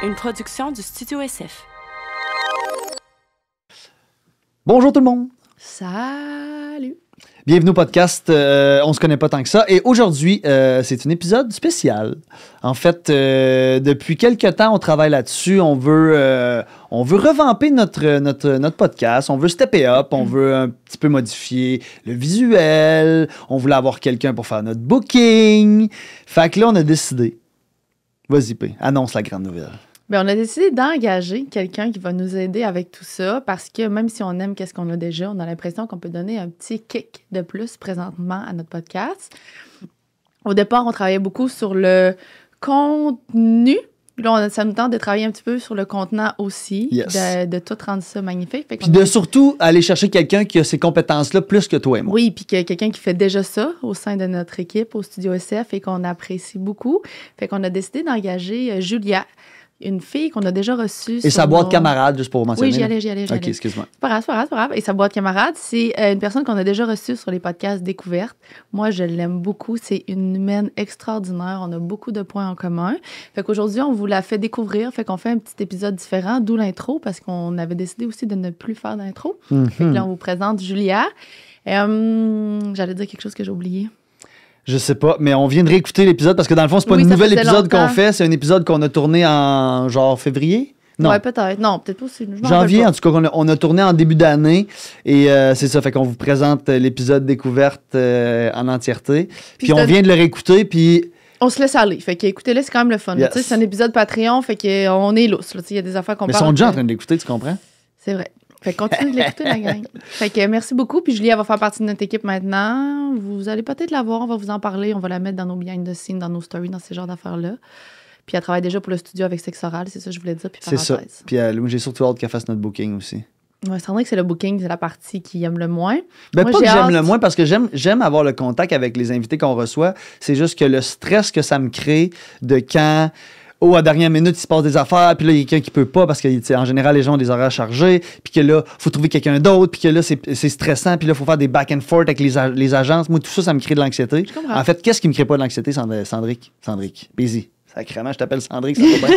Une production du Studio SF. Bonjour tout le monde. Salut. Bienvenue au podcast On se connaît pas tant que ça. Et aujourd'hui, c'est un épisode spécial. En fait, depuis quelques temps, on travaille là-dessus. On veut revamper notre podcast. On veut stepper up. On veut un petit peu modifier le visuel. On voulait avoir quelqu'un pour faire notre booking. Fait que là, on a décidé. Vas-y, P. Annonce la grande nouvelle. Bien, on a décidé d'engager quelqu'un qui va nous aider avec tout ça parce que même si on aime qu'est-ce qu'on a déjà, on a l'impression qu'on peut donner un petit kick de plus présentement à notre podcast. Au départ, on travaillait beaucoup sur le contenu. Là, ça nous tente de travailler un petit peu sur le contenant aussi, Yes. de tout rendre ça magnifique. Fait Puis de surtout aller chercher quelqu'un qui a ces compétences-là plus que toi et moi. Oui, puis quelqu'un qui fait déjà ça au sein de notre équipe au Studio SF et qu'on apprécie beaucoup. Fait qu'on a décidé d'engager Julia, une fille qu'on a déjà reçue. Et sa boîte camarade, juste pour mentionner. Oui, j'y allais. OK, excuse-moi. C'est pas grave. Et sa boîte camarade, c'est une personne qu'on a déjà reçue sur les podcasts Découvertes. Moi, je l'aime beaucoup. C'est une humaine extraordinaire. On a beaucoup de points en commun. Fait qu'aujourd'hui, on vous la fait découvrir. Fait qu'on fait un petit épisode différent, d'où l'intro, parce qu'on avait décidé aussi de ne plus faire d'intro. Fait que là, on vous présente Julia. J'allais dire quelque chose que j'ai oublié. Je sais pas, mais on vient de réécouter l'épisode parce que dans le fond, c'est pas un nouvel épisode qu'on fait, c'est un épisode qu'on a tourné en genre février? Non. Ouais, peut-être. Non, peut-être pas aussi. Janvier, en tout cas, on a tourné en début d'année et c'est ça, fait qu'on vous présente l'épisode découverte en entièreté. Puis on vient de le réécouter, puis... On se laisse aller. Fait qu'écoutez-le, c'est quand même le fun. Yes. C'est un épisode Patreon, fait qu'on est lousse. Il y a des affaires qu'on Mais ils parle. sont déjà en train de l'écouter, tu comprends? C'est vrai. Fait que continuez de l'écouter, la gang. Fait que merci beaucoup. Puis Julie, elle va faire partie de notre équipe maintenant. Vous allez peut-être la voir, on va vous en parler. On va la mettre dans nos behind the scenes, dans nos stories, dans ces genres d'affaires-là. Puis elle travaille déjà pour le studio avec Sexe Oral, c'est ça que je voulais dire. Puis c'est ça. Puis j'ai surtout hâte qu'elle fasse notre booking aussi. Ouais, c'est vrai que c'est le booking, c'est la partie qui aime le moins. Ben, moi, pas que j'aime le moins, parce que j'aime avoir le contact avec les invités qu'on reçoit. C'est juste que le stress que ça me crée de quand... à dernière minute, il se passe des affaires, puis là, il y a quelqu'un qui peut pas parce qu'en général, les gens ont des horaires chargés, puis que là, il faut trouver quelqu'un d'autre, puis que là, c'est stressant, puis là, il faut faire des back and forth avec les agences. Moi, tout ça, ça me crée de l'anxiété. En fait, qu'est-ce qui me crée pas de l'anxiété, Sandrick? Busy. Sacrément, je t'appelle Sandrick, ça va bien.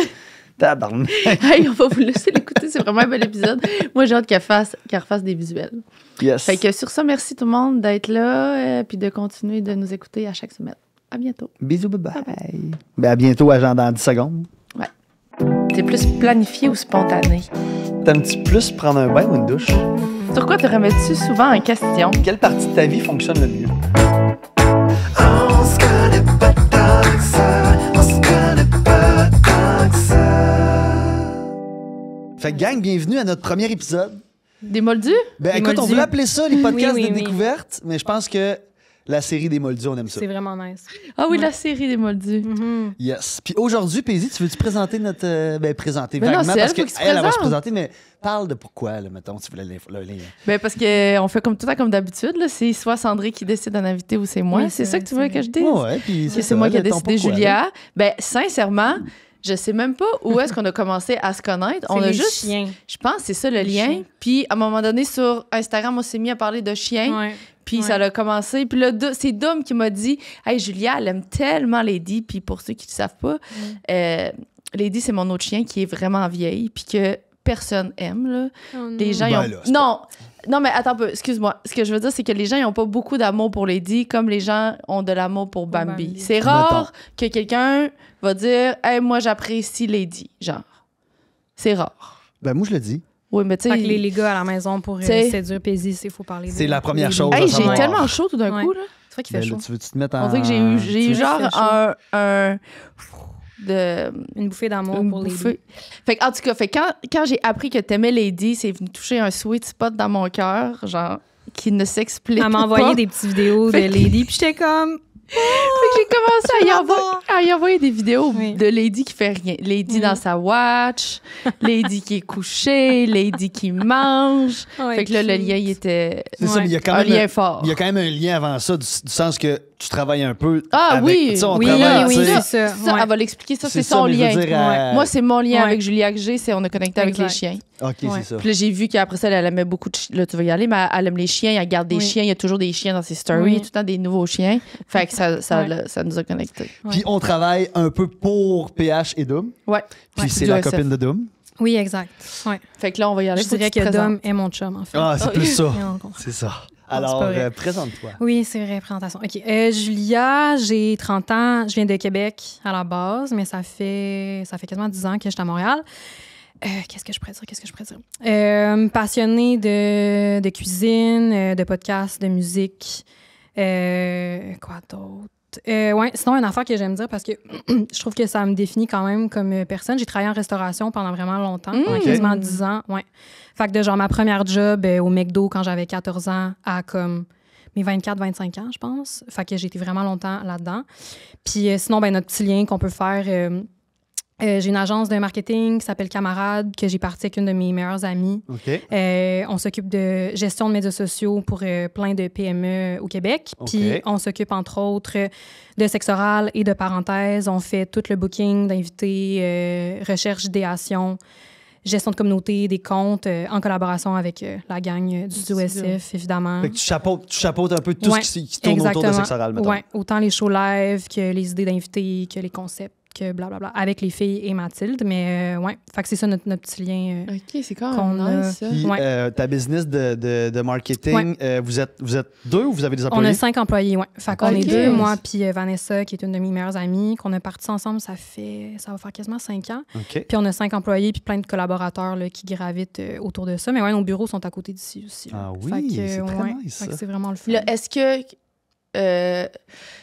Tabarnak. Hey, on va vous laisser l'écouter, c'est vraiment un bel épisode. Moi, j'ai hâte qu'elle refasse des visuels. Yes. Fait que sur ça, merci tout le monde d'être là, puis de continuer de nous écouter à chaque semaine. À bientôt. Bisous, bye-bye. Ben, à bientôt, genre dans 10 secondes. Ouais. T'es plus planifié ou spontané? T'aimes-tu plus prendre un bain ou une douche? Sur quoi te remets-tu souvent en question? Quelle partie de ta vie fonctionne le mieux? On se connaît pas tant que ça. On se connaît pas tant que ça. Fait que gang, bienvenue à notre premier épisode. Des moldus? Ben Des écoute, on moldus. voulait appeler ça les podcasts Oui, de oui. découverte, mais je pense que la série des moldus, on aime ça. C'est vraiment nice. Ah oui, Ouais. la série des moldus. Mhm. Yes. Puis aujourd'hui, Paisy, tu veux-tu présenter notre... présenter Mais non, vaguement, c'est parce elle, faut qu'il se qu'elle va se présente. présenter, mais parle de pourquoi, là, mettons, tu voulais les... Ben parce qu'on fait comme tout le temps comme d'habitude. Là. C'est soit Sandrine qui décide d'un invité ou c'est moi. Oui, c'est c'est ça vrai, que tu veux c'est que je dise? Ouais, puis Que c'est ça, moi qui ai ton décidé, pourquoi, là. Julia. Ben sincèrement, je sais même pas où est-ce qu'on a commencé à se connaître. On C'est a les juste... chiens. Je pense que c'est ça le Les lien. chiens. Puis à un moment donné, sur Instagram, on s'est mis à parler de chiens. Ouais. Puis Ouais. ça a commencé. Puis là, c'est Dom qui m'a dit « Hey, Julia, elle aime tellement Lady. » Puis pour ceux qui ne savent pas, Lady, c'est mon autre chien qui est vraiment vieille puis que personne aime. Là. Oh non. Les gens, ils Ben ont... là, c'est Non, mais attends un peu, excuse-moi. Ce que je veux dire, c'est que les gens, ils n'ont pas beaucoup d'amour pour Lady comme les gens ont de l'amour pour Bambi. Bambi. C'est rare que quelqu'un va dire « Hey, moi, j'apprécie Lady. » Genre, c'est rare. Ben moi, je le dis. Oui, mais tu Fait que sais... les gars à la maison pour T'sais- séduire Paisy, il faut parler C'est de- la première des- chose. Hey, à j'ai savoir. tellement chaud tout d'un Ouais. coup, là. C'est vrai qu'il fait Ben là, chaud. tu veux-tu te mettre en... On dirait que j'ai eu Tu genre veux que ça un de... Une bouffée d'amour une pour les bouffée. Fait que, en tout cas, quand j'ai appris que t'aimais Lady, c'est venu toucher un sweet spot dans mon cœur, genre, qui ne s'explique pas. Elle m'a envoyé des petites vidéos de Fait que- Lady, puis j'étais comme... Fait que j'ai commencé à y envoyer des vidéos Oui. de Lady qui fait rien. Lady Oui. dans sa watch, Lady qui est couchée, Lady qui mange. Ouais, Fait que là, le cute. lien, il était C'est ça, mais il y a quand un même... lien fort. Il y a quand même un lien avant ça, du sens que tu travailles un peu. Ah avec, oui! tu sais, on Oui, travaille, oui, tu sais, c'est ça. Ça, Ouais. elle va l'expliquer, ça, c'est ça, son mais je veux lien. dire, Moi, c'est mon lien Ouais. avec Julia que j'ai, c'est on a connecté avec les Exact. chiens. OK, Ouais. c'est ça. Puis là, j'ai vu qu'après ça, elle aimait beaucoup de là, tu vas y aller, mais elle aime les chiens, elle garde des Oui. chiens, il y a toujours des chiens dans ses stories, Oui. tout le temps des nouveaux chiens. Fait que Ouais. ça nous a connectés. Puis on travaille un peu pour PH et Dom. Ouais. Puis Ouais, c'est du la SF. copine de Dom. Oui, exact. Ouais. Fait que là, on va y aller. Je Faut dirais tu te que présentes. Dom est mon chum, en fait. Ah, c'est Ah, plus ça. Et on comprend. C'est ça. c'est Alors, pas vrai. présente-toi. Oui, c'est vrai, présentation. OK. Julia, j'ai 30 ans. Je viens de Québec à la base, mais ça fait quasiment 10 ans que je suis à Montréal. Qu'est-ce que je pourrais dire? Passionnée de cuisine, de podcasts, de musique. Quoi d'autre? Ouais, sinon, une affaire que j'aime dire parce que je trouve que ça me définit quand même comme personne. J'ai travaillé en restauration pendant vraiment longtemps, pendant quasiment 10 ans. Ouais. Fait que de genre ma première job au McDo quand j'avais 14 ans à comme mes 24-25 ans, je pense. Fait que j'ai été vraiment longtemps là-dedans. Puis sinon, ben, notre petit lien qu'on peut faire... j'ai une agence de marketing qui s'appelle Camarade, que j'ai partie avec une de mes meilleures amies. OK. On s'occupe de gestion de médias sociaux pour plein de PME au Québec. OK. Puis on s'occupe, entre autres, de sexe oral et de parenthèse. On fait tout le booking d'invités, recherche, idéation, gestion de communauté, des comptes, en collaboration avec la gang du studio SF, évidemment. Fait que tu chapeautes un peu tout Ouais, ce qui tourne autour de sexe oral, mettons. Ouais, autant les shows live que les idées d'invités, que les concepts, que blablabla, avec les filles et Mathilde. Mais ouais, fait que c'est ça notre petit lien. OK, c'est quand Qu'on même a- nice, ça. Puis Ouais. ta business de marketing, vous êtes deux ou vous avez des On employés? a 5 employés, ouais. Fait qu'on Ok. est deux, moi puis Vanessa, qui est une de mes meilleures amies, qu'on a parti ensemble, ça va faire quasiment 5 ans. OK. Puis on a 5 employés puis plein de collaborateurs là, qui gravitent autour de ça. Mais ouais, nos bureaux sont à côté d'ici aussi. là. Ah oui, Fait que, c'est très ouais, nice, fait que ça. c'est vraiment le fun. Là, est-ce que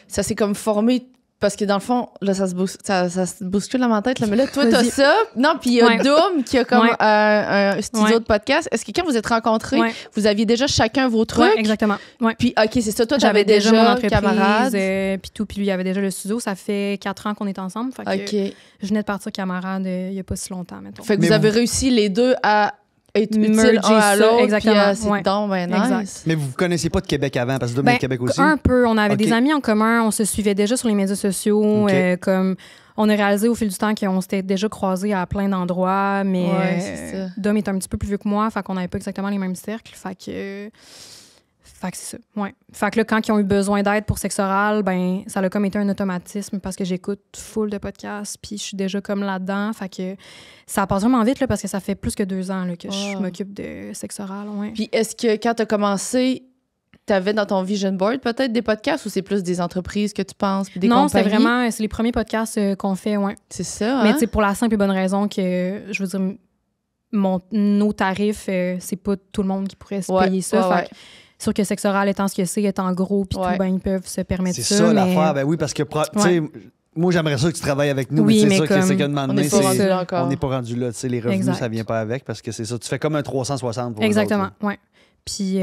ça s'est comme formé? Parce que dans le fond, là, ça se bouscule dans ma tête. Là, mais là, toi, t'as Vas-y. ça. Non, puis il y a Ouais. Doom qui a comme Ouais. un studio Ouais. de podcast. Est-ce que quand vous êtes rencontrés, Ouais. vous aviez déjà chacun vos trucs? Ouais, exactement. Ouais. Puis, OK, c'est ça. Toi, J'avais t'avais déjà mon entreprise, camarade. puis tout, puis lui, il avait déjà le studio. Ça fait 4 ans qu'on est ensemble. Fait que OK. je venais de partir camarade il n'y a pas si longtemps, mettons. Fait que Mais vous avez vous- réussi les deux à être utiles Merger un à ça, l'autre. exactement. Puis, c'est Ouais. donc ben Exact. nice. Mais vous ne connaissiez pas de Québec avant, parce que Dom est Ben, de Québec aussi. un peu. On avait Ok. des amis en commun. On se suivait déjà sur les médias sociaux. Ok. Comme on a réalisé au fil du temps qu'on s'était déjà croisés à plein d'endroits. Mais Ouais, c'est ça. Dom est un petit peu plus vieux que moi. Fait qu'on n'avait pas exactement les mêmes cercles. Fait que c'est ça. Ouais. Fait que là, quand ils ont eu besoin d'aide pour sexe oral, ben ça a comme été un automatisme parce que j'écoute full de podcasts. Puis je suis déjà comme là-dedans. Fait que ça passe vraiment vite là, parce que ça fait plus que 2 ans là, que je Wow. m'occupe de sexe oral. Ouais. Puis, est-ce que quand t'as commencé, t'avais dans ton vision board peut-être des podcasts ou c'est plus des entreprises que tu penses puis des Non, compagnies? c'est les premiers podcasts qu'on fait, ouais. C'est ça, Mais hein? tu sais, pour la simple et bonne raison que, je veux dire, nos tarifs, c'est pas tout le monde qui pourrait se Ouais, payer ça. ouais, Fait que, sûr que sexe oral étant ce que c'est, étant gros, puis Ouais. tout, ben, ils peuvent se permettre C'est ça. ça mais... l'affaire. Ben oui, parce que, tu sais, moi, j'aimerais ça que tu travailles avec nous, Oui, mais mais c'est sûr que comme- c'est qu'à un moment On donné, n'est pas c'est- rendu c'est- là encore. on n'est pas rendu là. Tu sais, les revenus, Exact. ça vient pas avec parce que c'est ça. Tu fais comme un 360 pour eux Exactement, autres, là. ouais. Puis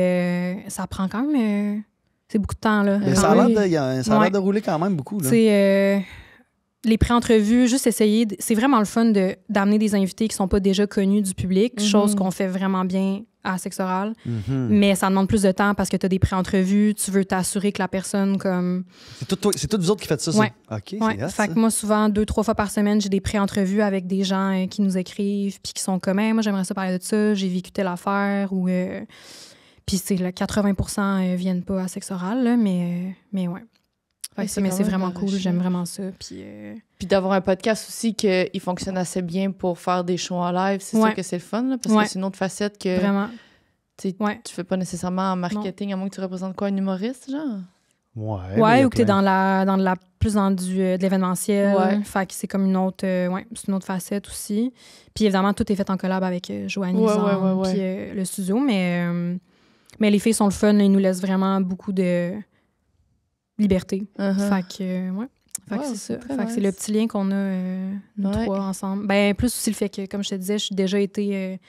ça prend quand même... c'est beaucoup de temps, là. Mais Ah ça a l'air oui. ça a l'air Ouais. de rouler quand même beaucoup. Là. Tu sais, les pré-entrevues, juste essayer... C'est vraiment le fun d'amener des invités qui sont pas déjà connus du public, chose qu'on fait vraiment bien à Sexe Oral. Mhm. Mais ça demande plus de temps parce que tu as des pré-entrevues, tu veux t'assurer que la personne comme... C'est tout vous autres qui faites ça, Ouais. ça? OK, Ouais. c'est hot, Fait ça. que moi, souvent, 2-3 fois par semaine, j'ai des pré-entrevues avec des gens qui nous écrivent puis qui sont comme hey, « moi, j'aimerais ça parler de ça, j'ai vécu telle affaire » ou... Puis c'est là, 80% viennent pas à Sexe Oral, là, mais ouais. Fait Ouais, que c'est mais quand c'est même vraiment cool, enrichant. j'aime vraiment ça. Puis Puis d'avoir un podcast aussi qui fonctionne assez bien pour faire des shows en live, c'est Ouais. sûr que c'est le fun, là, parce Ouais. que c'est une autre facette que vraiment, tu sais, ouais. tu fais pas nécessairement en marketing, à moins que tu représentes quoi, un humoriste, genre? Ouais, mais il y Ouais, a ou que t'es plein. plus dans de l'événementiel. Ouais. Fait que c'est comme une autre, c'est une autre facette aussi. Puis évidemment, tout est fait en collab avec Joanie Ouais, Lisande, ouais. puis le studio. Mais les filles sont le fun, ils nous laissent vraiment beaucoup de liberté. Uh-huh. Fait que, ouais. Fait que Wow, c'est c'est ça. très Fait que c'est le nice. petit lien qu'on a, nous Ouais. trois, ensemble. Ben, plus aussi le fait que, comme je te disais, je suis déjà été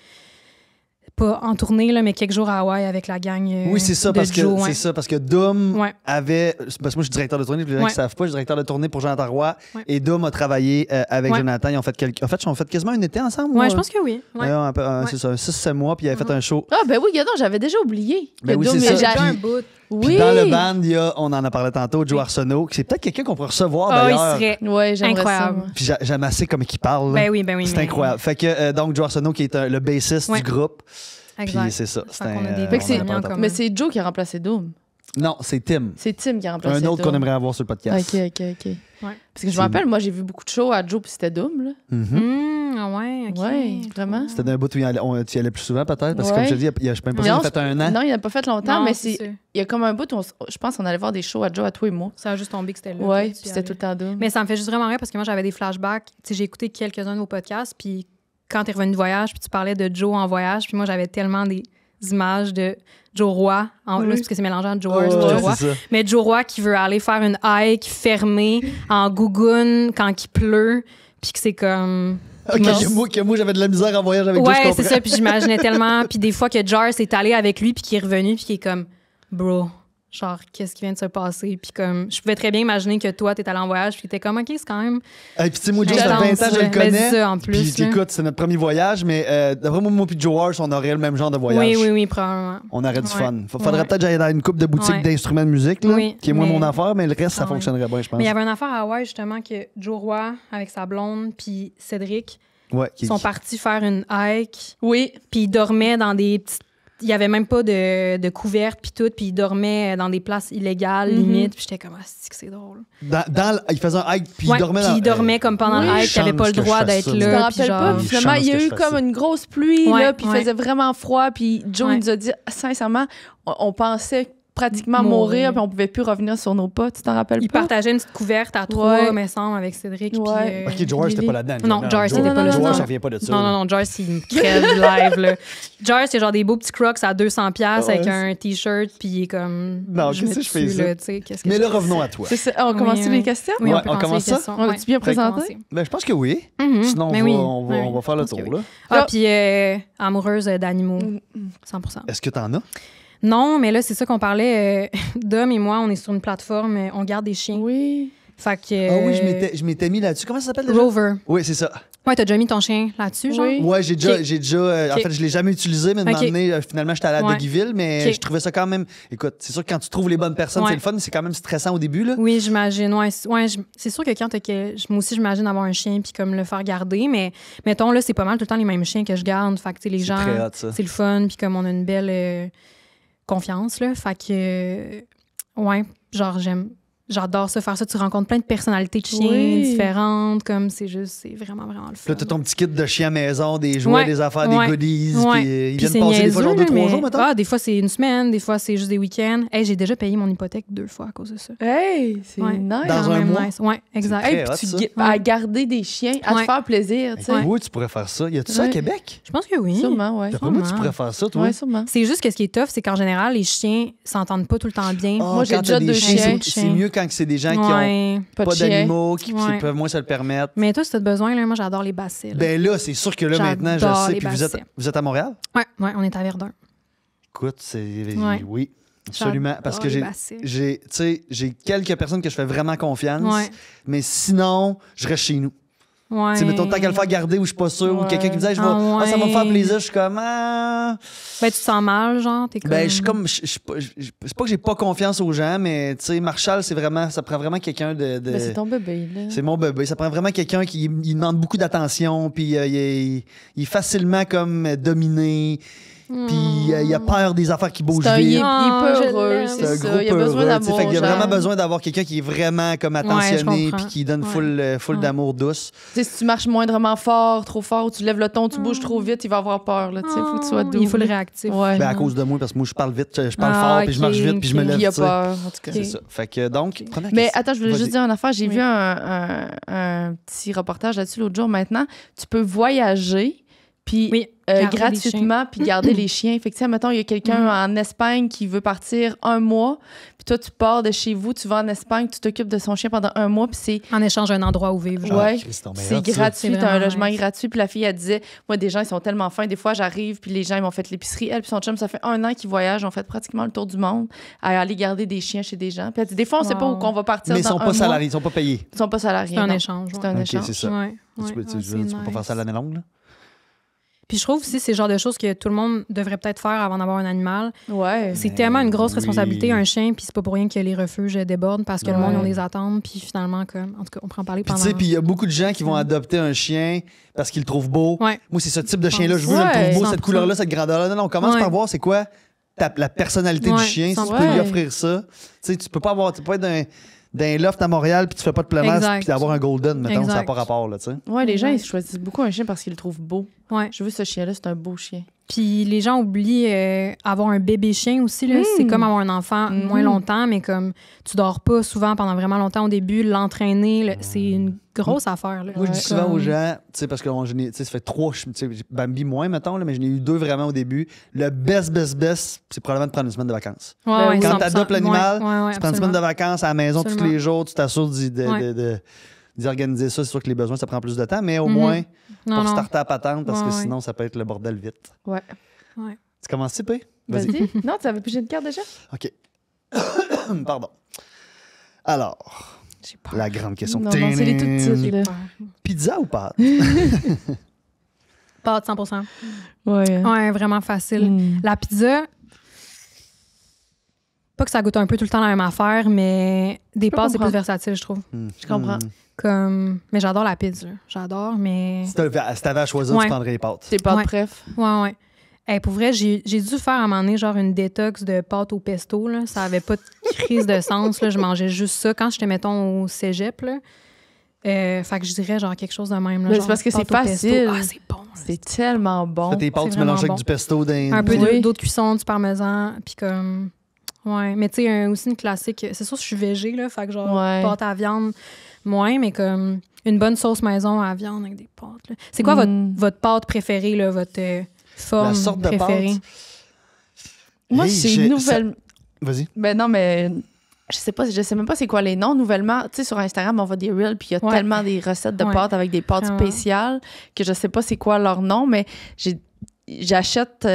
pas en tournée, là, mais quelques jours à Hawaï avec la gang Oui, c'est ça, de parce que Joe, ouais. c'est ça, parce que Doom Ouais. avait. Parce que moi, je suis directeur de tournée, puis les gens qui Ouais. ne savent pas, je suis directeur de tournée pour Jonathan Roy. Ouais. Et Doom a travaillé avec Ouais. Jonathan. Ils ont fait ils ont fait quasiment un été ensemble. Ouais, ou, je pense que oui. Ouais. un peu, Ouais. c'est ça, 6-7 mois, puis ils avaient fait un show. Ah, ben oui, gadon, j'avais déjà oublié. Ben que oui, Doom c'est et ça. Jacques- Déjà un Puis- bout. Puis Oui. dans le band, il y a, on en a parlé tantôt, Joe Arsenault, qui c'est peut-être quelqu'un qu'on pourrait recevoir Ah, il d'ailleurs. serait. Ouais, j'aimerais Incroyable. ça. moi. Puis j'aime assez comme il parle. là. Ben oui, ben oui. C'est mais- incroyable. Fait que donc Joe Arsenault qui est le bassiste Ouais. du groupe. Exact. Puis c'est ça. Fait qu'on a des on Fait que c'est- en a parlé tantôt. Mais c'est Joe qui a remplacé Doom. Non, c'est Tim. C'est Tim qui a remplacé Un autre Doom. qu'on aimerait avoir sur le podcast. OK. Ouais. Parce que je me rappelle, moi, j'ai vu beaucoup de shows à Joe, puis c'était Doom, là. Mhm. Ah ouais, OK. Ouais, vraiment. C'était d'un bout où tu y allais plus souvent, peut-être? Parce que, Ouais. comme je te dis, je suis pas impressionné, Non, il a fait un an. Non, il n'a pas fait longtemps, Non, mais c'est c'est sûr. il y a comme un bout où je pense qu'on allait voir des shows à Joe à toi et moi. Ça a juste tombé que c'était là. Ouais, que puis tu y c'était tout le allais. temps Doom. Mais ça me fait juste vraiment rire parce que moi, j'avais des flashbacks. Tu sais, j'ai écouté quelques-uns de vos podcasts, puis quand t'es revenu de voyage, puis tu parlais de Joe en voyage, puis moi, j'avais tellement des images de Joe Roy. Là, c'est parce que c'est mélangeant entre Joe Earth et Ouais, Joe Roy. c'est ça. Mais Joe Roy qui veut aller faire une hike fermée en gougoune quand il pleut, puis que c'est comme... Ok, Non. que moi, j'avais de la misère en voyage avec Joe, je Ouais, comprends. c'est ça. Puis j'imaginais tellement. Puis des fois que Jar s'est allé avec lui, puis qu'il est revenu, puis qu'il est comme, bro, genre, qu'est-ce qui vient de se passer? Puis comme, je pouvais très bien imaginer que toi, t'es allé en voyage, puis t'es comme, OK, c'est quand même. Et puis, tu sais, moi, Joe, ça fait 20 ans, intense, je le ouais. Ben, connais. c'est ça, en plus, Puis, là. écoute, c'est notre premier voyage, mais d'après moi puis Joe Hart, on aurait le même genre de voyage. Oui, probablement. On aurait du Ouais. fun. Faudrait Ouais. peut-être que j'aille dans une coupe de boutiques Ouais. d'instruments de musique, là, Oui, qui est moins mais- mon affaire, mais le reste, ça Ah ouais. fonctionnerait bien, je pense. Mais il y avait une affaire à Hawaï, justement, que Joe Roy, avec sa blonde, puis Cédric, Ouais, qui- sont partis faire une hike, Oui. puis ils dormaient dans des petites. Il y avait même pas de couverte puis tout, puis ils dormaient dans des places illégales, limite. Puis j'étais comme, ah, c'est drôle. il faisait un hike, puis Ouais, il dormait puis dans... il dormait comme pendant Oui. le hike, il avait pas le Chance que droit je fasse d'être ça, Je me là. puis rappelle pas. genre- Puis finalement, il y a Chance que eu je fasse comme ça. une grosse pluie, Ouais, là, puis il ouais. faisait vraiment froid. Puis Joe Ouais. nous a dit, sincèrement, on pensait pratiquement Mourir. mourir, puis on pouvait plus revenir sur nos pas. Tu t'en rappelles Il pas? partageait une petite couverte à trois, Ouais. me semble, avec Cédric. puis, Ouais. Ok, Joe Hart, c'était Lily. pas là-dedans. Non, Joe Hart, c'était pas là. Joe Non, Hart, non. ça vient pas de ça. Non, là. non, Joyce, il me crève live, là. Joyce, c'est genre des beaux petits crocs à 200$ Ouais, avec c'est- un T-shirt, puis il est comme. Non, je me qu'est-ce que je fais tue, ici? là, tu sais, qu'est-ce que Mais je là, fais revenons ici? à toi. C'est ça. On commence Oui, les questions? Oui, Ouais, on peut on commencer commence les ça? questions. On a-tu bien on peut présenté? commencer. Ben, je pense que oui. Mhm. Sinon, Mais on, oui. va, on, va, Oui, on va faire le je pense tour. que Là. Ah, puis amoureuse d'animaux, Mm, 100%. Est-ce que t'en as? Non, mais là, c'est ça qu'on parlait. Dom et moi, on est sur une plateforme, on garde des chiens. Oui. Fait que. Ah oui, je m'étais mis là-dessus. Comment ça s'appelle déjà? Rover. Oui, c'est ça. Ouais, t'as déjà mis ton chien là-dessus, genre? Oui. Ouais, j'ai déjà. Ok. En fait, je l'ai jamais utilisé, mais de Ok. m'emmener. Finalement, j'étais allé à Ouais. Deguiville, mais Ok. je trouvais ça quand même. Écoute, c'est sûr que quand tu trouves les bonnes personnes, Ouais. c'est le fun, mais c'est quand même stressant au début, là. Oui, j'imagine. Ouais, c'est sûr que quand moi aussi, j'imagine avoir un chien puis comme le faire garder, mais mettons, là, c'est pas mal tout le temps les mêmes chiens que je garde. Fait que, tu sais, les C'est gens, très hot, ça. c'est le fun, puis comme on a une belle confiance, là. Fait que, ouais, genre, j'adore ça, faire ça. Tu rencontres plein de personnalités de chiens Oui. différentes, comme c'est vraiment, vraiment le fun. Là, t'as ton petit kit de chien maison, des jouets, Ouais. des affaires, Ouais. des goodies. Ouais. Puis ils Puis viennent c'est passer des fois genre niaiseux, 2-3 mais- jours, maintenant. Ah, des fois, c'est une semaine, des fois, c'est juste des week-ends. Hey, j'ai déjà payé mon hypothèque 2 fois à cause de ça. Hey, c'est Ouais. nice. Dans Quand un même mois? nice. Ouais, exact. C'est Hey, très puis hot, tu ça. à garder des chiens, à te Ouais. faire plaisir, tu sais. Oui, tu pourrais faire ça. Y a-tu ça à Ouais. Québec? Je pense que oui. Sûrement, ouais. D'après moi, tu Sûrement. pourrais faire ça, toi. Ouais, sûrement. C'est juste que ce qui est tough, c'est qu'en général, les chiens s'entendent pas tout le temps bien. Ah, Moi, j'ai quand déjà t'as des 2 chiens, chiens. c'est mieux quand c'est des gens qui ont Ouais. Pas de pas chien. d'animaux, qui Ouais. peuvent moins se le permettre. Mais toi, si t'as besoin, là, moi, j'adore les bassets. là. Ben là, c'est sûr que là, maintenant, J'adore je sais. les Puis bassets. vous êtes à Montréal? Ouais, on est à Verdun. Écoute, c'est. Ouais. Oui, absolument. Parce que J'adore les j'ai bassets. j'ai quelques personnes que je fais vraiment confiance. Ouais. Mais sinon, je reste chez nous. Ouais. Tu sais, mettons, tant qu'à le faire garder ou je suis pas sûr, ou Ouais. quelqu'un qui me dit, ça va me faire plaisir, je suis comme, ah. Ben, tu te sens mal, genre? T'es comme... Ben, je suis comme, c'est pas que j'ai pas confiance aux gens, mais tu sais, Marshall, ça prend vraiment quelqu'un de. Mais c'est ton bébé, là. C'est mon bébé. Ça prend vraiment quelqu'un qui il demande beaucoup d'attention, puis il est facilement comme dominé, puis il a peur des affaires qui bougent C'est un, il est vite. Ah, peu je heureux, l'aime. c'est un ça. gros Il a besoin peureux, tu sais, d'amour. fait qu'il y a genre. vraiment besoin d'avoir quelqu'un qui est vraiment comme je attentionné, comprends. puis qui donne Ouais. full Ouais. d'amour douce. Tu sais, si tu marches moindrement fort, trop fort, ou tu lèves le ton, tu bouges trop vite, il va avoir peur. Là, tu sais, faut que tu sois doux. Il est full réactif. Ouais. Ben, à cause de moi, parce que moi, je parle vite, je parle Ah, fort, puis je marche ok, vite, puis je me ok. lève. Puis il a tu sais. peur, en tout cas. C'est ça. Fait que donc, première Mais question. attends, je voulais Vas-y. juste dire une affaire. J'ai Oui. vu un petit reportage là-dessus l'autre jour. Maintenant, tu peux voyager, Puis Oui, garder les gratuitement, puis garder les chiens. Fait que, tu sais, mettons, il y a quelqu'un en Espagne qui veut partir 1 mois, puis toi, tu pars de chez vous, tu vas en Espagne, tu t'occupes de son chien pendant 1 mois, puis c'est En échange d'un endroit où vivre. genre. Ouais, Christ, donc, mais c'est hot, ça. gratuit, C'est t'as un vraiment logement nice. gratuit. Puis la fille, elle disait, moi, des gens, ils sont tellement fins. Des fois, j'arrive, puis les gens, ils m'ont fait l'épicerie. Elle puis son chum, ça fait 1 an qu'ils voyagent, ont fait pratiquement le tour du monde à aller garder des chiens chez des gens. Puis elle dit, des fois, on sait pas où Wow. qu'on va partir Mais ils dans sont un pas mois. salariés, ils sont pas payés. Ils sont pas salariés. C'est un non. échange. C'est ouais. un Ok, échange. c'est ça. Ouais, Tu ouais, peux, ouais, tu c'est peux pas faire ça à nice. l'année longue, là? Puis je trouve aussi c'est le genre de choses que tout le monde devrait peut-être faire avant d'avoir un animal. Ouais. C'est tellement une grosse oui. responsabilité, un chien, puis c'est pas pour rien que les refuges débordent parce que le monde, Ouais. ils ont des attentes, puis finalement, comme, en tout cas, on pourra en parler Puis tu pendant... sais, puis il y a beaucoup de gens qui vont adopter un chien parce qu'ils le trouvent beau. Ouais. Moi, c'est ce type de chien-là. Je veux, Ouais, je le trouve beau, cette 100%. couleur-là, cette grandeur-là. Non, commence Ouais. par voir c'est quoi la personnalité du Ouais, chien. Si tu 100%. peux lui offrir ça. Tu sais, tu peux pas être d'un loft à Montréal puis tu fais pas de plein air Exact. puis d'avoir un golden, mettons, ça n'a Exact. pas rapport, là, tu sais. Ouais, les gens, Ouais. ils choisissent beaucoup un chien parce qu'ils le trouvent beau. Ouais. Je veux ce chien-là, c'est un beau chien. Puis les gens oublient avoir un bébé chien aussi. Là. C'est comme avoir un enfant moins longtemps, mais comme tu dors pas souvent pendant vraiment longtemps au début, l'entraîner, là, c'est une grosse affaire. Là. Moi, je dis souvent Comme- aux gens, tu sais, parce que ça fait 3, tu sais, Bambi moins, mettons, là, mais j'en ai eu 2 vraiment au début. Le best, c'est probablement de prendre une semaine de vacances. Ouais, Ben ouais, oui. Quand 100%. tu adoptes l'animal, Ouais, ouais, ouais, tu prends une semaine de absolument. vacances à la maison tous Absolument. les jours, tu t'assures d'y organiser ça. C'est sûr que les besoins, ça prend plus de temps, mais au moins, Non, pour non. starter à patente, parce que Ouais, ouais. sinon, ça peut être le bordel vite. Ouais. Ouais. Tu commences, P? Vas-y. Vas-y. Non, tu avais pigé une carte déjà? OK. Pardon. Alors, J'ai peur. la grande question. Non, non, c'est les toutes petites, là. Pizza ou pâte? Pâte 100%. Ouais. Ouais, vraiment facile. Mm. La pizza, pas que ça goûte un peu tout le temps la même affaire, mais des peux pâtes, c'est plus comprendre. versatile, je trouve. Je comprends. Mais j'adore la pizza. J'adore, mais... Si t'avais à choisir, Ouais. tu prendrais les pâtes. T'es pas Ouais. de préf. Ouais, ouais. Hey, pour vrai, j'ai dû faire à un moment donné genre une détox de pâtes au pesto. Là. Ça avait pas de crise de sens. Là. Je mangeais juste ça quand j'étais, mettons, au cégep. Là. Fait que je dirais genre quelque chose de même. Là, Mais genre c'est parce que c'est pâtes au pesto. facile. Ah, c'est bon. là. C'est tellement bon. Fais tes pâtes, c'est tu mélanges vraiment avec bon. du pesto d'un. Un peu Oui. d'eau de cuisson, du parmesan, puis comme... Ouais, mais tu sais, aussi une classique... C'est sûr que je suis végé, là, fait que genre Ouais. pâte à viande, moins, mais comme une bonne sauce maison à viande avec des pâtes. Là. C'est quoi votre pâte préférée, là, votre forme La sorte de préférée? pâte. Moi, Hey, c'est j'ai- une nouvelle. Vas-y. Ben non, mais je sais même pas c'est quoi les noms. Nouvellement, tu sais, sur Instagram, on voit des reels, puis il y a Ouais. tellement des recettes de Ouais. pâtes avec des pâtes Vraiment. spéciales que je sais pas c'est quoi leur nom, mais j'achète.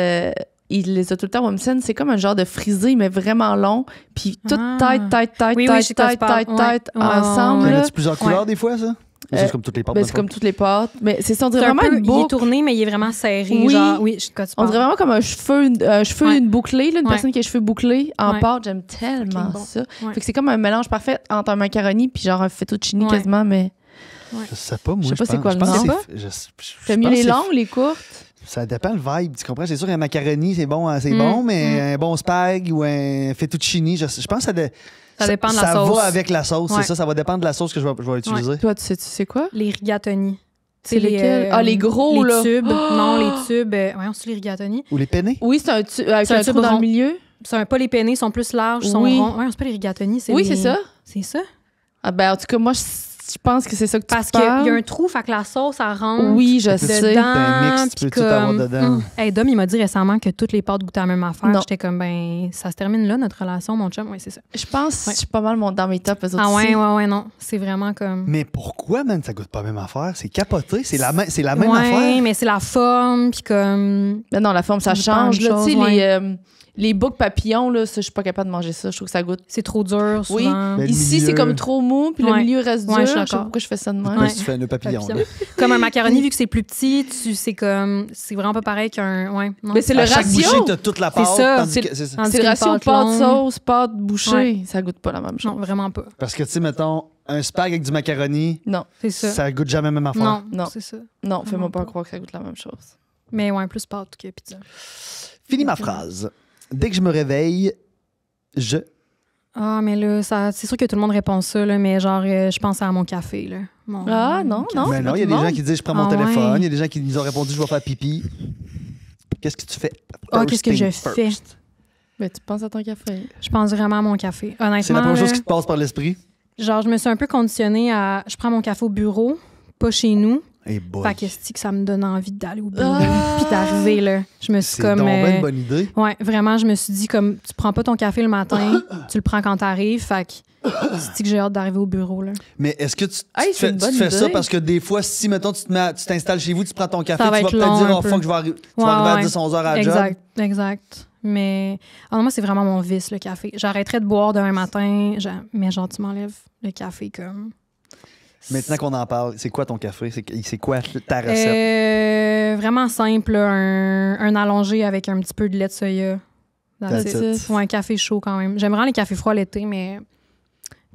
Il les a tout le temps au Wimsen. C'est comme un genre de frisé, mais vraiment long. Puis tout Ah. tête, Oui, je sais quoi tu parles. Ouais. ensemble. Mais là. as-tu plusieurs couleurs Ouais. des fois, ça? Ou c'est comme toutes les pâtes. Ben, dans c'est le comme toutes les pâtes. Mais c'est ça, on dirait C'est un vraiment peu, une il est boucle. tourné, mais il est vraiment serré. Oui. Genre, oui, je sais de quoi tu On parles. dirait vraiment comme un cheveu Ouais. une bouclée, là, une Ouais. personne qui a les cheveux bouclés en Ouais. pâte. J'aime tellement Fucking bon. ça. Ouais. Fait que c'est comme un mélange parfait entre un macaroni puis genre un fettuccine Ouais. quasiment, mais Je sais pas, moi. Je sais pas c'est pense- quoi je le pense nom. que Pas? t'aimes mieux pense les que longues ou les courtes? Ça dépend le vibe. Tu comprends? C'est sûr qu'un macaroni, c'est bon, mais un bon spag ou un fettuccine, je pense que Ça dépend de la ça sauce. va avec la sauce, Ouais. c'est ça va dépendre de la sauce que je vais utiliser. Toi, tu sais quoi? Les rigatoni. C'est lesquels? Les gros, les là. tubes. Oh! Non, les tubes. Voyons, c'est les rigatoni. Ou les penne. Oui, c'est un tube avec C'est un un trou tube dans le rond. milieu. Pas les penne, ils sont plus larges, ils sont Oui. ronds. Ouais, c'est pas les rigatoni, c'est Oui, les- c'est ça. C'est ça? Ah ben, en tout cas, moi, je pense que c'est ça que tu Parce qu'il parles. y a un trou, fait que la sauce, elle rentre. Oui, je Fait que sais. c'est un mix, tu puis peux tout avoir comme, dedans. Hey, Dom, il m'a dit récemment que toutes les pâtes goûtaient la même affaire. Non. J'étais comme, ben, ça se termine là, notre relation, mon chum. Oui, c'est ça. Je pense que Ouais. je suis pas mal dans mes tops. eux autres Ah aussi. ouais, non. C'est vraiment comme... Mais pourquoi, man, ça goûte pas la même affaire? C'est capoté, c'est la même ouais, affaire. mais c'est la forme, puis comme... Mais non, la forme, ça Ça dépend change. de Là, tu sais, choses, les boucs papillons, là, ça, je suis pas capable de manger ça. Je trouve que ça goûte. C'est trop dur, Oui. souvent. Ben, le Ici, milieu. c'est comme trop mou, puis le Ouais. milieu reste dur. Ouais, je suis je sais pas d'accord. pourquoi je fais ça de Je sais même. pas Ouais. si tu fais un nœud papillon. Papillon. là. Comme un macaroni, vu que c'est plus petit, c'est comme... C'est vraiment pas pareil qu'un... Ouais, non. Mais c'est le À chaque ratio. bouchée, t'as toute la pâte. ça. tandis C'est- que- c'est ça. Tandis C'est le qu'une ratio pâte pâte longue- sauce, pâte bouchée. Ouais. Ça goûte pas la même chose. Non, vraiment pas. Parce que, tu sais, mettons, un spag avec du macaroni, Non, C'est ça. ça goûte jamais la même affaire. Non, Non. c'est ça. non, fais-moi pas pas. croire que ça goûte la même chose. Mais ouais, plus pâte que pizza. Finis ma phrase. Dès que je me réveille, je... Ah, mais là, c'est sûr que tout le monde répond ça, là, mais genre, je pense à mon café, là. Ah, non, non. Mais c'est non, pas il y a tout des le gens monde. qui disent je prends mon Ah téléphone. ouais. Il y a des gens qui nous ont répondu je vais faire pipi. Qu'est-ce que tu fais? Ah, qu'est-ce que je First thing fais? first. Mais tu penses à ton café. Je pense vraiment à mon café. Honnêtement, C'est la première là, chose qui te passe par l'esprit. genre, je me suis un peu conditionnée à... Je prends mon café au bureau, pas chez nous. Hey boy. Fait que c'est que ça me donne envie d'aller au bureau puis d'arriver, là. Je me suis C'est comme... donc bien une bonne idée. Ouais, vraiment, je me suis dit, comme, tu prends pas ton café le matin, tu le prends quand t'arrives, fait que c'est que j'ai hâte d'arriver au bureau, là. Mais est-ce que tu Hey, c'est une tu bonne fais ça idée. parce que des fois, si, mettons, tu t'installes chez vous, tu prends ton café, Ça tu va vas être peut-être long dire, un oh peu. fuck, tu vas arriver Ouais, à ouais. 10-11 heures à la job. Exact. Mais moi, c'est vraiment mon vice, le café. J'arrêterais de boire demain matin, mais genre, tu m'enlèves le café comme... Maintenant qu'on en parle, c'est quoi ton café? C'est quoi ta recette? Vraiment simple, là, un allongé avec un petit peu de lait de soya. That's That's it. it. Ouais, un café chaud quand même. J'aime vraiment les cafés froids l'été, mais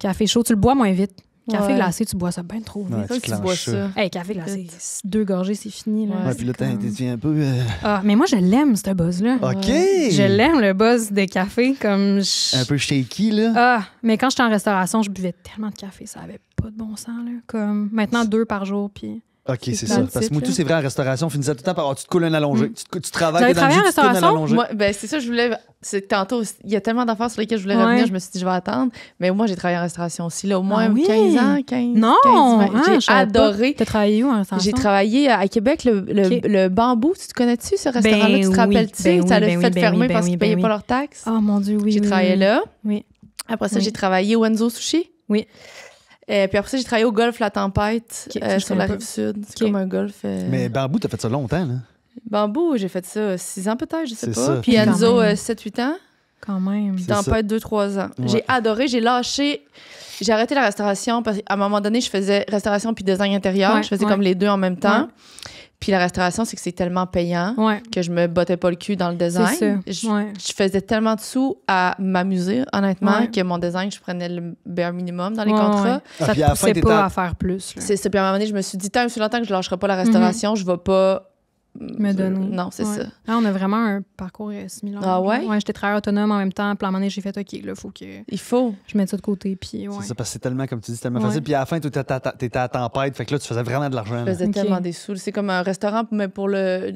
café chaud, tu le bois moins vite. Café Ouais. glacé, tu bois ça bien trop vite. Ouais, Ça, tu tu bois clenches ça. Hey, café glacé, 2 gorgées, c'est fini. Là. Ouais, Ouais, C'est puis là, comme- tu deviens un peu... Ah, mais moi, je l'aime, ce buzz-là. OK! Je l'aime, le buzz de café. Comme Un peu shaky, là. Ah, mais quand j'étais en restauration, je buvais tellement de café, ça avait pas de bon sens. Là. Comme maintenant, 2 par jour, puis... OK, c'est C'est ça. that's Parce que it, moi, tout, là. c'est vrai, en restauration, on finissait tout le temps par tu te coules un allongé. Tu travailles, Vous avez t'es dans le travaillé en jus, tu te coules un restauration? allongé. Moi, ben, c'est ça, je voulais. C'est que tantôt, il y a tellement d'affaires sur lesquelles je voulais Ouais. revenir, je me suis dit, je vais attendre. Mais moi, j'ai travaillé en restauration aussi, là, au moins Ah oui? 15 ans, 15 Non! 15, 20. Ah, je J'ai savais pas. adoré. T'as travaillé où en restauration? J'ai travaillé à Québec, le Bambou. Tu te connais-tu, ce restaurant-là? Ben Tu te oui, rappelles-tu? ben oui, Ça l'a ben fait oui, ben fermer oui, parce ben qu'ils oui, payaient ben pas oui. leurs taxes. Oh mon Dieu, oui. J'ai oui, travaillé oui. là. Oui. Après ça, Oui. j'ai travaillé au Wenzo Sushi. Oui. Puis après ça, j'ai travaillé au Golf La Tempête Ok, ça, je sur la connais pas. Rive-Sud. C'est Ok. comme un golf. Mais Bambou, t'as fait ça longtemps, là. Bambou, j'ai fait ça 6 ans peut-être, je sais C'est pas. ça. Puis Quand Enzo, même. 7-8 ans. Quand même. Puis C'est ça. Tempête, 2-3 ans. Ouais. J'ai adoré, j'ai lâché. J'ai arrêté la restauration parce qu'à un moment donné, je faisais restauration puis design intérieur. Ouais, Je faisais ouais. comme les deux en même temps. Ouais. Puis la restauration, c'est que c'est tellement payant Ouais. que je me bottais pas le cul dans le design. C'est ça. Ouais. Je faisais tellement de sous à m'amuser, honnêtement, Ouais. que mon design, je prenais le bare minimum dans les Ouais, contrats. ouais. Ah, Ça puis te à la fin, poussait t'étais pas à- à faire plus. là. C'est ça. Puis à un moment donné, je me suis dit, tant aussi longtemps que je lâcherai pas la restauration, je vais pas Me donner. Non, c'est Ouais. ça. Ah, on a vraiment un parcours similaire. Ah ouais? Ouais, j'étais travailleur autonome en même temps. Puis à un moment donné, j'ai fait OK, là, faut que Il faut. je mette ça de côté. Puis ouais. C'est ça, parce que c'est tellement, comme tu dis, c'est tellement Ouais. facile. Puis à la fin, t'étais à tempête. Fait que là, tu faisais vraiment de l'argent. Je là. faisais Ok. tellement des sous. C'est comme un restaurant, mais pour le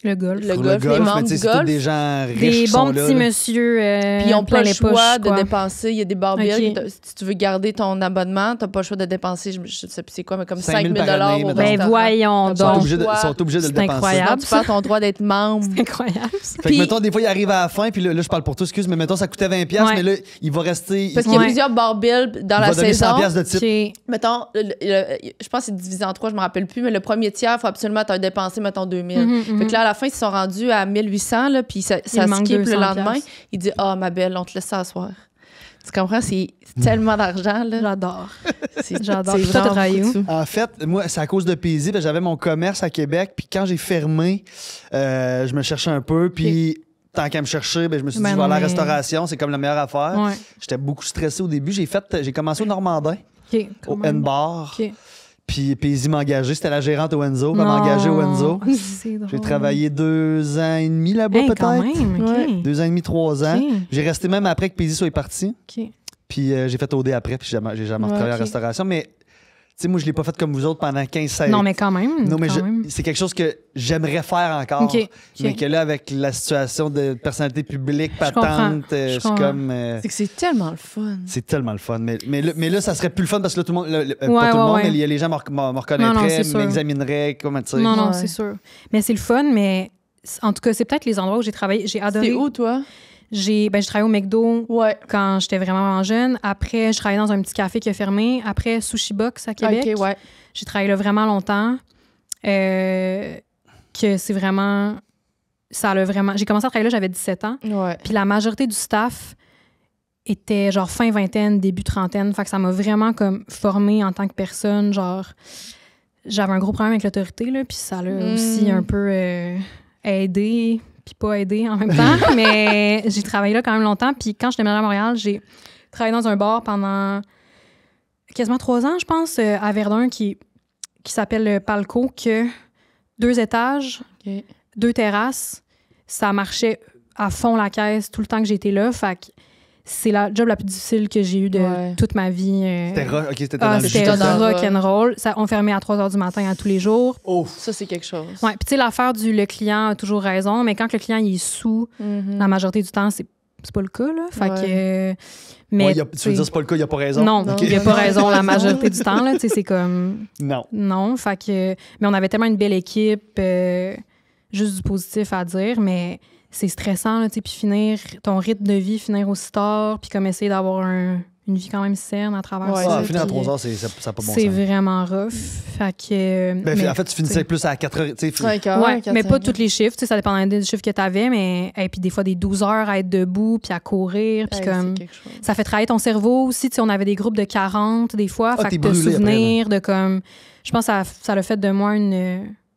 Le golf. le Pour golf, les mais membres tu du sais, c'est tous golf. des gens riches Des qui sont bons là, petits là. monsieur. Puis ils n'ont plein pas le les poches, choix de quoi. dépenser. Il y a des barbiers. Ok. Si tu veux garder ton abonnement, tu n'as pas le choix de dépenser, je sais plus c'est quoi, mais comme 5 000 5 000 par année, au mettons. Ben restaurant. voyons T'as Ils sont pas donc. obligés de, choix. ils sont obligés de le C'est dépenser. incroyable. Non, tu perds ton droit d'être membre. Incroyable. ça. Fait que, Puis- mettons, des fois, il arrive à la fin, puis là, je parle pour toi, excuse, mais mettons, ça coûtait 20$, Ouais. mais là, il va rester. Parce qu'il y a Ouais. plusieurs barbilles dans il la va donner saison. 100$ de type. OK. Mettons, je pense que c'est divisé en 3, je me rappelle plus, mais le premier tiers, il faut absolument t'as dépensé, mettons, 2000. Fait que là, à la fin, ils sont rendus à 1800, là, puis ça Il manque skip le 200 lendemain. piastres. Il dit, ah, ma belle, on te laisse s'asseoir. Tu comprends? C'est tellement d'argent, là. J'adore. C'est- J'adore. c'est Puis toi, t'as vraiment travaillé beaucoup de où? sous. En fait, moi, c'est à cause de Paisy, parce que j'avais mon commerce à Québec, puis quand j'ai fermé, je me cherchais un peu, puis tant qu'à me chercher, ben, je me suis dit, Ben je vais aller à la non, mais- restauration, c'est comme la meilleure affaire. Ouais. J'étais beaucoup stressé au début. J'ai commencé au Normandin, OK. quand au même. N-Bar, OK. puis Paisy m'a engagé. C'était la gérante au Enzo, elle m'a engagé au Enzo. Non. C'est drôle. J'ai travaillé 2 ans et demi là-bas, Hey, quand peut-être. même, OK. Ouais. 2 ans et demi, 3 ans. OK. J'ai resté même après que Paisy soit parti. OK. Puis j'ai fait OD après, puis j'ai jamais Ouais, retravaillé en ok. restauration. Mais, tu sais, moi, je l'ai pas fait comme vous autres pendant 15-16 Non, mais quand même. Non, mais quand même. c'est quelque chose que j'aimerais faire encore. OK. Mais que là, avec la situation de personnalité publique, comprends. patente, Je je suis comprends. comme. C'est que c'est tellement le fun. C'est tellement le fun. Mais là, ça serait plus le fun parce que là, tout le monde. Pas Ouais, tout le ouais, monde, ouais. mais les gens me Non, non, reconnaîtraient, c'est sûr. m'examineraient, comment tu sais. Non, non, Ouais. c'est sûr. Mais c'est le fun, mais en tout cas, c'est peut-être les endroits où j'ai travaillé. J'ai adoré. C'est où, toi? J'ai travaillé au McDo Ouais. quand j'étais vraiment jeune. Après, je travaillais dans un petit café qui a fermé. Après, Sushi Box à Québec. OK, ouais. J'ai travaillé là vraiment longtemps. Que c'est vraiment... Ça l'a vraiment... J'ai commencé à travailler là, j'avais 17 ans. Ouais. Puis la majorité du staff était genre fin vingtaine, début trentaine. Fait que ça m'a vraiment comme formée en tant que personne. Genre, j'avais un gros problème avec l'autorité, là, puis ça l'a aussi un peu aidé, puis pas aidé en même temps. Mais j'ai travaillé là quand même longtemps. Puis quand j'étais à Montréal, j'ai travaillé dans un bar pendant quasiment 3 ans, je pense, à Verdun, qui s'appelle Palco, que 2 étages, OK. 2 terrasses. Ça marchait à fond la caisse tout le temps que j'étais là. Fait que c'est la job la plus difficile que j'ai eue de Ouais. toute ma vie. C'était dans le jus C'était dans le rock'n'roll. On fermait à 3 h du matin à tous les jours. Oh. Ça, c'est quelque chose. Ouais, puis tu sais, l'affaire du le client a toujours raison, mais quand le client il est sous, Mhm. la majorité du temps, c'est c'est pas le cas, là. Fait Ouais. que... Mais, Ouais, tu veux dire c'est pas le cas, il n'y a pas raison? non, Ok. il n'y a pas raison la majorité du temps, là. Tu sais, c'est comme... Non. Non, fait que... Mais on avait tellement une belle équipe, juste du positif à dire, mais c'est stressant, là, tu sais, puis finir ton rythme de vie, finir aussi tard, puis comme essayer d'avoir une vie quand même saine à travers Ouais, ça. Ah, finir à puis, 3 heures, ça n'a pas bon c'est sens. vraiment rough. Fait que... Ben, mais, en fait, tu finissais plus à 4 heures. Tu sais, 5 heures, ouais, 4, mais 5 pas heures. tous les chiffres, tu sais, ça dépendait des chiffres que tu avais, mais et puis des fois des 12 heures à être debout puis à courir, puis Hey, comme c'est quelque chose. ça fait travailler ton cerveau aussi, tu sais, on avait des groupes de 40 des fois, Ah, fait t'es que te brûlé souvenir de comme je pense que ça l'a fait de moi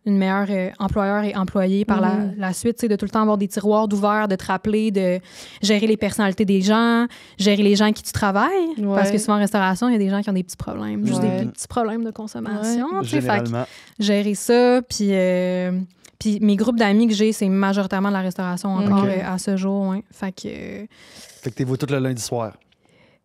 une meilleure employeur et employée par la suite, tu sais, de tout le temps avoir des tiroirs d'ouverts, de te rappeler, de gérer les personnalités des gens, gérer les gens avec qui tu travailles. Ouais. Parce que souvent en restauration, il y a des gens qui ont des petits problèmes, juste Ouais. des petits problèmes de consommation. Tu sais, fait que généralement. gérer ça, puis mes groupes d'amis que j'ai, c'est majoritairement de la restauration encore Ok. à ce jour. Ouais. Fait que... Fait que t'es vous tout le lundi soir.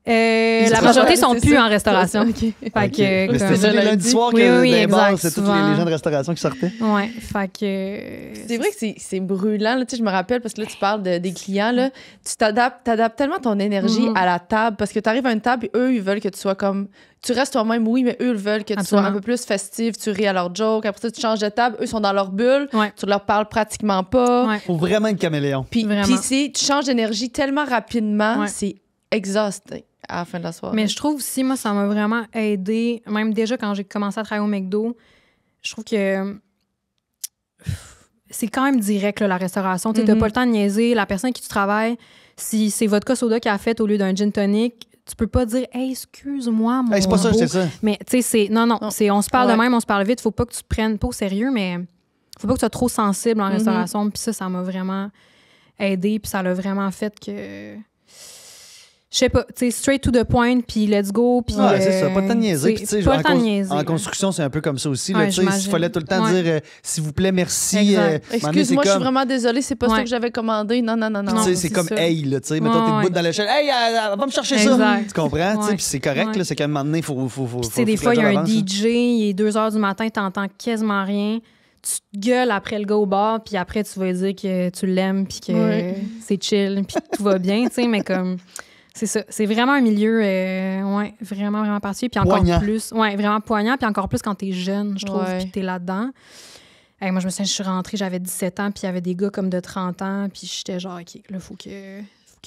la majorité sont c'est plus ça. en restauration. OK. Fait Ok. que, Mais comme- c'était ça les lundi. lundis soirs que Oui, oui, dans les bars, exact, c'était tous souvent. les gens de restauration qui sortaient. Ouais, fait que... C'est vrai que c'est brûlant. Là. Tu sais, je me rappelle, parce que là, tu parles des clients. Là, tu t'adaptes tellement ton énergie Mhm. à la table, parce que tu arrives à une table et eux, ils veulent que tu sois comme... Tu restes toi-même, oui, mais eux, ils veulent que tu sois Absolument. un peu plus festif, tu ris à leur joke. Après ça, tu changes de table. Eux sont dans leur bulle. Ouais. Tu leur parles pratiquement pas. Ouais. Faut vraiment être caméléon. Puis Vraiment. tu changes d'énergie tellement rapidement, Ouais. c'est exhausting à la fin de la soirée. Mais je trouve aussi, moi, ça m'a vraiment aidé, même déjà quand j'ai commencé à travailler au McDo, je trouve que c'est quand même direct, là, la restauration. Tu n'as Mhm. pas le temps de niaiser. La personne avec qui tu travailles, si c'est vodka soda qu'elle a fait au lieu d'un gin tonic, tu peux pas dire « Hey, excuse-moi, mon Hey, c'est pas ça, beau. c'est ça. Mais tu sais, c'est... Non, Non. c'est on se parle de Ouais. même, on se parle vite. Faut pas que tu te prennes pas au sérieux, mais faut pas que tu sois trop sensible en Mhm. restauration. Puis ça m'a vraiment aidé. Puis ça l'a vraiment fait que... Je sais pas, tu sais, straight to the point, puis let's go. Puis, Ouais, c'est ça, pas le temps de niaiser. c'est Puis, tu sais, pas en le temps de cons- niaiser. En là. construction, c'est un peu comme ça aussi. Ouais, Là, tu sais, j'imagine. il fallait tout le temps Ouais. dire s'il vous plaît, merci. Exact. c'est Excuse-moi, je suis comme, vraiment désolée, c'est pas ça Ouais. que j'avais commandé. Non, non, non, non. tu sais, Non, c'est c'est comme ça. hey, là, tu sais, mettons, t'es Ouais, debout dans l'échelle. Hey, va me chercher ça. Exact. Tu comprends? Tu sais, Ouais. puis c'est correct, Ouais. là, c'est qu'à un moment donné, il faut. Puis, tu sais, des fois, il y a un DJ, il est 2 h du matin, t'entends quasiment rien. Tu te gueules après le gars au bar, puis après, tu vas dire que tu l'aimes, puis que Ouais. c'est chill, puis que tout va bien, tu sais, mais comme... C'est ça. C'est vraiment un milieu, ouais, vraiment, vraiment particulier. Puis encore Poignant. plus, ouais, vraiment poignant. Puis encore plus quand t'es jeune, je trouve, Ouais. puis t'es là-dedans. Hey, moi, je me souviens, je suis rentrée, j'avais 17 ans, puis il y avait des gars comme de 30 ans, puis j'étais genre, OK, là, faut que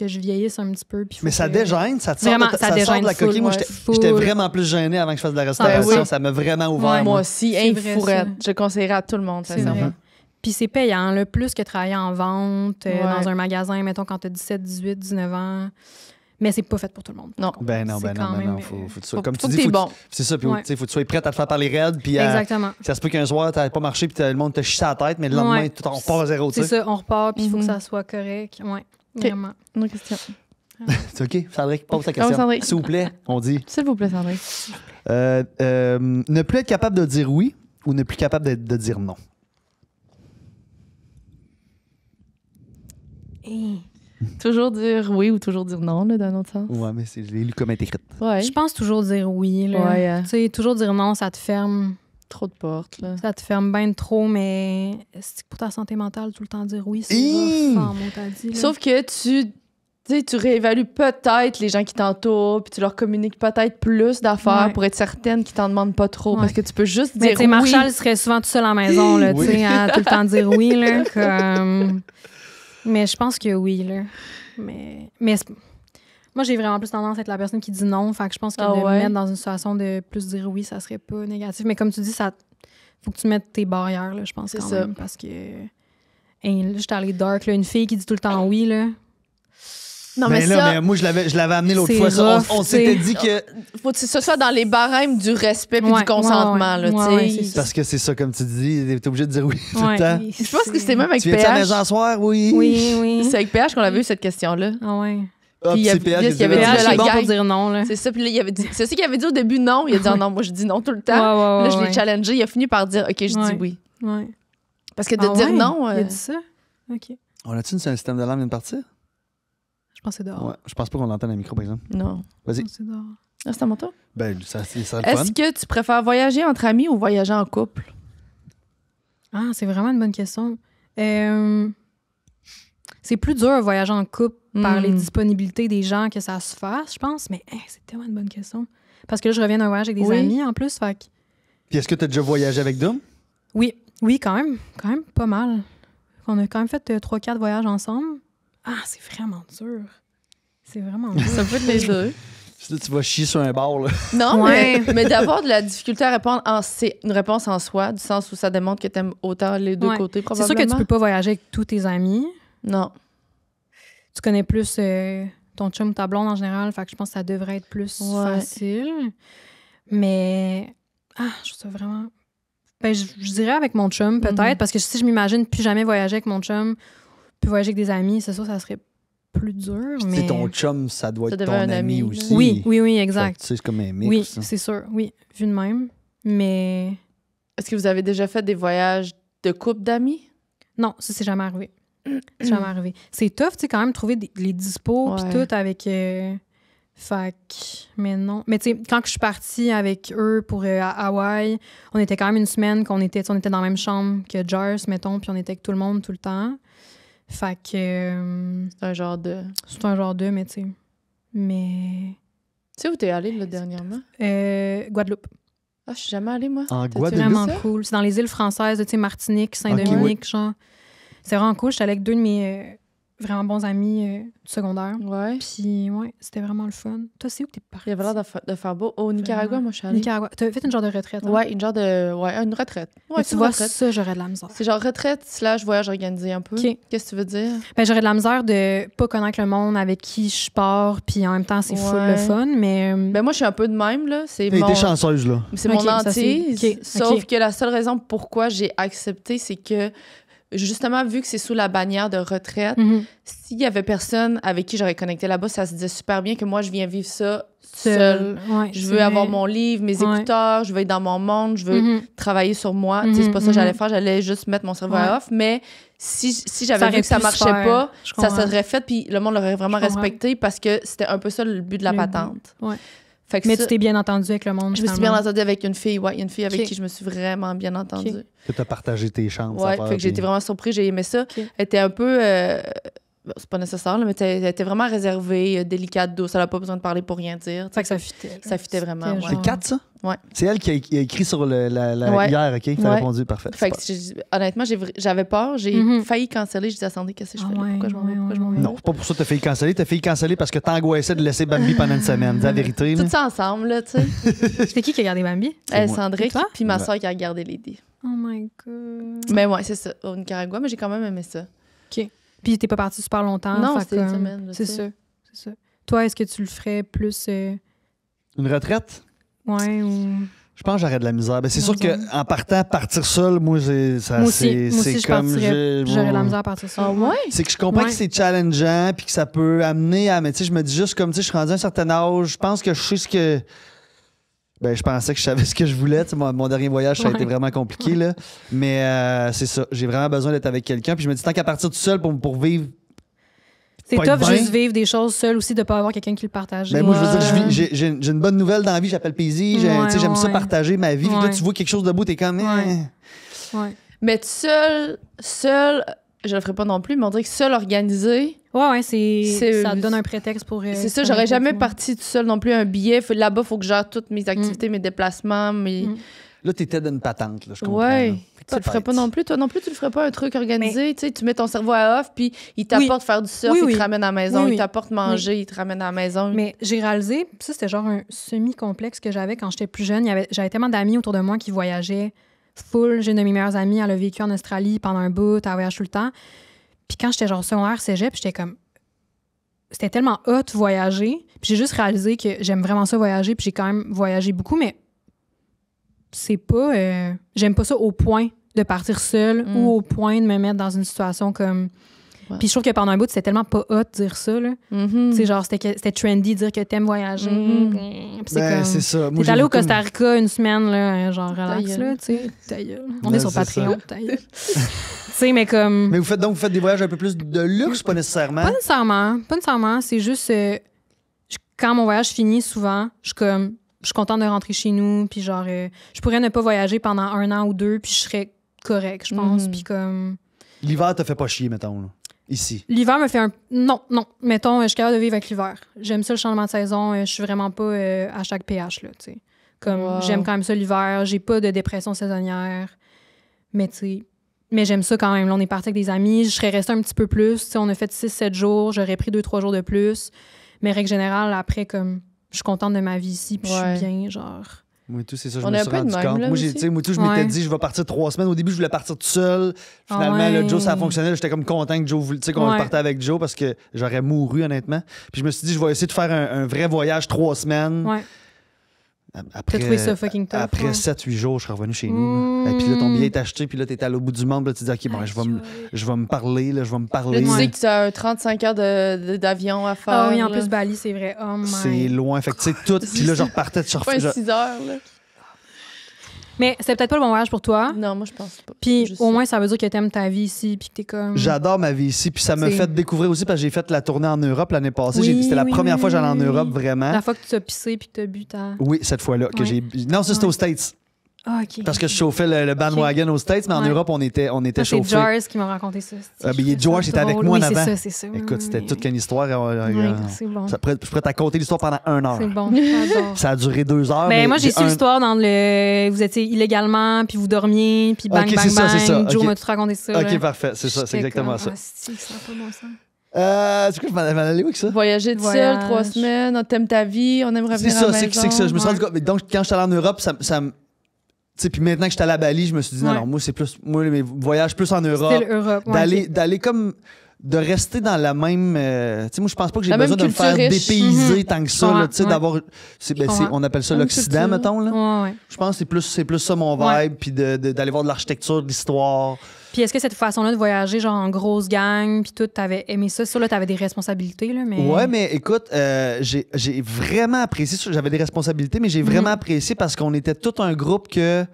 je vieillisse un petit peu. Puis faut Mais ça que- dégêne, ça te sort, Vraiment, de, ça ça sort de dégêne la coquille. full, Moi, ouais, j'étais full. vraiment plus gêné avant que je fasse de la restauration. oui. Ça m'a vraiment ouvert. Ouais. Moi aussi, C'est hein, vrai, fourrette. ça. Je conseillerais à tout le monde, C'est sincèrement. vrai. Puis c'est payant, là, plus que travailler en vente, Ouais. dans un magasin, mettons, quand t'as 17, 18, 19 ans. Mais c'est pas fait pour tout le monde. Non. Ben non, C'est ben quand non, ben même, non. Faut que tu sois- Faut, comme faut tu que dis, t'es faut bon. c'est ça, puis Ouais. tu sais, faut que tu sois prête à te faire parler raide, puis Exactement. ça se peut qu'un soir, t'as pas marché, puis le monde te chie à la tête, mais le lendemain, Ouais. on repart à zéro, tu C'est sais. ça, on repart, puis il faut que Mhm. ça soit correct. Ouais, vraiment. Non, question. C'est OK, Sandrick, pose ta Ah oui, question. Sandrick. S'il vous plaît, on dit. S'il vous plaît, Sandrine. Ne plus être capable de dire oui ou ne plus capable de dire non? Toujours dire oui ou toujours dire non, là, d'un autre sens. Ouais, mais je l'ai lu comme écrite. Ouais. Je pense toujours dire oui. Là. Ouais, hein. Tu sais, toujours dire non, ça te ferme. Trop de portes, là. Ça te ferme bien trop, mais c'est que pour ta santé mentale, tout le temps dire oui, c'est Hi! rough, en mot t'as dit. là. Sauf que tu réévalues peut-être les gens qui t'entourent, puis tu leur communiques peut-être plus d'affaires Ouais. pour être certaine qu'ils t'en demandent pas trop. Ouais. Parce que tu peux juste Mais dire tu sais, Marshall oui. serait souvent tout seul à la maison, là, Oui. tu sais, à tout le temps dire oui, là. Comme... Mais je pense que oui, là. Mais moi, j'ai vraiment plus tendance à être la personne qui dit non. Fait que je pense que Ah de me ouais? mettre dans une situation de plus dire oui, ça serait pas négatif. Mais comme tu dis, ça faut que tu mettes tes barrières, là, je pense, C'est quand ça. même. Parce que... Hey, là, j'étais allée dark, là. Une fille qui dit tout le temps oui, là. Non, mais mais là, ça, mais moi, je l'avais amené l'autre C'est fois. Ça, rough, on s'était tu sais. dit que. faut que ce soit dans les barèmes du respect puis Ouais, du consentement, ouais, là, ouais, tu ouais, sais. c'est ça. Parce que c'est ça, comme tu dis, t'es obligé de dire oui tout Ouais. le temps. Je pense que c'était même avec Tu viens-tu à la PH. maison ce soir? Oui. Oui, oui. C'est avec PH qu'on avait eu cette question-là. Ah ouais. Ah, Puis il y c'est avait- PH il y qui avait dit, dit, ah, la c'est bon gang. pour dire non, là. C'est ça. Puis là, il avait dit, c'est ça qu'il avait dit au début non. Il a dit ah non, moi je dis non tout le temps. Ouais, ouais, Là, je l'ai ouais. challengé. Il a fini par dire OK, je dis Ouais. oui. Ouais. Parce que de Ah dire ouais? non. Il a dit ça? OK. On a-tu un système d'alarme vient de partir? Je pense que c'est dehors. Ouais. Je pense pas qu'on l'entende à micro, par exemple. Non. Vas-y. C'est dehors. Ah, c'est à mon tour. Ben, ça serait le fun. Est-ce que tu préfères voyager entre amis ou voyager en couple? Ah, c'est vraiment une bonne question. c'est plus dur de voyager en couple par les Mm. disponibilités des gens que ça se fasse, je pense. Mais c'est tellement une bonne question. Parce que là, je reviens d'un voyage avec des Oui. amis en plus. Fait que Puis est-ce que tu as déjà voyagé avec Dom? oui, quand même pas mal. On a quand même fait 3-4 voyages ensemble. Ah, c'est vraiment dur. C'est vraiment dur. Ça peut être les deux. Là, tu vas chier sur un bar, là. Non, Ouais. mais d'avoir de la difficulté à répondre, c'est une réponse en soi, du sens où ça démontre que t'aimes autant les deux Ouais. côtés, C'est probablement. sûr que tu peux pas voyager avec tous tes amis. Non. Tu connais plus ton chum ou ta blonde en général, fait que je pense que ça devrait être plus Ouais. facile. Mais, je trouve ça vraiment... Ben, je dirais avec mon chum, peut-être, Mhm. parce que si je m'imagine plus jamais voyager avec mon chum, puis voyager avec des amis, c'est sûr que ça serait plus dur, Puis, mais... tu sais, ton chum, ça doit Ça être ton devient un ami ami, aussi. Oui, Fait exact. que, tu sais, c'est comme un mix. Oui, ça. c'est sûr, oui, vu de même. Mais Est-ce que vous avez déjà fait des voyages de couple d'amis? non, ça, c'est jamais arrivé. C'est jamais arrivé. C'est tough, tu sais, quand même, trouver les dispos puis Ouais. tout avec... Fait que... Mais non. Mais tu sais, quand je suis partie avec eux pour à Hawaï, on était quand même une semaine qu'on était, tu sais, on était dans la même chambre que Jars, mettons, puis on était avec tout le monde tout le temps. Fait que... C'est un genre de... c'est un genre de, mais tu sais... Mais... Tu sais où t'es allé, là, dernièrement? Guadeloupe. Ah, je suis jamais allée, moi. En T'as-tu Guadeloupe? aimé Vraiment ça? cool. C'est dans les îles françaises, tu sais, Martinique, Saint-Dominique, Ok, oui. genre. C'est vraiment cool. J'étais allée avec deux de mes vraiment bons amis du secondaire. Ouais. Puis, ouais, c'était vraiment le fun. Toi, c'est où que t'es parti? Il avait l'air de faire beau. Au Nicaragua, moi, je suis allée. Nicaragua. T'as fait une genre de retraite, hein? Ouais, une genre de... Ouais, une retraite. Ouais, Mais c'est tu une vois, retraite. ça, j'aurais de la misère. C'est genre retraite / voyage organisé un peu. OK. Qu'est-ce que tu veux dire? Ben, j'aurais de la misère de pas connaître le monde avec qui je pars, puis en même temps, c'est full Ouais. le fun, mais... Ben moi, je suis un peu de même, là. C'est T'as mon... été chanceuse, là. C'est Ok, mon ça, c'est- hantise. ok, Sauf ok. que la seule raison pourquoi j'ai accepté, c'est que justement, vu que c'est sous la bannière de retraite, Mhm. s'il y avait personne avec qui j'aurais connecté là-bas, ça se disait super bien que moi, je viens vivre ça seule. Ouais, Je c'est veux avoir vrai. mon livre, mes Ouais. écouteurs, je veux être dans mon monde, je veux Mhm. travailler sur moi. Tu sais, c'est pas ça que Mhm, j'allais faire, j'allais juste mettre mon cerveau Ouais. à off. Mais si Ça j'avais aurait vu que ça pu se marchait faire. pas, Je ça comprends. serait fait, puis le monde l'aurait vraiment Je comprends. respecté parce que c'était un peu ça le but de la Le but. patente. Ouais. Fait que Mais ça- tu t'es bien entendu avec le monde, je me suis bien entendue avec une fille, ouais, une fille avec Ok. qui je me suis vraiment bien entendue. Ok. Que t'as partagé tes chances. à Ouais, faire, fait que j'ai été puis- vraiment surprise, j'ai aimé ça. Ok. Elle était un peu. Bon, c'est pas nécessaire, là, mais elle était vraiment réservée, délicate, douce. Elle n'a pas besoin de parler pour rien dire. Fait que ça fitait. là. Ça fitait vraiment, C'était ouais. C'est genre- 4, ça? Ouais. C'est elle qui a écrit sur la Ouais. hier, OK? T'as Ouais. répondu, parfait. Fait que honnêtement, j'avais peur. J'ai Mhm. failli canceller. Je disais, attendez, qu'est-ce que je Ah fais là? ouais, Pourquoi je m'en vais? ouais, Pourquoi je m'en ouais, vais? Non, c'est pas pour ça que t'as failli canceller. T'as failli canceller parce que t'angoissais de laisser Bambi pendant une semaine. Dis la vérité, là. Tout ça ensemble, là, tu sais. C'était qui a gardé Bambi? C'est moi. Sandrick, Toi? puis ma Ouais. soeur qui a regardé Lady. Oh my God. Mais ouais, c'est ça, au Nicaragua, mais j'ai quand même aimé ça. Puis t'es pas parti super longtemps. Non, fait c'était une comme- semaine, là, C'est tu ça. sais. C'est ça. Toi, est-ce que tu le ferais plus. Une retraite? Ouais, ou. Je pense que j'aurais de la misère. Ben, c'est La sûr misère. qu'en partant, partir seul, moi, ça, Moi aussi. c'est Moi aussi, c'est je comme. partirais. J'aurais de la misère à partir de ça. Ah ouais? C'est que je comprends Ouais. que c'est challengeant puis que ça peut amener à. Mais tu sais, je me dis juste comme, tu sais, je suis rendu à un certain âge, je pense que je sais ce que. Ben, je pensais que je savais ce que je voulais. Tu sais, mon dernier voyage, ça a Ouais. été vraiment compliqué, là. Mais c'est ça. J'ai vraiment besoin d'être avec quelqu'un. Puis je me dis, tant qu'à partir tout seul pour vivre. C'est pas être top bien. juste vivre des choses seul aussi, de pas avoir quelqu'un qui le partage. Ben, moi, je veux dire, Ouais. j'ai une bonne nouvelle dans la vie, j'appelle Paisy. Ouais, Tu sais, j'aime ça ouais. partager ma vie. Puis là, Ouais. tu vois quelque chose de beau, t'es comme. Ouais. Ouais. Mais seul, je le ferais pas non plus, mais on dirait que seul organisé, Ouais, C'est- ça te donne un prétexte pour. c'est ça, j'aurais jamais parti tout seul non plus un billet. Là-bas, il faut que je gère toutes Mm. mes activités, mes déplacements, mes... Là, t'étais d'une patente, là, je comprends. Ouais. là. Tu le ferais pas Peut-être. non plus. Toi non plus, tu le ferais pas un truc organisé. Tu sais, tu mets ton cerveau à off, puis il t'apporte faire du surf, Oui, il oui. te ramène à la maison. Oui, oui. Il t'apporte manger, il te ramène à la maison. Mais j'ai réalisé, ça c'était genre un semi-complexe que j'avais quand j'étais plus jeune. J'avais tellement d'amis autour de moi qui voyageaient full. J'ai une de mes meilleures amies, elle a vécu en Australie pendant un bout, elle voyage tout le temps. Puis quand j'étais genre secondaire, cégep, j'étais comme... C'était tellement hot voyager. Puis j'ai juste réalisé que j'aime vraiment ça voyager, puis j'ai quand même voyagé beaucoup, mais c'est pas... j'aime pas ça au point de partir seule Mm. ou au point de me mettre dans une situation comme... Ouais. Puis je trouve que pendant un bout, c'était tellement pas hot de dire ça, là. Mhm. Tu sais, genre, c'était trendy de dire que t'aimes voyager. Mhm. Puis c'est Ben, comme... c'est ça. Moi, T'es j'ai allé au beaucoup- Costa Rica une semaine, là, genre, relax, gueule. là, tu sais. Ta gueule. On Ouais, est sur c'est Patreon, ça. ta gueule. Tu sais, mais comme... Mais vous faites des voyages un peu plus de luxe, pas nécessairement? Pas nécessairement. Pas nécessairement. C'est juste... quand mon voyage finit, souvent, je suis contente de rentrer chez nous, puis genre... je pourrais ne pas voyager pendant 1 an ou 2, puis je serais correcte, je pense. Mhm. Puis comme... L'hiver, t'as fait pas chier, mettons. Là. ici. L'hiver me fait un... Non. Mettons, je suis capable de vivre avec l'hiver. J'aime ça, le changement de saison. Je suis vraiment pas à chaque pH, là, tu sais. Comme, Wow. j'aime quand même ça l'hiver. J'ai pas de dépression saisonnière. Mais, tu sais... Mais j'aime ça quand même. Là, on est parti avec des amis. Je serais restée un petit peu plus. Tu sais, on a fait 6-7 jours. J'aurais pris 2-3 jours de plus. Mais règle générale, après, comme... Je suis contente de ma vie ici, puis je suis bien, genre... Moi, tout, c'est ça, je On me est suis un peu rendu de même, compte. là, Moi, aussi. je m'étais Ouais. dit, je vais partir 3 semaines. Au début, je voulais partir tout seul. Finalement, Ah ouais. là, Joe, ça a fonctionné. J'étais comme content que Joe, tu sais, qu'on Ouais. partait avec Joe parce que j'aurais mouru, honnêtement. Puis je me suis dit, je vais essayer de faire un vrai voyage 3 semaines. Ouais. Après, T'as trouvé ça fucking tough, Après ouais. 7-8 jours, je suis revenu chez nous. Là. Et puis là, ton billet est acheté, puis là, t'es allé au bout du monde. Là, tu dis, OK, bon, je vais me parler, là, je vais me Là, parler. tu sais que tu as 35 heures d'avion à faire. Ah oui, en là. plus, Bali, c'est vrai. Oh my... C'est loin. Fait que, tu sais, tout. Puis là, je repartais de Pas 6 heures, là. Mais c'est peut-être pas le bon voyage pour toi. Non, moi, je pense pas. Puis Juste au ça. moins, ça veut dire que t'aimes ta vie ici, puis que t'es comme... J'adore ma vie ici, puis ça m'a C'est- fait découvrir aussi parce que j'ai fait la tournée en Europe l'année passée. Oui, C'était la oui, première oui, fois que j'allais en oui, Europe, oui. vraiment. La fois que tu as pissé puis que t'as bu ta... Oui, cette fois-là. Que Ouais. j'ai... Non, ça, c'était Ouais. aux States. Ah, OK. Parce que je chauffais le bandwagon aux States, mais en Ouais. Europe, on était Ça, c'est chauffés. Jars qui m'a raconté ça. George était avec moi en oui, avant. c'est ça. Écoute, c'était toute qu'une histoire. Oui, c'est bon. Je pourrais te raconter l'histoire pendant 1 heure. C'est bon, j'adore. Ça a duré 2 heures. Ben, mais moi, j'ai su un- l'histoire dans le... Vous étiez illégalement, puis vous dormiez, puis bang, Ok, bang, c'est ça, bang. c'est ça, Joe ok. m'a tout raconté ça. Ok, là. parfait. C'est ça, c'est J'étais exactement comme, ça. Ah, c'est que ça n'a pas de bon sens. C'est quoi, je m'en allais où avec ça? Voyager tout seul, Voyage. 3 semaines, on t'aime ta vie, on aime C'est revenir à ça, la c'est maison. que ça. Je me suis rendu Ouais. compte. Donc, quand j'étais allé en Europe, ça me. Tu sais, puis maintenant que j'étais allé à Bali, je me suis dit, non, Ouais. non, moi, c'est plus. Moi, mes voyages plus en Europe. C'était l'Europe. ouais, ok. D'aller comme. De rester dans la même. Tu sais, moi, je pense pas que j'ai La besoin même de me faire culture riche. dépayser tant que ça, là, tu sais, Ouais. d'avoir. Je comprends. On appelle ça Une l'Occident, culture. mettons, là. Ouais, ouais. Je pense que c'est plus ça mon vibe, Ouais. puis d'aller voir de l'architecture, de l'histoire. Puis est-ce que cette façon-là de voyager, genre en grosse gang, puis tout, t'avais aimé ça? Ça, là, t'avais des responsabilités, là, mais... Ouais, mais écoute, j'ai vraiment apprécié ça. J'avais des responsabilités, mais j'ai vraiment apprécié parce qu'on était tout un groupe que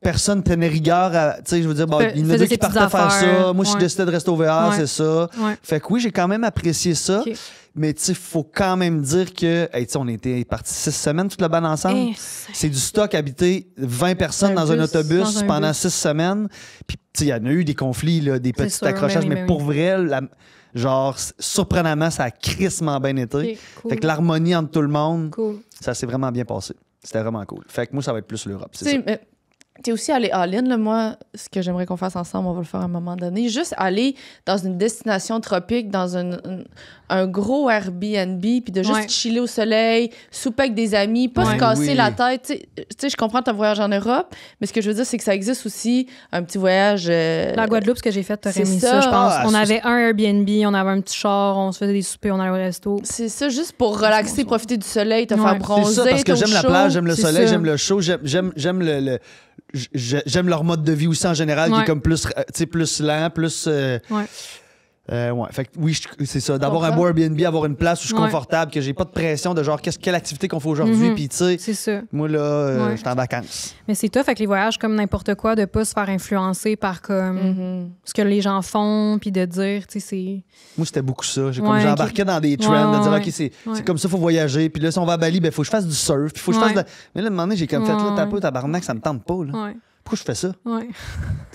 personne tenait rigueur à. Tu sais, je veux dire, bon, il y en a Faisait deux ses qui partaient petites faire ça. affaires. Moi, je Ouais. décidé de rester au VR, Ouais. c'est ça. Ouais. Fait que oui, j'ai quand même apprécié ça. Ok. Mais tu sais, il faut quand même dire que, hey, tu sais, on était partis 6 semaines, toute la bande ensemble. Eh, C'est du stock habité 20 personnes Un dans un bus, autobus dans un pendant bus. 6 semaines. Puis, tu sais, il y en a eu des conflits, là, des petits sûr, accrochages, ben oui, mais ben pour vrai, genre, surprenamment, ça a crissement bien été. ok, cool. Fait que l'harmonie entre tout le monde, Cool. ça s'est vraiment bien passé. C'était vraiment cool. Fait que moi, ça va être plus l'Europe, Tu c'est ça. sais, mais t'es aussi allé all-in, là. Moi, ce que j'aimerais qu'on fasse ensemble, on va le faire à un moment donné. Juste aller dans une destination tropique, dans un gros Airbnb, puis de juste Ouais. chiller au soleil, souper avec des amis, pas se Ouais. casser Oui. la tête. Tu sais, je comprends ton voyage en Europe, mais ce que je veux dire, c'est que ça existe aussi un petit voyage. La Guadeloupe, ce que j'ai fait, t'aurais c'est aimé ça. ça, je pense. Ah, On c'est- avait un Airbnb, on avait un petit char, on se faisait des soupers, on allait au resto. C'est ça, juste pour relaxer, profiter du soleil, te Ouais. faire C'est bronzer. ça, parce que t'es au j'aime la chaud. plage, j'aime le c'est soleil, ça. j'aime le chaud, j'aime leur mode de vie aussi en général, qui est Ouais. comme plus, tu sais, plus lent, plus. Ouais. Ouais, fait que oui, c'est ça. D'avoir un Comprends. beau Airbnb, avoir une place où je suis Ouais. confortable, que j'ai pas de pression de genre, quelle activité qu'on fait aujourd'hui, Mhm. puis tu sais, C'est ça. moi là, Ouais. je suis en vacances. Mais c'est tough avec les voyages comme n'importe quoi, de pas se faire influencer par comme Mhm. ce que les gens font, puis de dire, tu sais, c'est... Moi, c'était beaucoup ça. J'ai Ouais, embarqué dans des trends, Ouais, de dire, ouais, OK, c'est ouais. comme ça, il faut voyager. Puis là, si on va à Bali, il faut que je fasse du surf. Puis faut que je fasse Ouais. de... Mais là, à un moment donné, j'ai comme fait, là, Ouais. t'as pas, tabarnak, ça me tente pas. Là. Ouais, Pourquoi je fais ça? ouais.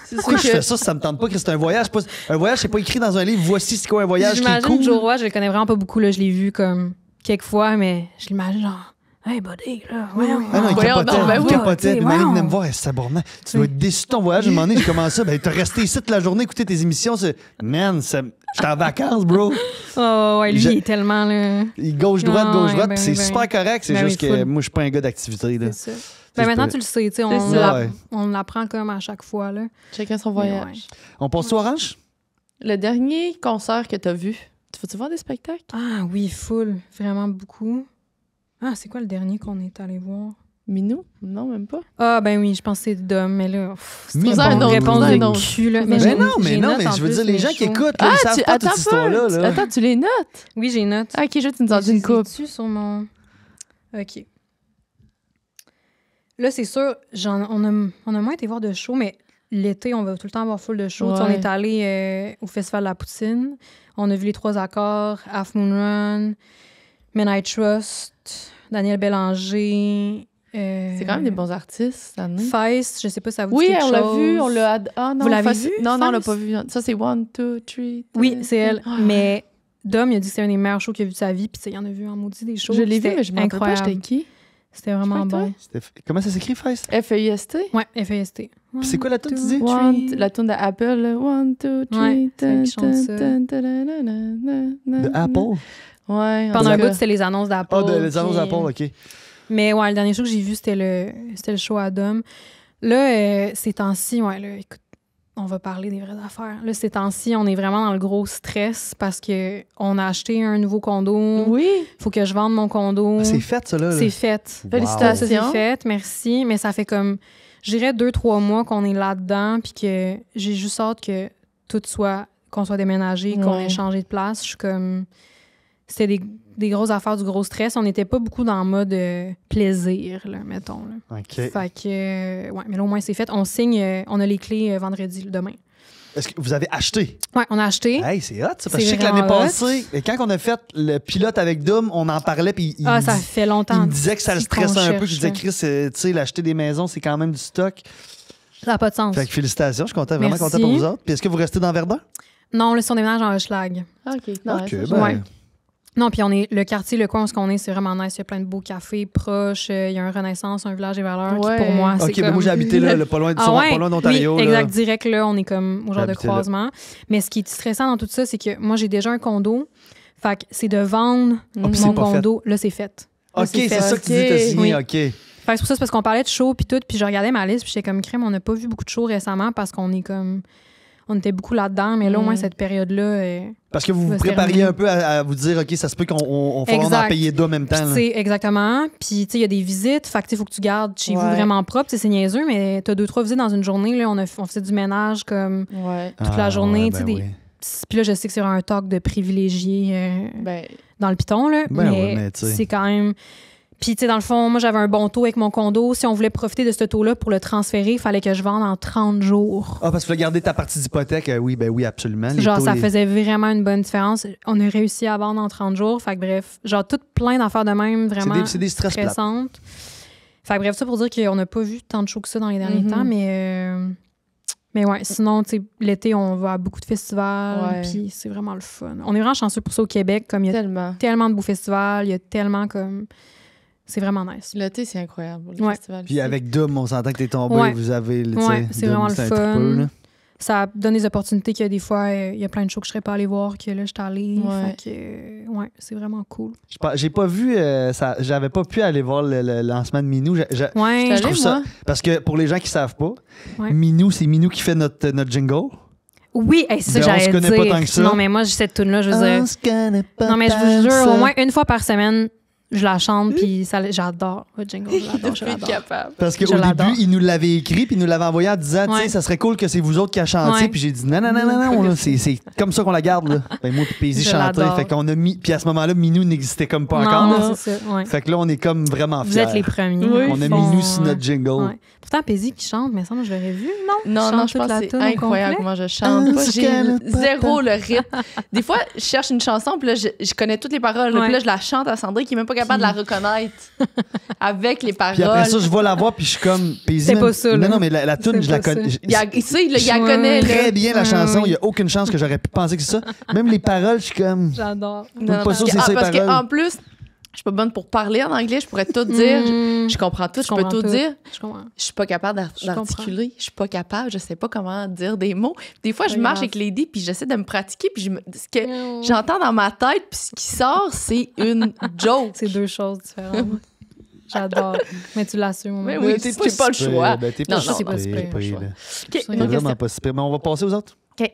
C'est Pourquoi sûr je que- fais ça si ça me tente pas? Que c'est un voyage. Un voyage, c'est pas écrit dans un livre. Voici c'est quoi un voyage qui est J'imagine cool. Joe Roy, je le connais vraiment pas beaucoup, là, je l'ai vu comme quelques fois, mais je l'imagine genre, hey buddy, là, voyons. Ah non, il Voyons capotait. donc, ben Il oui. capotait. Puis Marie Voyons. venait me voir, c'est tabarnak. Tu dois être déçu de ton voyage. À un moment donné, j'ai commencé ça. Ben, t'as resté ici toute la journée, écouter tes émissions. Man, j'étais en vacances, bro. Oh, ouais, lui, Je- il est tellement, là... Gauche-droite, Ah, gauche-droite. ouais, puis c'est ben, super correct. C'est ben juste oui, que full. moi, je suis pas un gars d'activité. là. C'est ça. je Ben maintenant, peux- tu le sais, tu sais, C'est ça. Ouais. on l'apprend comme à chaque fois, là. Chacun son Mais voyage. ouais. On passe-tu orange? Le dernier concert que t'as vu, tu vas-tu voir des spectacles? Ah oui, full, vraiment beaucoup. Ah, c'est quoi le dernier qu'on est allé voir? Minou? Non, même pas. Ah, ben oui, je pense que c'est Dom, mais là, pff, c'est Minou. une Un autre, réponse un de autre. cul, là. Mais j'ai- Ben non, mais j'ai non, note mais en je veux plus, dire, les mais gens qui chaud. écoutent, là, ils savent pas toute attends, cette histoire-là. là. Attends, tu les notes? Oui, j'ai note. Ah, ok, je tu nous en dis une coupe. J'ai sur mon... OK. Là, c'est sûr, on a moins été voir de shows, mais l'été, on va tout le temps avoir full de shows. Tu sais, on Ouais. est allé au Festival de la Poutine. On a vu les 3 accords, Half Moon Run, Men I Trust, Daniel Bélanger. C'est quand même des bons artistes, cette année. Feist, je sais pas si ça vous dit Oui, quelque on l'a chose. vu, on l'a... Ah non, Vous l'avez Feist- vu, Non, non, on l'a Feist? pas vu. Ça, c'est 1, 2, 3... Oui, c'est elle. Ah. Mais Dom, il a dit que c'est un des meilleurs shows qu'il a vu de sa vie, puis il en a vu en maudit des shows. Je l'ai vu, C'était mais je me rappelle pas, incroyable. j'étais qui? C'était vraiment Je sais pas, bon. Comment ça s'écrit, Feist? F-E-I-S-T? Ouais, FAST. Puis c'est quoi la tune, tu dis? La tune d'Apple, 1, 2, 3... Ouais, c'est elle qui chante ça. De Apple? Ouais. en Pendant tout un cas. bout, c'était les annonces d'Apple. Ah, les annonces puis- d'Apple, OK. Mais ouais, le dernier show que j'ai vu, c'était le show à Dom. Là, ces temps-ci, ouais, là, écoute, on va parler des vraies affaires. Là, ces temps-ci, on est vraiment dans le gros stress parce que on a acheté un nouveau condo. Oui. Faut que je vende mon condo. Ah, c'est fait, ça, là. C'est fait. Wow. Félicitations. Ça, c'est fait, merci. Mais ça fait comme, je dirais 2-3 mois qu'on est là-dedans, puis que j'ai juste hâte que tout soit, qu'on soit déménagé, qu'on Ouais. ait changé de place. Je suis comme, c'était des grosses affaires, du gros stress. On n'était pas beaucoup dans le mode plaisir, là, mettons. Là. OK. Fait que, ouais, mais là, au moins, c'est fait. On signe, on a les clés vendredi, demain. Est-ce que vous avez acheté? Ouais, on a acheté. Hey, c'est hot, ça. Parce que C'est je sais que l'année vraiment hot. passée, et quand on a fait le pilote avec Dom, on en parlait, puis il, Ah, me ça dit- fait il longtemps. me disait que ça le qu'on stressait un peu. Je cherche, disais, Chris, tu sais, l'acheter des maisons, c'est quand même du stock. Ça n'a pas de sens. Fait que félicitations, je suis content, vraiment Merci. content pour vous autres. Puis est-ce que vous restez dans Verdun? Non, là, si on déménage en Hochelag. OK. OK, ça, ben, Ouais. Non, puis on est le quartier, le coin où on est, c'est vraiment nice. Il y a plein de beaux cafés proches. Il y a un Renaissance, un village des valeurs. Ouais. Qui, pour moi, c'est OK, ben comme... moi, j'ai habité là, pas loin, Ah ouais? pas loin d'Ontario. Oui, là. exact. Direct, là, on est comme au genre de habité là. croisement. Mais ce qui est stressant dans tout ça, c'est que moi, j'ai déjà un condo. Fait que c'est de vendre Ah, puis c'est mon pas fait. condo. Là, c'est fait. Là, OK, c'est c'est fait. ça que tu dis, t'as signé, Oui. OK. Fait que c'est pour ça, c'est parce qu'on parlait de show puis tout, puis je regardais ma liste, puis j'étais comme crème, on n'a pas vu beaucoup de shows récemment parce qu'on est comme... On était beaucoup là-dedans, mais là, au moins, cette période-là... Parce que vous vous va se prépariez terminer. un peu à vous dire, OK, ça se peut qu'on va en Exact. payer deux en même temps. Puis, là. tu sais, exactement. Puis, tu sais, il y a des visites. Fait que, tu sais, faut que tu gardes chez vous Ouais. vraiment propre. Tu sais, c'est niaiseux, mais t'as 2-3 visites dans une journée. Là, on faisait du ménage comme Ouais. toute la journée. ouais, tu sais, ben des... oui. Puis là, je sais que c'est un talk de privilégiés Ben, dans le piton, là. Ben mais oui, mais tu sais. c'est quand même... Puis, tu sais, dans le fond, moi, j'avais un bon taux avec mon condo. Si on voulait profiter de ce taux-là pour le transférer, il fallait que je vende en 30 jours. Ah, parce que tu veux garder ta partie d'hypothèque. Oui, ben oui, absolument. Les Genre, taux, ça les- faisait vraiment une bonne différence. On a réussi à vendre en 30 jours. Fait que bref, genre, tout plein d'affaires de même, vraiment C'est des stress plates. stressantes. Fait que bref, ça pour dire qu'on n'a pas vu tant de shows que ça dans les derniers Mhm. temps, mais ouais, sinon, tu sais, l'été, on va à beaucoup de festivals, Ouais. puis c'est vraiment le fun. On est vraiment chanceux pour ça au Québec, comme il y a tellement. tellement de beaux festivals, il y a tellement comme... C'est vraiment nice. L'été, c'est incroyable. Le Ouais. festival Puis ici. avec Dom, on s'entend que t'es tombé, Ouais. vous avez... tu sais, Ouais, c'est Dom, vraiment le un fun. tripeux, là. Ça donne des opportunités que des fois, il y a plein de shows que je serais pas allée voir, que là, je suis allée. Ouais. Fait que, ouais, c'est vraiment cool. J'ai pas vu... j'avais pas pu aller voir le lancement de Minou. Ouais, J'étais je allée, trouve ça... moi. Parce que pour les gens qui savent pas, Ouais. Minou, c'est Minou qui fait notre jingle. Oui, hey, c'est ça Ben, que on se j'allais connaît pas dire. tant que ça. Non, mais moi, j'ai cette tune-là, je veux dire. On se connaît pas Non, mais je tant vous que jure, ça. au moins une fois par semaine, je la chante, puis j'adore le jingle. Je l'adore, je Je suis l'adore. capable. Parce qu'au Je l'adore. début, il nous l'avait écrit, puis il nous l'avait envoyé en disant, tu sais, Ouais. ça serait cool que c'est vous autres qui a chanté. Ouais. Puis j'ai dit, non, là, c'est comme ça qu'on la garde. Là. Ben, moi, puis Paisy Je chantait. l'adore. Fait qu'on a mis. Puis à ce moment-là, Minou n'existait comme pas encore. Non, là. c'est ça, ouais. Fait que là, on est comme vraiment Vous fiers. êtes les premiers. Oui, On a Bon, Minou sur notre jingle. ouais. Pourtant, Paisy qui chante, mais ça, moi, je l'aurais vu, non? Non, Chante non, je toute pense la que c'est toune au incroyable complet. comment je chante. Pas, Ah, j'ai c'est zéro le rythme. Des fois, je cherche une chanson, puis là, je connais toutes les paroles. Ouais. Puis là, je la chante à Sandrine, qui est même pas capable de la reconnaître avec les paroles. Puis après ça, je vais la voir, puis je suis comme. Paisy, C'est même- pas ça, là. Non, mais la toune, C'est je la pas ça. connais. Il y a, ici, il la Ouais. connaît. Là. Très bien la Ouais, chanson. Il oui. n'y a aucune chance que j'aurais pu penser que c'est ça. Même les paroles, je suis comme. J'adore. Pas parce sûr que, c'est ça, les parce paroles. qu'en plus, je suis pas bonne pour parler en anglais, je pourrais tout dire. Je comprends tout, je peux comprends tout tout. dire. Je comprends. Je suis pas capable Je d'articuler. Je suis pas capable. Je sais pas comment dire des mots. Des fois, je Pas marche grave. avec Lady puis j'essaie de me pratiquer puis ce que j'entends dans ma tête puis ce qui sort, c'est une joke. C'est deux choses différentes. J'adore. Mais tu l'assumes. Mais moi. oui, t'es j'ai pas le super. choix. Ben, t'es Non, pas non, c'est pas super, super, pas choix. là. OK, C'est C'est une autre vraiment question. pas super. Mais on va passer aux autres. OK.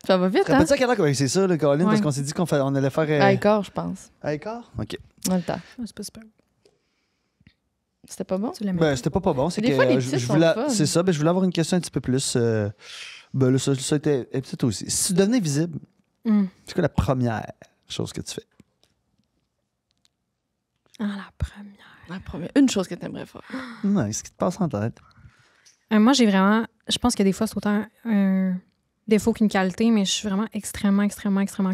Ça va vite, hein? Rappelles-tu à quelle heure que c'est ça, le Caroline? Parce Ouais. qu'on s'est dit on allait faire. À écart, je pense. À écart? OK. Dans le temps. C'est pas super. C'était pas bon? Tu l'aimes. Ben, c'était pas bon. C'est Des que fois, les je petits sont voulais. fun. C'est ça. Ben, je voulais avoir une question un petit peu plus. Ben, là, ça était petite aussi. Si tu devenais visible, c'est quoi la première chose que tu fais? Ah, la première. La première. Une chose que t'aimerais faire. Non, ce qui te passe en tête? Moi, j'ai vraiment. Je pense que des fois, c'est autant défaut qu'une qualité, mais je suis vraiment extrêmement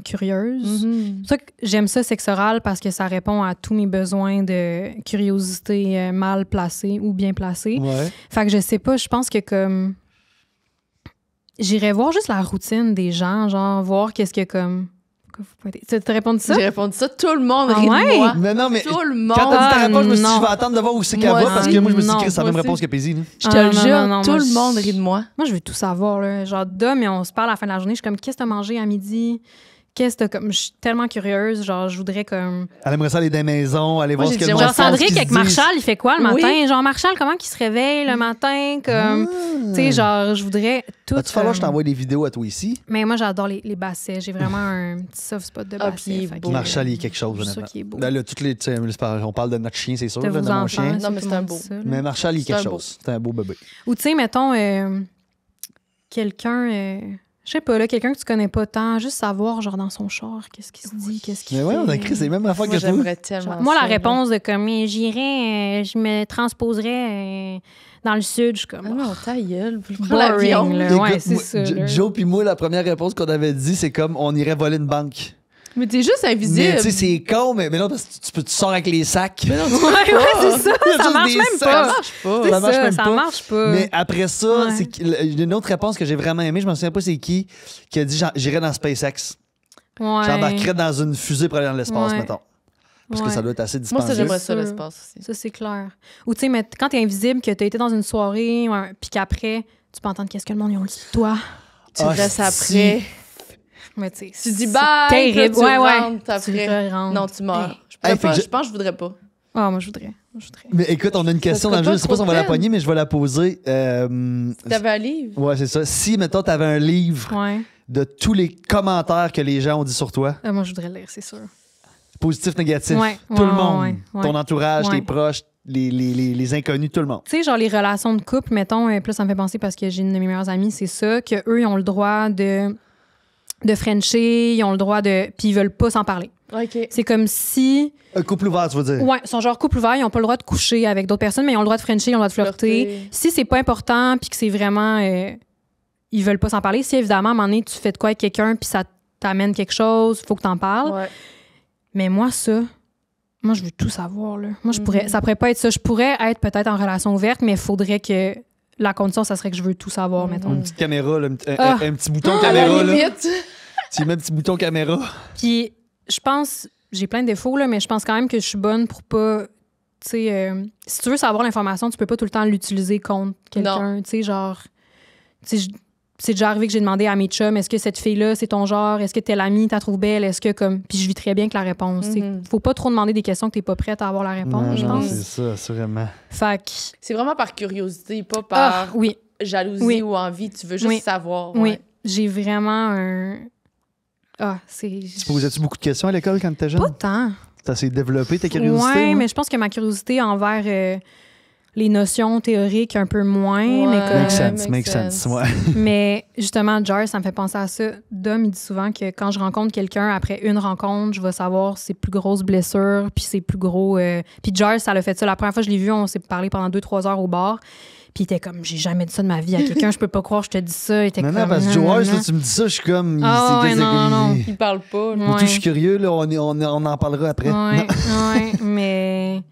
curieuse. Mhm. C'est pour ça que j'aime ça, sexe oral, parce que ça répond à tous mes besoins de curiosité mal placée ou bien placée. Ouais. Fait que je sais pas, je pense que comme... J'irais voir juste la routine des gens, genre voir qu'est-ce que comme... Tu t'as répondu ça? J'ai répondu ça. Tout le monde rit ouais? de moi. Mais non, mais Tout le monde. quand t'as dit ta réponse, je me suis dit, non. je vais attendre de voir où c'est qu'elle Moi va, parce que moi, je me suis dit, non, Chris, c'est la même moi réponse aussi. que Paisy. là. Je te le jure, non, tout moi, le monde rit de moi. Moi, je veux tout savoir, là. Genre, Dom, et on se parle à la fin de la journée. Je suis comme, qu'est-ce que t'as mangé à midi? Qu'est-ce que t'as comme. Je suis tellement curieuse. Genre, je voudrais comme. Elle aimerait ça aller dans les maisons, aller voir Moi, ce que j'ai le dit, monde Genre, pense, Sandrick qu'ils avec se disent. Marshall, il fait quoi le Oui. matin? Genre, Marshall, comment il se réveille le matin? Comme. Tu sais, genre, je voudrais tout. Va-tu falloir que je t'envoie des vidéos à toi ici? Mais moi, j'adore les bassets. J'ai vraiment un petit soft spot de Ah, bassets. puis il est fait que, beau. Marshall, il est quelque chose, c'est ça honnêtement. qui est beau. Ben là, toutes les, tu sais, on parle de notre chien, c'est sûr, De là, vos de mon enfants, chien. Non, mais tout c'est le un monde beau. dit ça, là. Mais Marshall, il est C'est quelque un beau. chose. C'est un beau bébé. Ou tu sais, mettons, quelqu'un, je sais pas, là, quelqu'un que tu connais pas tant, juste savoir, genre, dans son char, qu'est-ce qu'il se dit, qu'est-ce qu'il Mais ouais, fait. on a écrit, c'est les mêmes affaires Moi, que toi. j'aimerais tellement Moi, ça, la là. réponse de comme, j'irais, je me transposerais dans le sud, je suis comme, Ah non, ta gueule. Prends boring, l'avion. là. Écoute, Ouais, c'est moi, ça, là. Joe puis moi, la première réponse qu'on avait dit, c'est comme on irait voler une banque. Mais t'es juste Mais invisible. tu sais, c'est con, mais non, parce que tu sors avec les sacs. Mais non, tu ouais, c'est ça, Il y a ça juste marche des même sacs. pas. marche pas. C'est Ça marche même ça pas. marche pas. Mais après ça, Ouais. c'est une autre réponse que j'ai vraiment aimée, je me souviens pas c'est qui a dit j'irais dans SpaceX. Ouais. J'embarquerais dans une fusée pour aller dans l'espace, Ouais. mettons. Parce que Ouais. ça doit être assez Moi, dispendieux. ça, j'aimerais ça, Sûr. l'espace aussi. Ça, c'est clair. Ou tu sais, mais quand t'es invisible, que t'as été dans une soirée, puis qu'après, tu peux entendre qu'est-ce que le monde ils ont dit de toi. Tu Ah, restes si. après. Mais tu sais, Tu dis c'est bye, terrible. puis là, tu Ouais, rentres Tu après. re-rentres. Non, tu meurs. Je Hey, pourrais fait pas, que je pense que je voudrais pas. Ah, moi, je voudrais. Mais écoute, on a une question serait dans le jeu, pas je sais pas si on va la trop pogner, mais je vais la poser. T'avais un livre? Ouais, c'est ça. Si, mettons, t'avais un livre Ouais. de tous les commentaires que les gens ont dit sur toi, Moi, je voudrais le lire, c'est sûr. positif, négatif, Ouais, tout ouais, le monde, ouais. ton entourage, Ouais. tes proches, les inconnus, tout le monde. Tu sais, genre les relations de couple, mettons, puis là, ça me fait penser parce que j'ai une de mes meilleures amies, c'est ça, qu'eux, ils ont le droit de frencher, ils ont le droit de... Puis ils veulent pas s'en parler. OK. C'est comme si... Un couple ouvert, tu veux dire? Ouais, ils sont genre couple ouvert, ils ont pas le droit de coucher avec d'autres personnes, mais ils ont le droit de frencher, ils ont le droit de flirter. Si c'est pas important, puis que c'est vraiment... ils veulent pas s'en parler. Si, évidemment, à un moment donné, tu fais de quoi avec quelqu'un, puis ça t'amène quelque chose, faut que t'en parles. Ouais. Mais moi, ça... Moi, je veux tout savoir, là. Moi, je pourrais... Ça pourrait pas être ça. Je pourrais être peut-être en relation ouverte, mais il faudrait que... La condition, ça serait que je veux tout savoir, mettons. Une petite caméra, là, Ah. un petit bouton À la caméra. Là. limite. Tu mets un petit bouton caméra. Puis, je pense, j'ai plein de défauts, là, mais je pense quand même que je suis bonne pour pas. Tu sais, si tu veux savoir l'information, tu peux pas tout le temps l'utiliser contre quelqu'un. Tu sais, genre. Tu sais, c'est déjà arrivé que j'ai demandé à mes chums, est-ce que cette fille-là, c'est ton genre? Est-ce que telle amie t'as trouve belle? Est-ce que comme. Puis je vis très bien avec la réponse. Tu sais. Faut pas trop demander des questions que t'es pas prête à avoir la réponse, je Non, pense. c'est ça, assurément. Fait que. C'est vraiment par curiosité, pas par Oui, jalousie Oui. ou envie. Tu veux juste Oui. savoir. oui. Ouais. J'ai vraiment un. C'est. Tu posais-tu beaucoup de questions à l'école quand t'étais jeune? Pas tant. Ça s'est développé, ta curiosité? Oui, ouais? mais je pense que ma curiosité envers les notions théoriques un peu moins. Mais, Ouais. comme- Make sense, ouais. mais justement, Jar, ça me fait penser à ça. Dom, il dit souvent que quand je rencontre quelqu'un, après une rencontre, je vais savoir ses plus grosses blessures, puis ses plus gros... Puis Jar, ça l'a fait ça. La première fois que je l'ai vu, on s'est parlé pendant 2-3 heures au bar. Puis il était comme, j'ai jamais dit ça de ma vie à quelqu'un, je peux pas croire que je te dis ça. Il était Non, comme... non, parce que non, Joe, non, là, tu me dis ça, je suis comme... Ah ouais, non. Il parle pas. là. non. Moi, tout, Ouais. je suis curieux, là, on en parlera après. Ouais, ouais, mais...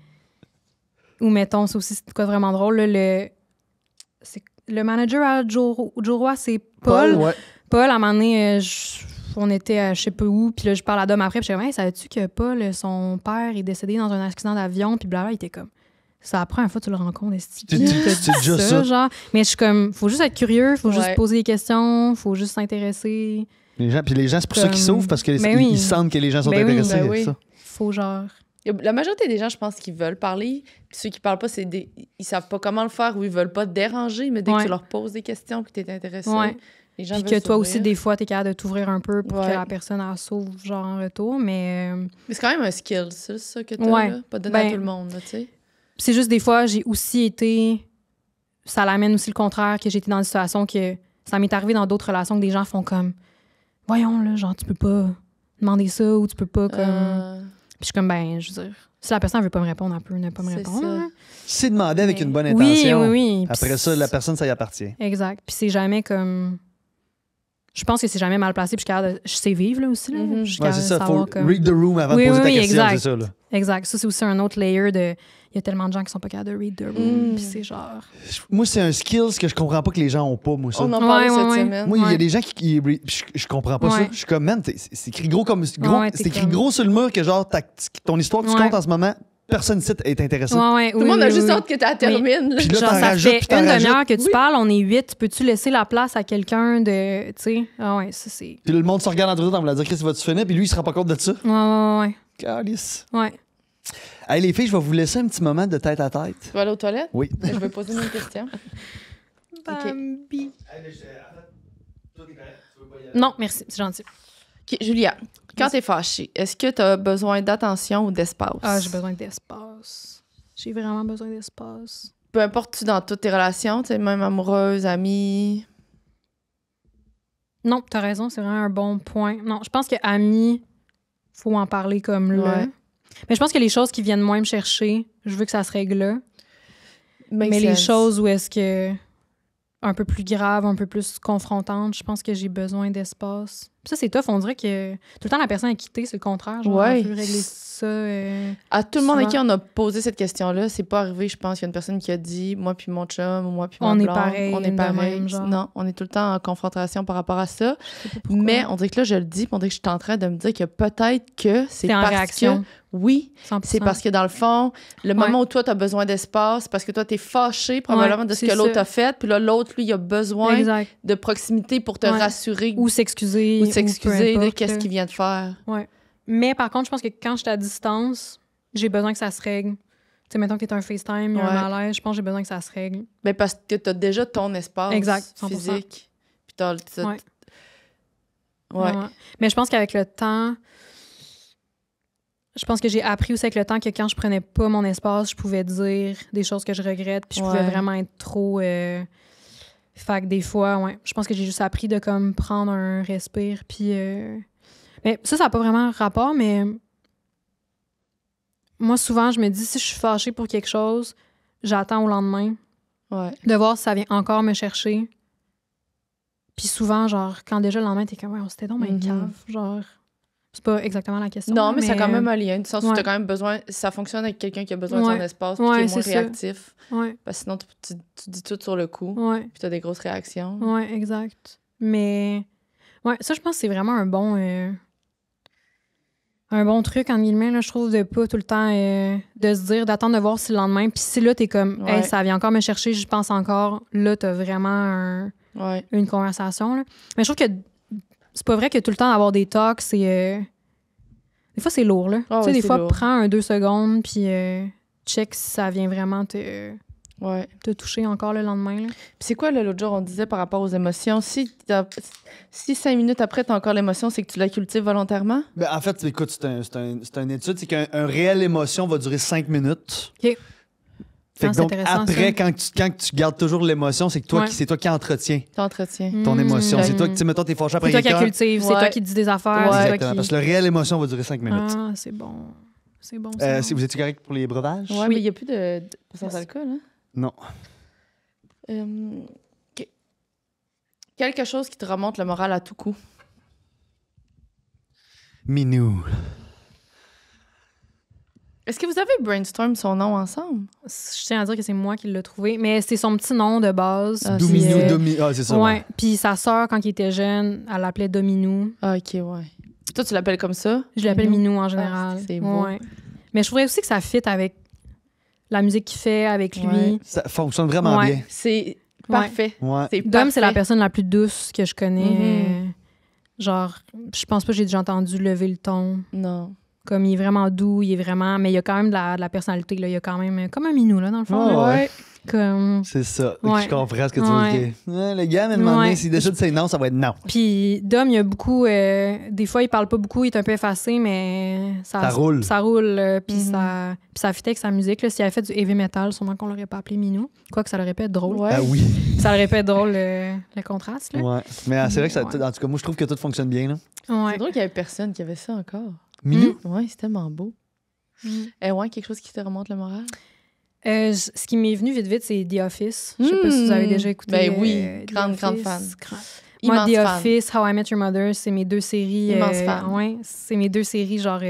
Ou mettons, c'est aussi quoi de vraiment drôle, là, le manager à Joe Roy, c'est Paul. Ouais. Paul, à un moment donné, on était à je sais pas où, puis là, je parle à Dom après, puis je suis comme, hey, savais-tu que Paul, son père, est décédé dans un accident d'avion, puis blablabla, il était comme, c'est la première fois que tu le rencontres, est-ce que C'est déjà ça. genre. Mais je suis comme, faut juste être curieux, faut juste Ouais. poser des questions, faut juste s'intéresser, Puis les gens, c'est pour ça qu'ils Comme- s'ouvrent, parce qu'ils Ben oui. ils sentent que les gens sont Ben oui, intéressés ben à oui. ça. faut genre... La majorité des gens, je pense, qui veulent parler. Puis ceux qui parlent pas, ils savent pas comment le faire ou ils veulent pas te déranger. Mais dès que Ouais. tu leur poses des questions puis que t'es intéressé, Ouais. les gens Puis veulent que toi aussi, s'ouvrir. des fois, t'es capable de t'ouvrir un peu pour Ouais. que la personne elle s'ouvre genre en retour, mais... Mais c'est quand même un skill, c'est ça que t'as, Ouais. là. Pas donné à Ben, tout le monde, là, tu sais. c'est juste des fois, j'ai aussi été... Ça l'amène aussi le contraire, que j'ai été dans une situation que... Ça m'est arrivé dans d'autres relations que des gens font comme... Voyons, là, genre, tu peux pas demander ça ou tu peux pas comme... Puis je suis comme, ben, je veux dire... Si la personne veut pas me répondre, elle peut ne pas me C'est répondre. ça. hein. C'est demandé avec Mais- une bonne Oui, intention. oui, oui. Après Puis ça, la personne, ça y appartient. Exact. Puis c'est jamais comme... je pense que c'est jamais mal placé, puis je sais vivre, là, aussi, là. Je suis Ouais, capable c'est de ça. savoir Faut comme- read the room avant Oui, de poser oui, ta oui, question, exact. c'est ça, là. Exact. Ça, c'est aussi un autre layer de... Il y a tellement de gens qui sont pas capables de read the room, puis c'est genre... Moi, c'est un skill que je comprends pas que les gens ont pas, moi, ça. On en parlait Ouais, cette ouais. semaine. Moi, il y a Ouais. des gens je comprends pas ça. Ouais. Je suis comme, man, c'est écrit gros comme. Gros, Ouais, c'est t'es écrit comme- gros sur le mur que, genre, ton histoire que tu Ouais. comptes en ce moment, personne ici est intéressé. Ouais, ouais, Tout le monde a juste hâte que tu la termines. là. Puis là, Genre, t'en ça rajoutes, fait puis t'en une rajoutes. demi-heure que tu Oui. parles, on est 8. Peux-tu laisser la place à quelqu'un de... Tu sais? Ah ouais, ça, c'est... Puis là, le monde se regarde entre eux en voulant dire, Chris, vas-tu finir? Puis lui, il se rend pas compte de ça. Ouais. Calice. Ouais. Hey, les filles, je vais vous laisser un petit moment de tête à tête. Tu vas aller aux toilettes? Oui. Je vais poser une question. Bambi. Non, merci, c'est gentil. OK, Julia, quand t'es fâchée, est-ce que t'as besoin d'attention ou d'espace? Ah, j'ai besoin d'espace. J'ai vraiment besoin d'espace. Peu importe-tu dans toutes tes relations, tu sais, même amoureuse, amie. Non, t'as raison, c'est vraiment un bon point. Non, je pense que ami, faut en parler comme là. Ouais. Mais je pense que les choses qui viennent moins me chercher, je veux que ça se règle là. Make Mais les sense. choses où est-ce que un peu plus graves, un peu plus confrontantes, je pense que j'ai besoin d'espace. Puis ça, c'est tough. On dirait que tout le temps, la personne est quittée, c'est le contraire. Genre, Ouais. on veut régler ça. À tout le monde à Souvent. qui on a posé cette question-là, c'est pas arrivé, je pense, qu'il y a une personne qui a dit moi puis mon chum ou moi puis ma On est blonde, pareil, on est de pareil. même, genre. Non, on est tout le temps en confrontation par rapport à ça. Je sais pas pourquoi. Mais on dirait que là, je le dis, puis on dirait que je suis en train de me dire que peut-être que c'est C'est en parce réaction. que oui, 100%. c'est parce que dans le fond, le moment où toi, tu as besoin d'espace, parce que toi, tu es fâché probablement de ce c'est que l'autre ça. a fait, puis là, l'autre, lui, il a besoin Exact. de proximité pour te Ouais. rassurer Ou s'excuser. ou de s'excuser peu de importe, qu'est-ce là. qu'il vient de faire. Mais par contre, je pense que quand je suis à distance, j'ai besoin que ça se règle. Tu sais, mettons que t'es un FaceTime, il y a Ouais. un malaise, je pense que j'ai besoin que ça se règle. Mais parce que tu as déjà ton espace Exact, 100%. physique. Puis t'as le- Ouais. Ouais. Vraiment. Mais je pense qu'avec le temps, je pense que j'ai appris aussi avec le temps que quand je prenais pas mon espace, je pouvais dire des choses que je regrette, puis je pouvais Ouais. vraiment être trop... Fait que des fois, ouais, je pense que j'ai juste appris de comme prendre un respire, puis... Mais ça n'a pas vraiment rapport, mais... Moi, souvent, je me dis, si je suis fâchée pour quelque chose, j'attends au lendemain Ouais. de voir si ça vient encore me chercher. Puis souvent, genre, quand déjà le lendemain, t'es comme, ouais, on s'était donc bien Mhm. cave. Genre, c'est pas exactement la question. Non, là, mais ça a quand même un lien, du sens où ouais. tu as quand même besoin. Ça fonctionne avec quelqu'un qui a besoin de Ouais. son espace puis Ouais, qui est moins c'est ça. réactif. Ouais, Parce que sinon, tu dis tout sur le coup, ouais, puis tu as des grosses réactions. ouais, exact. Mais, ouais, ça, je pense que c'est vraiment un bon truc, en guillemets, là, je trouve, de pas tout le temps de se dire, d'attendre de voir si le lendemain. Puis si là, t'es comme, Ouais. hey, ça vient encore me chercher, j'y pense encore, là, t'as vraiment Ouais. une conversation. Là. Mais je trouve que c'est pas vrai que tout le temps avoir des talks, c'est. Des fois, c'est lourd, là. Ah Tu sais, ouais, des c'est fois, lourd. prends 2 secondes, puis check si ça vient vraiment te toucher encore le lendemain. Là. Puis c'est quoi, là, l'autre jour, on disait par rapport aux émotions? Si 5 minutes après, tu as encore l'émotion, c'est que tu la cultives volontairement? Ben, en fait, écoute, c'est une étude, c'est qu'un réel émotion va durer 5 minutes. OK. Fait Ah, que c'est donc, intéressant, après, ça. quand tu gardes toujours l'émotion, c'est que toi, Ouais. c'est toi qui entretiens T'entretiens. ton Mm. émotion. C'est toi Mm. qui, tu sais, mettons, t'es fâché après C'est toi qui la quelqu'un. cultive, c'est Ouais. toi qui te dis des affaires, Ouais. c'est toi Exactement, qui... parce que le réel émotion va durer 5 minutes. Ah, c'est bon. C'est bon, ça. Si vous étiez correct pour les breuvages? Ouais, mais il n'y a plus de pourcentage d'alcool, hein? Non. Quelque chose qui te remonte le moral à tout coup. Minou. Est-ce que vous avez brainstorm son nom ensemble? Je tiens à dire que c'est moi qui l'ai trouvé, mais c'est son petit nom de base. Ah, puis, Dominou, Ah, c'est ça. ouais. Puis sa sœur, quand il était jeune, elle l'appelait Dominou. Ah, OK, ouais. Toi, tu l'appelles comme ça? Je l'appelle Minou. Minou en général. c'est beau. Ouais. Mais je trouvais aussi que ça fit avec la musique qu'il fait, avec lui. Ouais. Ça fonctionne vraiment Ouais. bien. C'est parfait. Ouais. C'est Dom, c'est la parfait. personne la plus douce que je connais. Mhm. Genre, je pense pas que j'ai déjà entendu lever le ton. Non. Comme il est vraiment doux, il est vraiment... Mais il y a quand même de la personnalité, là. Il y a quand même... Comme un Minou, là, dans le fond. Ouais, là. ouais. Comme... C'est ça. Ouais. Je comprends ce que tu veux Ouais. dire. Ouais, le gars, à un moment donné, Ouais. s'il décide de dire non, ça va être non. Puis Dom, il y a beaucoup... des fois, il parle pas beaucoup, il est un peu effacé, mais... Ça roule. Ça roule, puis Mhm. ça fit avec sa musique. Là. S'il avait fait du heavy metal, sûrement qu'on l'aurait pas appelé Minou. Quoique ça l'aurait pu être drôle. Ouais. Ah oui. Ça aurait pu être drôle, le contraste. Là. Ouais. Mais c'est vrai que ça, Ouais. en tout cas, moi, je trouve que tout fonctionne bien. Là. Ouais. C'est drôle qu'il y avait personne qui avait ça encore. Minou? Ouais, c'est tellement beau. Mm. Ouais, quelque chose qui te remonte le moral? Ce qui m'est venu vite, c'est The Office. Je sais pas si vous avez déjà écouté. Ben oui, The grande Office. fan. Moi, Immense The fan. Office, How I Met Your Mother, c'est mes 2 séries. Immense fan. Ouais, c'est mes 2 séries, genre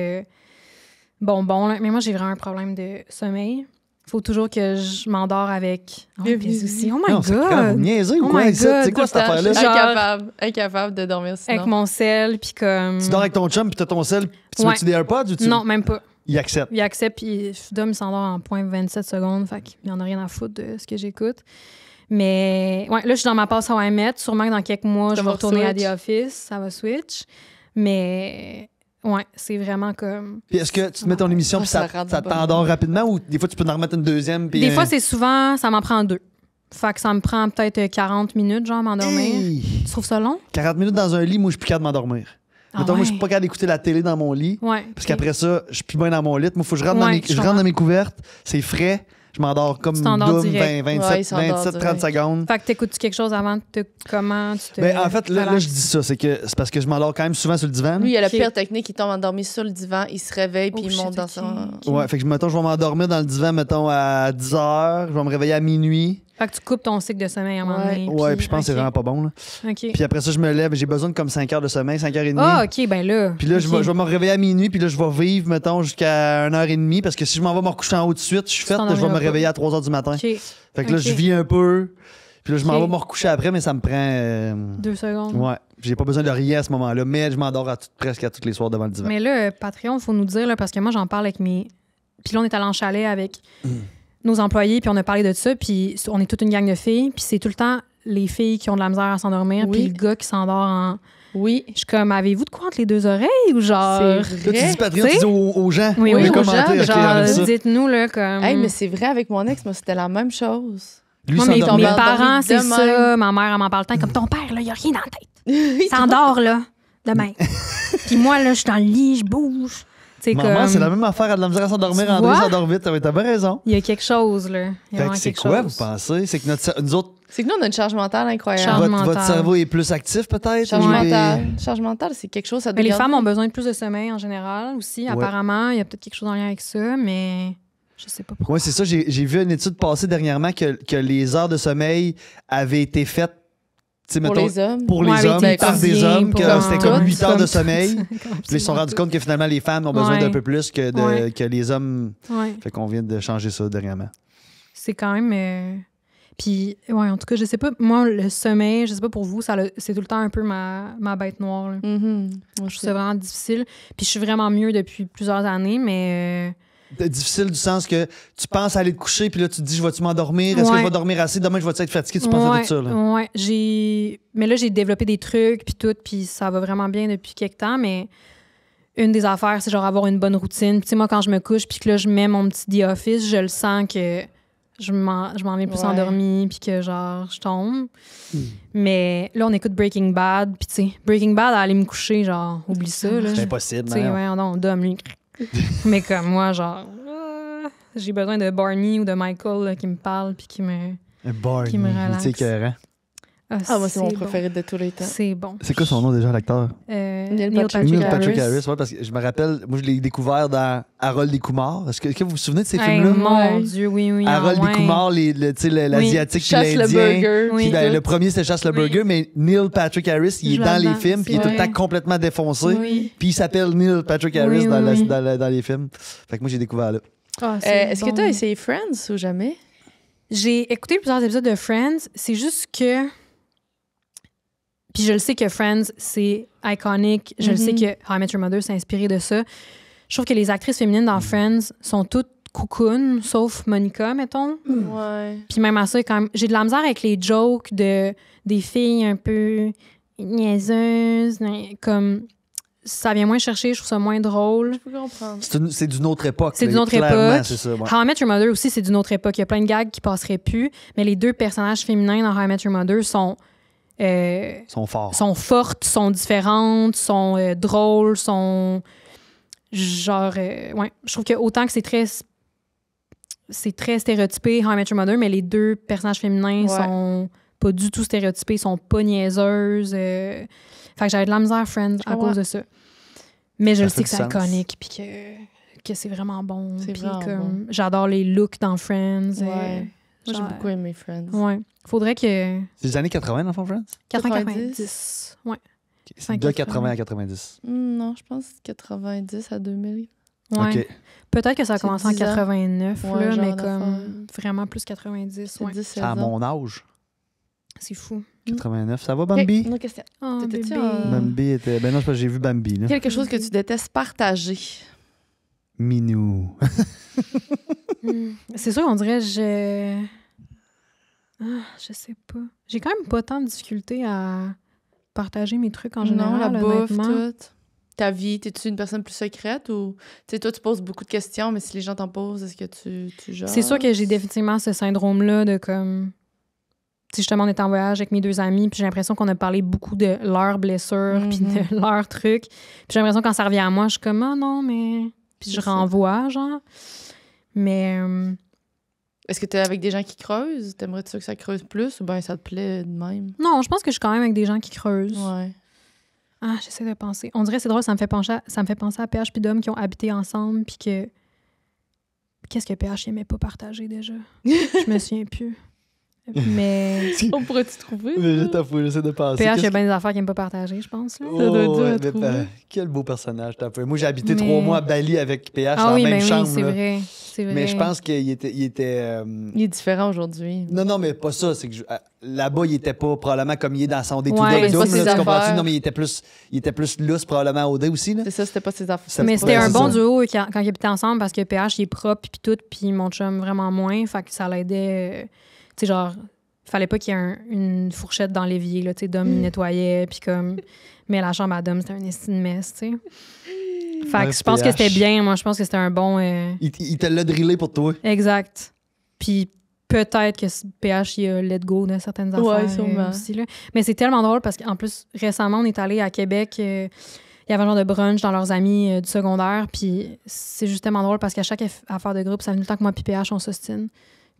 bonbons. Là. Mais moi, j'ai vraiment un problème de sommeil. Faut toujours que je m'endors avec. Oh, puis aussi. Oh my Non, c'est grave, God! niaiseux ou Oh quoi? my ça? God, C'est quoi tout cette le temps. affaire-là? Genre- Incapable de dormir sinon. Avec mon sel, puis comme. Tu dors avec ton chum, puis t'as ton sel, puis tu Ouais. veux-tu des AirPods ou tu... Non, même pas. Il accepte. Il accepte, puis Dom s'endort en 0.27 secondes. Fait qu'il n'y en a rien à foutre de ce que j'écoute. Mais ouais, là, je suis dans ma passe How I Met. Sûrement que dans quelques mois, Ça je vais va retourner à switch. The Office. Ça va switch. Mais ouais, c'est vraiment comme. Puis est-ce que tu te mets ton émission, Oh, puis ça ça rentre pas t'endort rapidement, ou des fois tu peux en remettre une deuxième? Puis Des fois, c'est souvent, ça m'en prend 2. Fait que ça me prend peut-être 40 minutes, genre, m'endormir. Hey! Tu trouves ça long? 40 minutes dans un lit, moi, je suis plus capable de m'endormir. Ah Mettons, moi, je ouais? suis pas capable d'écouter la télé dans mon lit. Ouais. Parce ok. qu'après ça, je suis plus bien dans mon lit. Moi, il faut que je rentre, Ouais, je je rentre dans mes couvertes. C'est frais. Je m'endors comme Tu t'endors doom, direct. 27, Ouais, il s'endort 27 30 direct. secondes. Fait que t'écoutes-tu quelque chose avant de te. Comment tu te. Ben, en fait, là, relaxes? je dis ça. C'est parce que je m'endors quand même souvent sur le divan. Lui, il a la Ok. pire technique. Il tombe endormi sur le divan, il se réveille, puis Oh, il monte shit, dans ok. son... Ouais, fait que mettons, je vais m'endormir dans le divan, mettons, à 10 h. Je vais me réveiller à minuit. Fait que tu coupes ton cycle de sommeil à un moment Ouais. donné. Ouais, puis je pense que c'est ok. vraiment pas bon. Là. OK. Puis après ça, je me lève. J'ai besoin de comme 5 heures de sommeil, 5 heures et demie. Ah, OK, ben là. Puis là, je ok. vais me réveiller à minuit, puis là, je vais vivre, mettons, jusqu'à 1h30, parce que si je m'en vais me recoucher en haut de suite, je suis faite, je vais t'endormiras me pas. réveiller à 3h du matin. OK, Fait que là, ok. je vis un peu, puis là, je m'en Ok. vais me recoucher après, mais ça me prend... 2 secondes. Ouais, j'ai pas besoin de rien à ce moment-là, mais je m'endors presque à tous les soirs devant le divan. Mais là, Patreon, il faut nous dire, là, parce que moi, j'en parle avec mes. Puis là, on est allé en chalet avec nos employés, puis on a parlé de ça, puis on est toute une gang de filles, puis c'est tout le temps les filles qui ont de la misère à s'endormir, Oui. puis le gars qui s'endort en. Oui. Je suis comme, avez-vous de quoi entre les 2 oreilles ou genre. C'est Là, tu vrai. dis Patreon, Tu tu sais? dis aux gens. Oui, On oui, a aux commenté, gens, ok, Genre, on aime ça. dites-nous, là, comme. Hey, mais c'est vrai, avec mon ex, moi, c'était la même chose. Lui, Moi, mes s'endormait. endormi parents, c'est de ça. même. Ma mère, elle m'en parle tant. Comme ton père, là, il a rien dans la tête. Il s'endort, là, demain. Puis moi, là, je suis dans le lit, je bouge. Tu sais, Maman, comme. c'est la même affaire, elle a de la misère à s'endormir, Tu André vois? s'endort vite, t'as bien raison. Il y a quelque chose, là. Il y a Fait vraiment que c'est quelque quoi, chose. vous pensez? C'est que nous autres, C'est que nous, on a une charge mentale incroyable. Charge votre mentale. cerveau est plus actif, peut-être? Charge ou- mentale. Charge mentale, c'est quelque chose, ça Mais les doit femmes ont besoin de plus de sommeil en général aussi. Ouais. Apparemment, il y a peut-être quelque chose en lien avec ça, mais je sais pas pourquoi. Oui, c'est ça. J'ai vu une étude passer dernièrement que les heures de sommeil avaient été faites, tu sais, pour mettons, les hommes. pour Ouais, les avec hommes, des par des étudiants, hommes, pour, que c'était comme toutes, 8 heures de comme sommeil. toutes. Puis là, ils se sont rendus compte que finalement, les femmes ont besoin Ouais. d'un peu plus Ouais. que les hommes. Ouais. Fait qu'on vient de changer ça dernièrement. C'est quand même. Puis, ouais, en tout cas, je sais pas. Moi, le sommeil, je sais pas pour vous, c'est tout le temps un peu ma bête noire. Là. Mhm. Moi, Je trouve ça vraiment difficile. Puis, je suis vraiment mieux depuis plusieurs années, mais. Difficile du sens que tu penses aller te coucher, puis là, tu te dis, je vais-tu m'endormir? Est-ce que Ouais. je vais dormir assez? Demain, je vais être fatigué? Tu penses à Ouais, tout ça, là? ouais, mais là, j'ai développé des trucs, puis tout, puis ça va vraiment bien depuis quelques temps, mais une des affaires, c'est genre avoir une bonne routine. Puis, tu sais, moi, quand je me couche, puis que là, je mets mon petit The Office, je le sens que je m'en vais plus Ouais. endormie, puis que genre, je tombe. Mais là, on écoute Breaking Bad, puis tu sais, Breaking Bad, aller me coucher, genre, oublie ça, là. C'est impossible, Tu sais, non? ouais, non, Dom, lui. Mais comme moi, genre, j'ai besoin de Barney ou de Michael là, qui me parle, puis qui me. Barney, Qui me il relaxe. est écœurant. Ah, moi, c'est mon bon. préféré de tous les temps. C'est bon. C'est quoi son nom déjà, l'acteur? Neil Neil Patrick Neil Harris. Patrick Harris, ouais, parce que je me rappelle, moi, je l'ai découvert dans Harold et Kumar. Est-ce que vous vous souvenez de ces Hey, films-là? mon Ouais. Dieu, oui, oui. Harold ouais. et Kumar, tu sais, l'Asiatique puis Chasse le l'Indien. burger. Oui. Puis, ben, le premier, c'était Chasse le Oui. burger, mais Neil Patrick Harris, il est Je dans les l'adore, films, puis il est tout le c'est temps complètement défoncé. Oui. Puis il s'appelle Neil Patrick Harris Oui, dans, oui, oui. dans les films. Fait que moi, j'ai découvert là. Ah, Est-ce que bon. tu as essayé Friends ou jamais? J'ai écouté plusieurs épisodes de Friends. C'est juste que. Puis je le sais que Friends, c'est iconique. Je le sais que How I Met Your Mother s'est inspiré de ça. Je trouve que les actrices féminines dans Friends sont toutes cocoon, sauf Monica, mettons. Ouais. Puis même à ça, quand même, j'ai de la misère avec les jokes des filles un peu niaiseuses. Comme ça vient moins chercher, je trouve ça moins drôle. Je peux comprendre. C'est d'une autre époque. C'est là, d'une autre clairement, époque. c'est ça, ouais. How I Met Your Mother aussi, c'est d'une autre époque. Il y a plein de gags qui passeraient plus, mais les deux personnages féminins dans How I Met Your Mother sont Ils sont forts. fortes, sont différentes, sont drôles, sont genre ouais, je trouve que autant que c'est très stéréotypé How I Met Your Mother, mais les deux personnages féminins Ouais. sont pas du tout stéréotypés, sont pas niaiseuses. Fait que j'avais de la misère Friends à Ouais. cause de ça. Mais je Ça le fait sais que du c'est sens. iconique puis que c'est vraiment bon. C'est Puis vraiment comme bon. j'adore les looks dans Friends. Ouais. j'ai Genre, beaucoup aimé Friends. Ouais. Faudrait que. C'est les années 80, dans le fond, Friends? 90. Ouais. C'est de 80 à 90. Non, je pense 90 à 2000. Ouais. OK. Peut-être que ça a C'est commencé en 10 ans. 89, Ouais, là, genre mais d'affaires. comme vraiment plus 90. C'est Ouais. 10, 16 À ans. mon âge, C'est fou. 89. Ça va, OK, Bambi? une autre question. Oh, T'étais-tu bébé. en- Bambi était... Ben non, c'est parce que j'ai vu Bambi, là. Quelque chose que tu détestes partager. Minou. C'est sûr, on dirait je sais pas. J'ai quand même pas tant de difficulté à partager mes trucs en général, Non, la bouffe, honnêtement. tout. Ta vie, t'es-tu une personne plus secrète ou... Tu sais, toi, tu poses beaucoup de questions, mais si les gens t'en posent, est-ce que tu jases? C'est sûr que j'ai définitivement ce syndrome-là de comme... Tu sais, justement, on était en voyage avec mes 2 amis, puis j'ai l'impression qu'on a parlé beaucoup de leurs blessures, puis de leurs trucs. Puis j'ai l'impression que quand ça revient à moi, je suis comme « Ah non, mais... » Puis je C'est ça. renvoie, genre. Mais... Est-ce que t'es avec des gens qui creusent? T'aimerais-tu que ça creuse plus ou bien ça te plaît de même? non, je pense que je suis quand même avec des gens qui creusent. Ouais. Ah, j'essaie de penser. On dirait, c'est drôle, ça me fait penser à PH puis Dom qui ont habité ensemble, puis que... Qu'est-ce que PH aimait pas partager, déjà? Je me souviens plus. Mais... On pourrait-tu trouver? Mais ça? je t'avoue, j'essaie de penser. PH, il y a Qu'est-ce bien des affaires qu'il aime pas partager, je pense. Là. que- Ça doit être dur à ouais, mais, trouver. quel beau personnage, t'as peu. Moi, j'ai habité Mais- 3 mois à Bali avec PH Ah dans oui, la mais même oui, chambre. c'est là. vrai. C'est vrai. Mais je pense qu'il était... Il est différent aujourd'hui. Non, mais pas ça. C'est que là-bas, il était pas probablement comme il est dans son détour Ouais, de c'est Doom. pas ses là, tu comprends-tu? affaires. Non, mais il était plus lousse probablement au dé aussi. Là. C'est ça, c'était pas ses affaires. Ça- Mais Ouais, c'était un c'est bon ça. duo quand ils habitaient ensemble parce que PH, il est propre puis tout, puis mon chum vraiment moins. Fait que ça l'aidait. Tu sais, genre, il fallait pas qu'il y ait une fourchette dans l'évier. Là, tu sais, Dom, il nettoyait, puis comme. Mais la chambre à Dom, c'était un esti de mess, tu sais. Fait Ouais, que je pense que PH. c'était bien. Moi, je pense que c'était un bon. Il te l'a drillé pour toi. Exact. Puis peut-être que PH, il a let go de certaines affaires Ouais, sûrement. aussi. Là. Mais c'est tellement drôle parce qu'en plus, récemment, on est allé à Québec. Il y avait un genre de brunch dans leurs amis du secondaire. Puis c'est justement drôle parce qu'à chaque affaire de groupe, ça fait tout le temps que moi et PH, on s'ostine.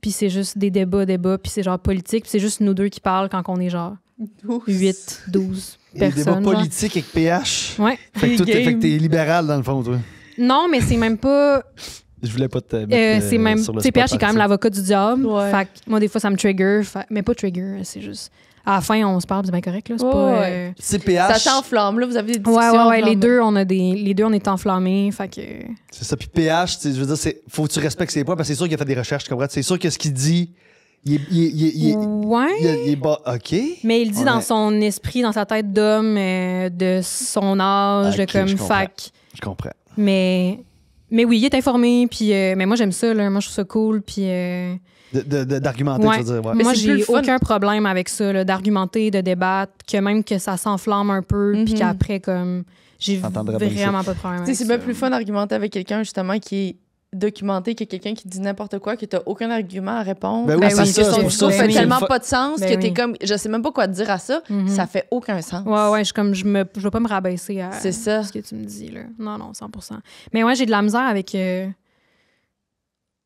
Puis c'est juste des débats, puis c'est genre politique. Puis c'est juste nous deux qui parlent quand on est genre 8, 12 Il y a des débats personnes. genre. politiques avec PH. Ouais. Fait que, toi, Game. fait que t'es libéral dans le fond, toi. Non, mais c'est même pas. Je voulais pas te mettre C'est même. sur le Tu sais, spot PH, c'est quand par même ça. l'avocat du diable. Ouais. Fait que moi, des fois, ça me trigger. Mais pas trigger, c'est juste. À la fin, on se parle, c'est bien correct, là. C'est Ouais, pas. ouais. C'est PH. Ça t'enflamme, là, vous avez des Ouais, discussions. ouais, les enflammées. deux, les deux, on est enflammés. Fait que. C'est ça. Puis PH, tu sais, je veux dire, faut que tu respectes ses points parce que c'est sûr qu'il a fait des recherches, tu comprends? C'est sûr que ce qu'il dit, Ouais. il est bas. OK. Mais il dit On dans est- son esprit, dans sa tête d'homme, de son âge, Ok, de comme je comprends. fac. Je comprends. Mais oui, il est informé, puis mais moi j'aime ça, là. Moi je trouve ça cool, puis D'argumenter, ouais. tu veux dire. Ouais. Mais moi c'est plus j'ai le fun. aucun problème avec ça, là, d'argumenter, de débattre, que même que ça s'enflamme un peu, puis Mhm. qu'après comme j'ai J'entendrais bien vraiment pas de problème. Tu sais, avec c'est ça. bien plus fun d'argumenter avec quelqu'un, justement, qui est documenté que quelqu'un qui dit n'importe quoi, que t'as aucun argument à répondre. Ben oui, Ben c'est oui, ça. c'est C'est ça. pour ça. Ben Ça fait oui. tellement pas de sens Ben que t'es oui. comme, je sais même pas quoi te dire à ça. Mhm. Ça fait aucun sens. Ouais, je suis comme, je veux pas me rabaisser à C'est ça. ce que tu me dis, là. Non, 100%. Mais ouais, j'ai de la misère avec...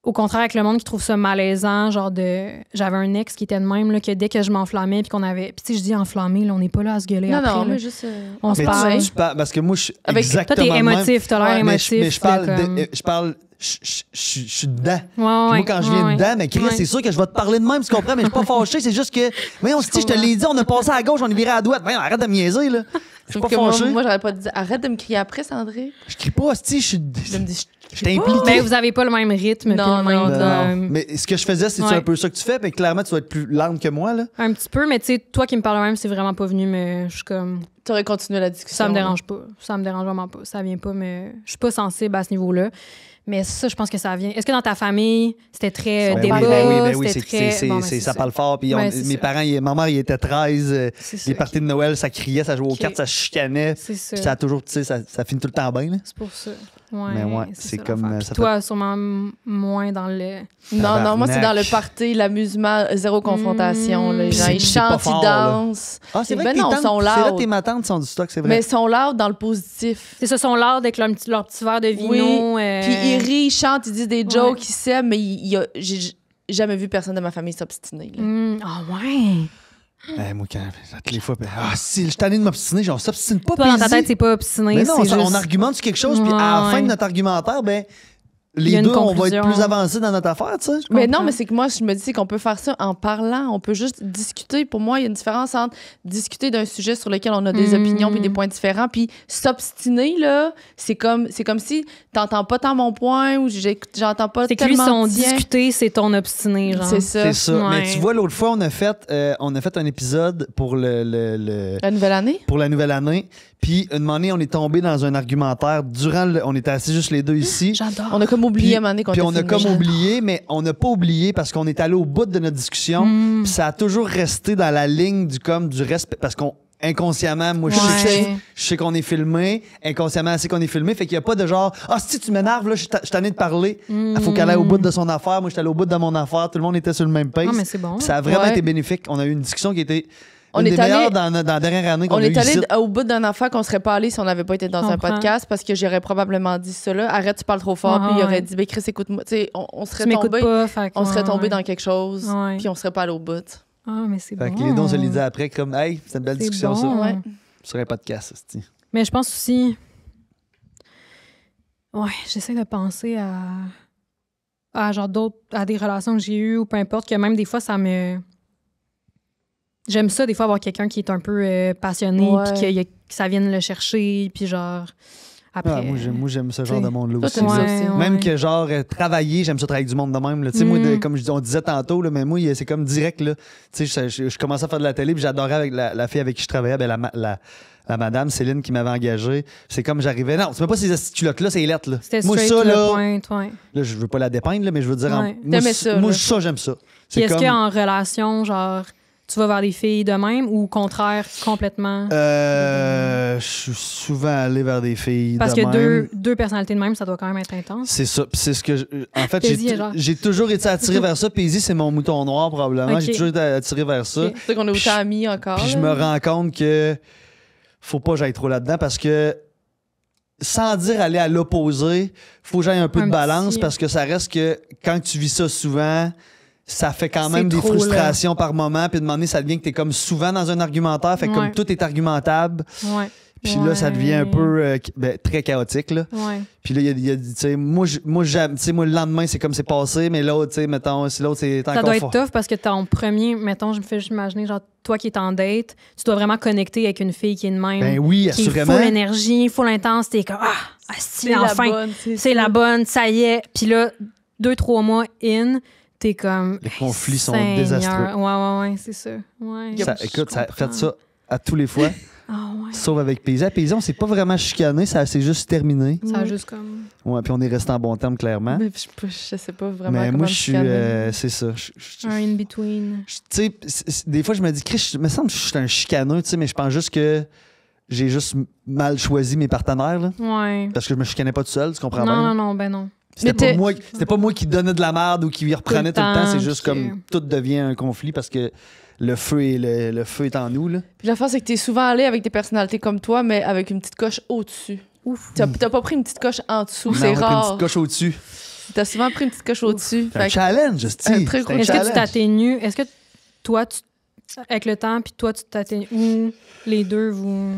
au contraire, avec le monde qui trouve ça malaisant, genre de... J'avais un ex qui était de même, là, que dès que je m'enflammais, puis qu'on avait... Puis tu sais, je dis enflammé, là, on n'est pas là à se gueuler Non, après, non, là. mais juste. On se Mais parle. tu parles, parce que moi, je suis Avec- exactement Toi, t'es le même. émotif, t'as l'air Ouais, émotif. Mais je parle, là, comme- je parle, je suis dedans. Puis Ouais, ouais, moi, quand je viens ouais, dedans, mais Chris, ouais. c'est sûr que je vais te parler de même, tu comprends, mais je suis pas fâché, c'est juste que, mais on se dit, je te l'ai dit, on a passé à gauche, on est viré à droite. Voyons, arrête de me niaiser, là. Je suis Sauf pas que moi, fâché. j'aurais pas dit arrête de me crier après, Sandré. Je crie pas, hostie, Je me dis, je t'ai impliqué. Mais vous avez pas le même rythme, Non, puis le même... non, Non. comme- Mais ce que je faisais, c'est Ouais. un peu ça que tu fais, mais clairement, tu vas être plus lente que moi, là. Un petit peu, mais tu sais, toi qui me parles même, c'est vraiment pas venu, mais je suis comme... t'aurais continué la discussion. Ça me dérange pas. Ça me dérange vraiment pas. Ça vient pas, mais je suis pas sensible à ce niveau-là. Mais ça, je pense que ça vient. Est-ce que dans ta famille, c'était très Ben débat? oui, ben oui, c'était très... Bon, ben, c'est ça parle fort. Puis Ouais, c'est mes ça. parents, ma mère, il était 13. C'est ça, Les parties de Noël, ça criait, ça jouait aux Ok. cartes, ça chicanait. C'est ça. Puis ça a toujours, tu sais, ça finit tout le temps bien, là. C'est pour ça. Ouais, Mais ouais, c'est ça, comme, l'affaire. Puis ça toi, sûrement moins dans le... Non, moi, c'est dans le Tabarnak. party, l'amusement, zéro confrontation. là. Les Puis gens, c'est- ils c'est pas chantent, fort, ils là. dansent. Ah, c'est vrai Ben que tes non, tantes, sont c'est vrai loud. que tes tantes sont du stock, c'est vrai. Mais ils sont loud dans le positif. C'est ça, son l'art avec leur petit verre de vino. Puis ils rient, ils chantent, ils disent des jokes, Ouais. ils s'aiment, mais j'ai jamais vu personne de ma famille s'obstiner. là. Ah ouais! Moi, quand, toutes les fois, si je suis tanné de m'obstiner, genre, on s'obstine pas. Toi, dans ta paisible. tête, c'est pas obstiné, Mais non, c'est juste... on argumente sur quelque chose, puis à la Ouais, fin de ouais. notre argumentaire, ben, Il y les a une deux, on va être conclusion. plus avancés dans notre affaire, tu sais. Mais comprends. non, mais c'est que moi, je me dis c'est qu'on peut faire ça en parlant. On peut juste discuter. Pour moi, il y a une différence entre discuter d'un sujet sur lequel on a des opinions puis des points différents. Puis s'obstiner, là, c'est comme si t'entends pas tant mon point ou j'entends pas C'est que lui, tellement son le tien. discuter, c'est ton obstiné, genre. C'est ça. C'est ça. Mais Ouais. tu vois, l'autre fois, on a fait un épisode pour La nouvelle année? pour la nouvelle année. Puis, une année, on est tombé dans un argumentaire on était assis juste les deux ici. J'adore. On a comme oublié Puis- à un moment donné qu'on Puis était on a filmé. comme oublié, mais on n'a pas oublié parce qu'on est allé au bout de notre discussion. Puis ça a toujours resté dans la ligne du respect. Parce qu'on inconsciemment, moi, Ouais. je sais qu'on est filmé. Inconsciemment, elle sait qu'on est filmé. Fait qu'il n'y a pas de genre, ah, si tu m'énerves, là, je suis tanné de parler. Il faut qu'elle aille au bout de son affaire. Moi, j'étais allé au bout de mon affaire. Tout le monde était sur le même pace. Ah, mais c'est bon. Puis ça a vraiment Ouais. été bénéfique. On a eu une discussion qui était On une est des allé- meilleures dans la dernière année qu'on On a eu est allé ici. au bout d'un affaire qu'on serait pas allé si on n'avait pas été dans un Comprends. podcast parce que j'aurais probablement dit ça là. Arrête, tu parles trop fort. Ouais, Puis il aurait ouais. dit, ben Chris, écoute-moi. Tu sais, on serait Tu m'écoutes tombé. pas, fait que- On serait ouais, tombé ouais. dans quelque chose. Ouais. Puis on serait pas allé au bout. Ah, mais c'est Fait bon. que les deux, on se les dit après, comme, hey, c'est une belle C'est discussion, bon. ça. Ouais. Sur un podcast, c'est Mais je pense aussi. Ouais, j'essaie de penser à genre à des relations que j'ai eues ou peu importe, que même des fois, ça me. J'aime ça, des fois, avoir quelqu'un qui est un peu passionné, Ouais. puis que ça vienne le chercher, puis genre. Après. Ah, moi, j'aime ce genre t'sais, de monde-là toi, aussi. t'aimes ça là. aussi. Ouais, Même ouais. que genre travailler, j'aime ça travailler avec du monde de même. Là. Tu sais, moi, comme on disait tantôt, là, mais moi, c'est comme direct. Là. Tu sais, je commençais à faire de la télé, puis j'adorais avec la fille avec qui je travaillais, ben, la madame Céline qui m'avait engagé. C'est comme j'arrivais. Non, c'est même pas ces astuces culottes-là, c'est lettres. Là. C'était Moi, straight ça, to the là, point, ouais. là, je veux pas la dépeindre, là, mais je veux dire, Ouais. moi, T'aimais ça, moi là. ça, j'aime ça. Puis C'est est-ce comme. qu'en relation, genre, tu vas vers des filles de même ou au contraire, complètement? Je suis souvent allé vers des filles. Parce de que même. deux personnalités de même, ça doit quand même être intense. C'est ça. Puis c'est ce que en fait, Paisy est genre- j'ai toujours été attiré vers ça. Paisy, c'est mon mouton noir, probablement. Ok. J'ai toujours été attiré vers ça. Ok. C'est sûr qu'on est Puis autant amis encore. Puis je là. me rends compte que faut pas que j'aille trop là-dedans parce que sans dire aller à l'opposé, faut que j'aille un peu Un de balance petit- parce que ça reste que quand tu vis ça souvent, ça fait quand C'est même des trop, là. frustrations par moment. Puis de moment donné, ça devient que t'es comme souvent dans un argumentaire. Fait que Ouais. comme tout est argumentable. Ouais. Puis là, ça devient un Ouais. peu très chaotique. Là. Ouais. Puis là, il y a tu sais, moi, j'aime, tu sais, moi, le lendemain, c'est comme c'est passé, mais l'autre, tu sais, mettons, si l'autre, c'est encore Ça doit être fort. tough parce que ton premier, mettons, je me fais juste imaginer, genre, toi qui es en date, tu dois vraiment connecter avec une fille qui est de même. Ben oui, qui est assurément. full énergie, full intense. T'es comme, C'est enfin, la bonne. c'est la bonne, ça y est. Puis là, 2-3 mois in, t'es comme. Les conflits sont Seigneur. désastreux. Ouais, c'est ça. Ouais. Écoute, ça comprends. fait ça à tous les fois, Ah ouais. sauf avec Paisy. À Paisy, on s'est pas vraiment chicané, ça s'est juste terminé. Ça a juste comme. Ouais, puis on est resté en bon terme, clairement. Mais je sais pas vraiment Mais comment moi, me je suis. chicaner. C'est ça. Un in-between. Tu sais, des fois, je me dis, Chris, il me semble que je suis un chicaneux, tu sais, mais je pense juste que j'ai juste mal choisi mes partenaires, là, Ouais. parce que je me chicanais pas tout seul, tu comprends Non, bien? non, ben non. C'était Mais pas moi qui donnais de la merde ou qui reprenait tout le temps. C'est juste puis comme tout devient un conflit parce que le feu est en nous. Là. Puis l'affaire, c'est que t'es souvent allé avec des personnalités comme toi, mais avec une petite coche au-dessus. Ouf. T'as pas pris une petite coche en dessous, Non, c'est on a pris une rare. petite coche au-dessus. T'as souvent pris une petite coche au-dessus. C'est un Fait que- challenge, Un hostie. très C'est gros un Est-ce que tu challenge. t'atténues? Est-ce que toi, avec le temps, puis toi, tu t'atténues? Ou les deux, vous.